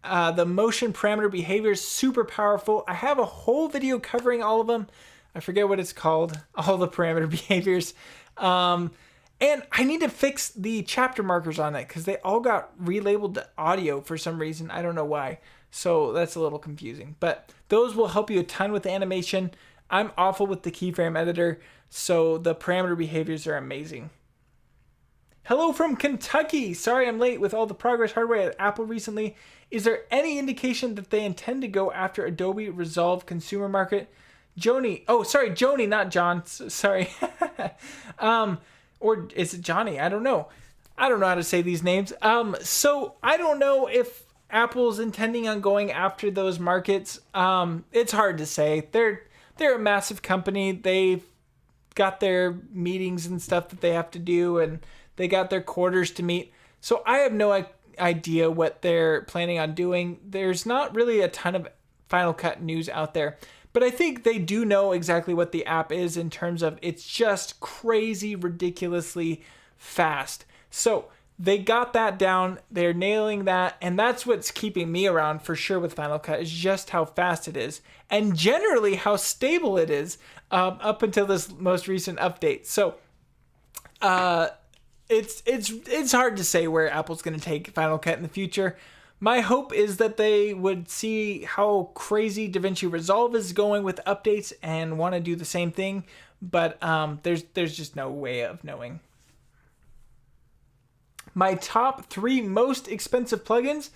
The motion parameter behavior is super powerful. I have a whole video covering all of them. I forget what it's called, all the parameter behaviors. And I need to fix the chapter markers on it because they all got relabeled to audio for some reason. I don't know why. So that's a little confusing. But those will help you a ton with the animation. I'm awful with the keyframe editor, so the parameter behaviors are amazing. Hello from Kentucky. Sorry I'm late with all the progress hardware at Apple recently. Is there any indication that they intend to go after Adobe Resolve consumer market? Joni. Oh, sorry, Joni, not John. Sorry. Or is it Johnny? I don't know. I don't know how to say these names. So I don't know if Apple's intending on going after those markets. It's hard to say. They're a massive company. They've got their meetings and stuff that they have to do, and they got their quarters to meet. So I have no idea what they're planning on doing. There's not really a ton of Final Cut news out there. But I think they do know exactly what the app is in terms of it's just crazy, ridiculously fast. So they got that down. They're nailing that. And that's what's keeping me around for sure with Final Cut is just how fast it is. And generally how stable it is up until this most recent update. So it's hard to say where Apple's going to take Final Cut in the future. My hope is that they would see how crazy DaVinci Resolve is going with updates and want to do the same thing, but there's just no way of knowing. My top 3 most expensive plugins.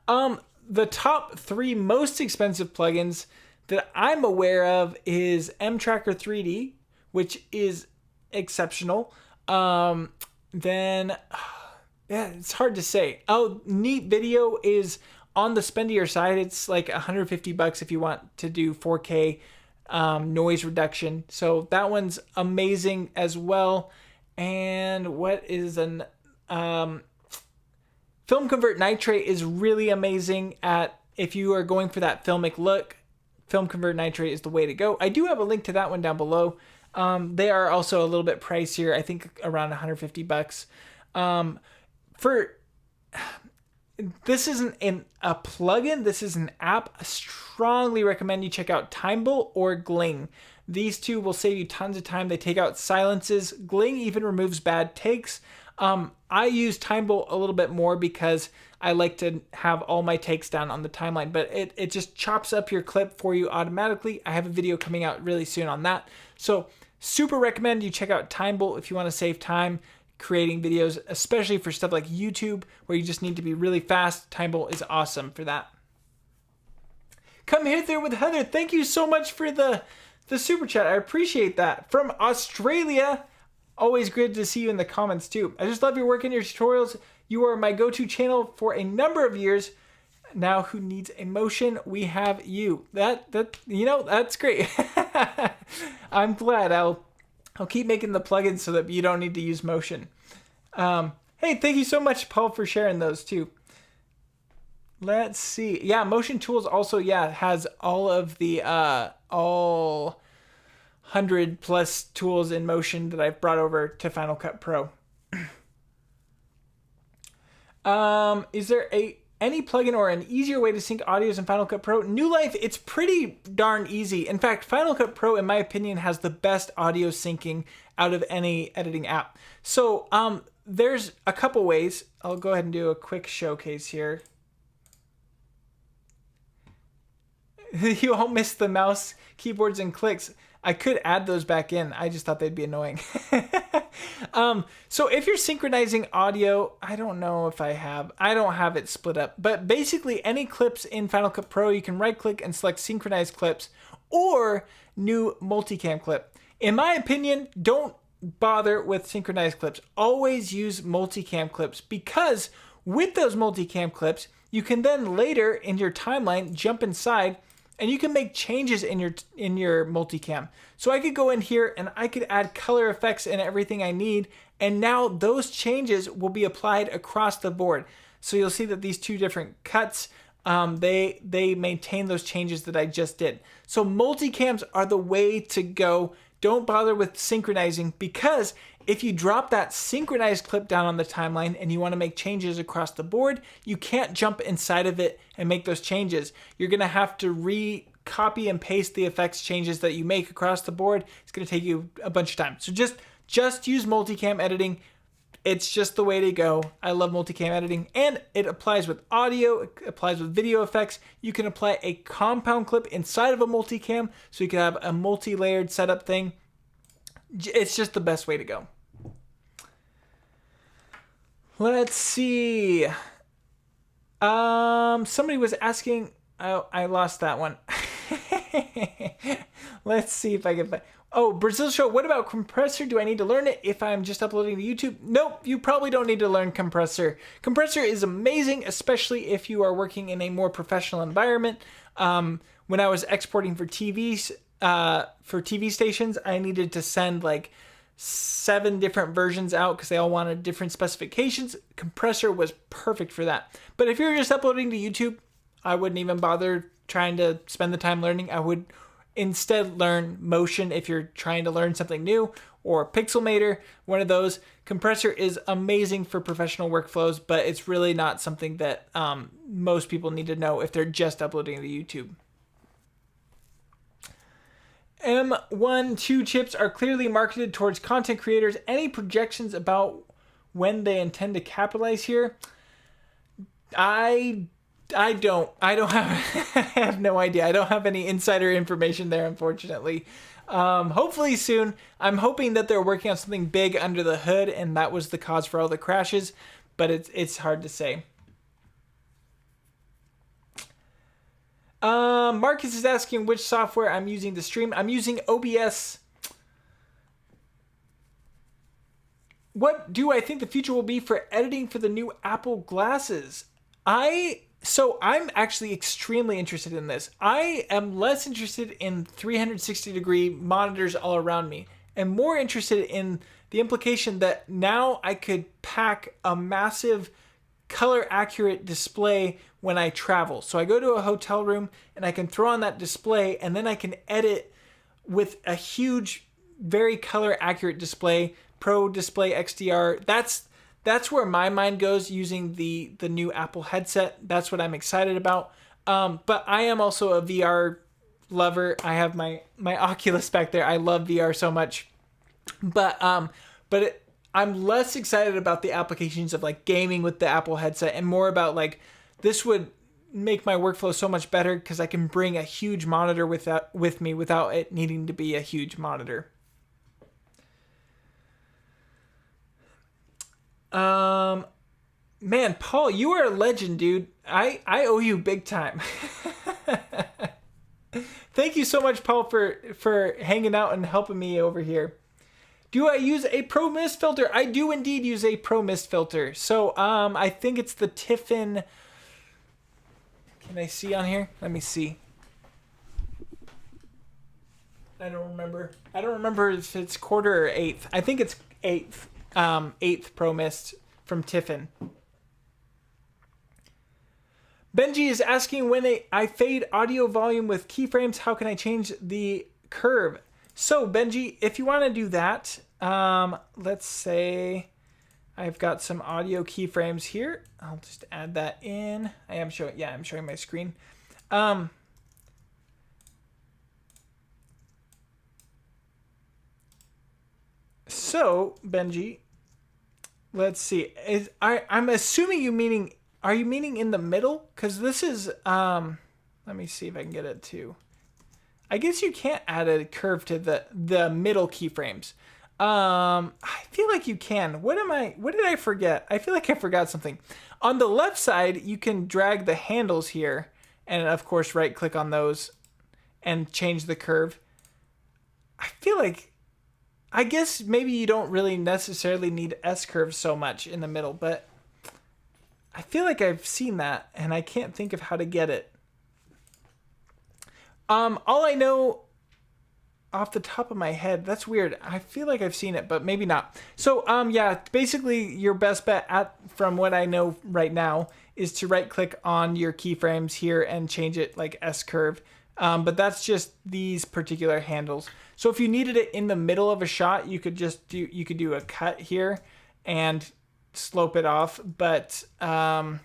The top 3 most expensive plugins that I'm aware of is mTracker 3D, which is exceptional. Then... yeah, it's hard to say. Oh, Neat Video is on the spendier side. It's like $150 if you want to do 4K noise reduction. So that one's amazing as well. And what is an Film Convert Nitrate is really amazing at if you are going for that filmic look. Film Convert Nitrate is the way to go. I do have a link to that one down below. They are also a little bit pricier. I think around $150. This isn't a plugin, this is an app. I strongly recommend you check out Timeball or Gling. These two will save you tons of time. They take out silences. Gling even removes bad takes. I use Timeball a little bit more because I like to have all my takes down on the timeline, but it just chops up your clip for you automatically. I have a video coming out really soon on that. So super recommend you check out Timeball if you want to save time creating videos, especially for stuff like YouTube where you just need to be really fast. Timeball is awesome for that. Come here there with Heather. Thank you so much for the super chat. I appreciate that. From Australia, always good to see you in the comments too. I just love your work and your tutorials. You are my go-to channel for a number of years. Now who needs emotion? We have you. That's great. I'm glad. I'll keep making the plugins so that you don't need to use motion. Hey, thank you so much, Paul, for sharing those too. Let's see. Yeah, Motion Tools also, has all of the, all 100+ tools in Motion that I've brought over to Final Cut Pro. Is there any plugin or an easier way to sync audios in Final Cut Pro? New Life, it's pretty darn easy. In fact, Final Cut Pro, in my opinion, has the best audio syncing out of any editing app. So there's a couple ways. I'll go ahead and do a quick showcase here. You all missed the mouse, keyboards, and clicks. I could add those back in. I just thought they'd be annoying. So if you're synchronizing audio, I don't know if I don't have it split up, but basically any clips in Final Cut Pro, you can right click and select synchronize clips or new multicam clip. In my opinion, don't bother with synchronized clips. Always use multicam clips because with those multicam clips, you can then later in your timeline jump inside and you can make changes in your multicam. So I could go in here and I could add color effects and everything I need. And now those changes will be applied across the board. So you'll see that these two different cuts, they maintain those changes that I just did. So multicams are the way to go. Don't bother with synchronizing because If you drop that synchronized clip down on the timeline and you want to make changes across the board, you can't jump inside of it and make those changes. You're going to have to copy and paste the effects changes that you make across the board. It's going to take you a bunch of time. So just use multicam editing. It's just the way to go. I love multicam editing, and it applies with audio, it applies with video effects. You can apply a compound clip inside of a multicam, so you can have a multi-layered setup thing. It's just the best way to go. Let's see. Somebody was asking. Oh, I lost that one. Let's see if I can find. Oh, Brazil Show, what about compressor? Do I need to learn it if I'm just uploading to YouTube? Nope, you probably don't need to learn compressor. Compressor is amazing, especially if you are working in a more professional environment. When I was exporting for TVs, for TV stations, I needed to send like 7 different versions out because they all wanted different specifications. Compressor was perfect for that. But if you're just uploading to YouTube, I wouldn't even bother trying to spend the time learning. I would instead learn Motion if you're trying to learn something new, or Pixelmator, one of those. Compressor is amazing for professional workflows, but it's really not something that most people need to know if they're just uploading to YouTube. M12 chips are clearly marketed towards content creators. Any projections about when they intend to capitalize here? I don't have I have no idea. I don't have any insider information there, unfortunately. Hopefully soon. I'm hoping that they're working on something big under the hood, and that was the cause for all the crashes, but it's hard to say. Marcus is asking which software I'm using to stream. I'm using OBS. What do I think the future will be for editing for the new Apple glasses? So I'm actually extremely interested in this. I am less interested in 360-degree monitors all around me and more interested in the implication that now I could pack a massive color-accurate display when I travel. So I go to a hotel room and I can throw on that display, and then I can edit with a huge, very color-accurate display, Pro Display XDR. That's where my mind goes using the new Apple headset. That's what I'm excited about. But I am also a VR lover. I have my Oculus back there. I love VR so much. But I'm less excited about the applications of like gaming with the Apple headset, and more about like this would make my workflow so much better because I can bring a huge monitor with me without it needing to be a huge monitor. Man, Paul, you are a legend, dude. I owe you big time. Thank you so much, Paul, for hanging out and helping me over here. Do I use a Pro Mist filter? I do indeed use a Pro Mist filter. So, I think it's the Tiffin. Can I see on here? Let me see. I don't remember if it's quarter or eighth. I think it's eighth. Eighth Pro Mist from Tiffin. Benji is asking, when I fade audio volume with keyframes, how can I change the curve? So Benji, if you want to do that, let's say I've got some audio keyframes here. I'll just add that in. I'm showing my screen. So Benji, let's see. I'm assuming are you meaning in the middle? Because this is, let me see if I can get it to. I guess you can't add a curve to the middle keyframes. I feel like you can. What did I forget? I feel like I forgot something. On the left side, you can drag the handles here, and of course right click on those and change the curve. I guess maybe you don't really necessarily need S curves so much in the middle, but I feel like I've seen that and I can't think of how to get it. All I know off the top of my head, that's weird. I feel like I've seen it, but maybe not. So, yeah, basically your best bet from what I know right now is to right click on your keyframes here and change it like S curve. But that's just these particular handles. So if you needed it in the middle of a shot, you could do a cut here and slope it off. But yeah,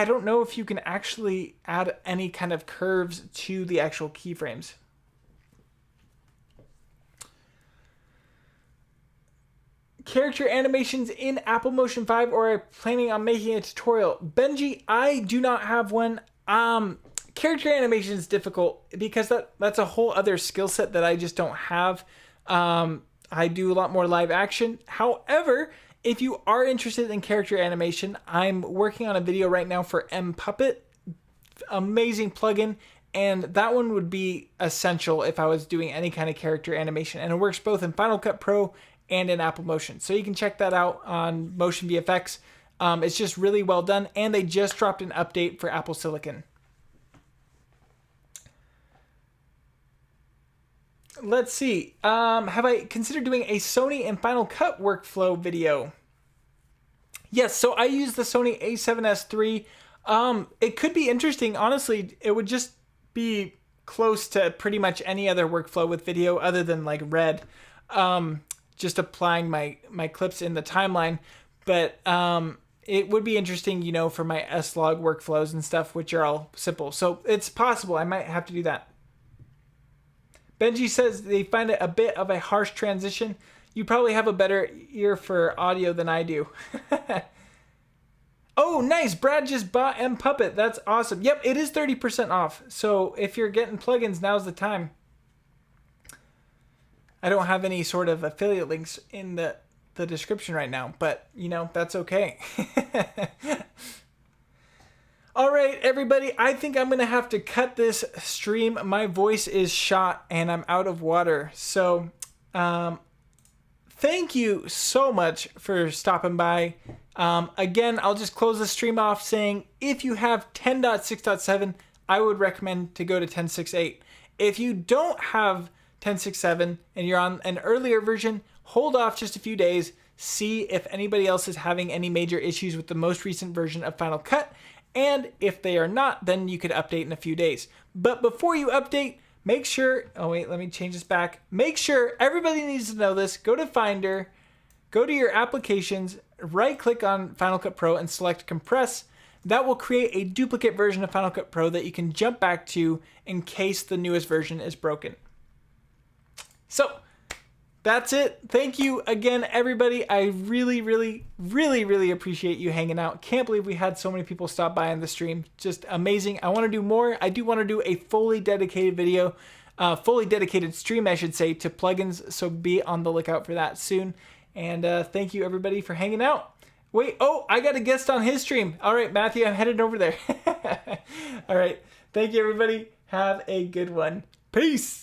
I don't know if you can actually add any kind of curves to the actual keyframes. Character animations in Apple Motion 5, or are you planning on making a tutorial? Benji, I do not have one. Character animation is difficult because that's a whole other skill set that I just don't have. I do a lot more live action. However, if you are interested in character animation, I'm working on a video right now for MPuppet. Amazing plugin. And that one would be essential if I was doing any kind of character animation. And it works both in Final Cut Pro and in Apple Motion. So you can check that out on Motion VFX. It's just really well done. And they just dropped an update for Apple Silicon. Let's see. Have I considered doing a Sony and Final Cut workflow video? Yes, so I use the Sony a7S III. It could be interesting. Honestly, it would just be close to pretty much any other workflow with video other than like Red. Just applying my clips in the timeline. But it would be interesting, you know, for my S-Log workflows and stuff, which are all simple. So it's possible. I might have to do that. Benji says they find it a bit of a harsh transition. You probably have a better ear for audio than I do. Oh, nice. Brad just bought MPuppet. That's awesome. Yep, it is 30% off. So if you're getting plugins, now's the time. I don't have any sort of affiliate links in the description right now, but, you know, that's okay. All right, everybody, I think I'm going to have to cut this stream. My voice is shot and I'm out of water. So thank you so much for stopping by. Again, I'll just close the stream off saying if you have 10.6.7, I would recommend to go to 10.6.8. If you don't have 10.6.7 and you're on an earlier version, hold off just a few days. See if anybody else is having any major issues with the most recent version of Final Cut. And if they are not, then you could update in a few days. But before you update, make sure, oh wait, let me change this back. Make sure, everybody needs to know this, go to Finder, go to your applications, right click on Final Cut Pro and select Compress. That will create a duplicate version of Final Cut Pro that you can jump back to in case the newest version is broken. So, that's it. Thank you again, everybody. I really, really, really, really appreciate you hanging out. Can't believe we had so many people stop by on the stream. Just amazing. I want to do more. I do want to do a fully dedicated video, fully dedicated stream, I should say, to plugins. So be on the lookout for that soon. And thank you, everybody, for hanging out. Wait, oh, I got a guest on his stream. All right, Matthew, I'm headed over there. All right. Thank you, everybody. Have a good one. Peace.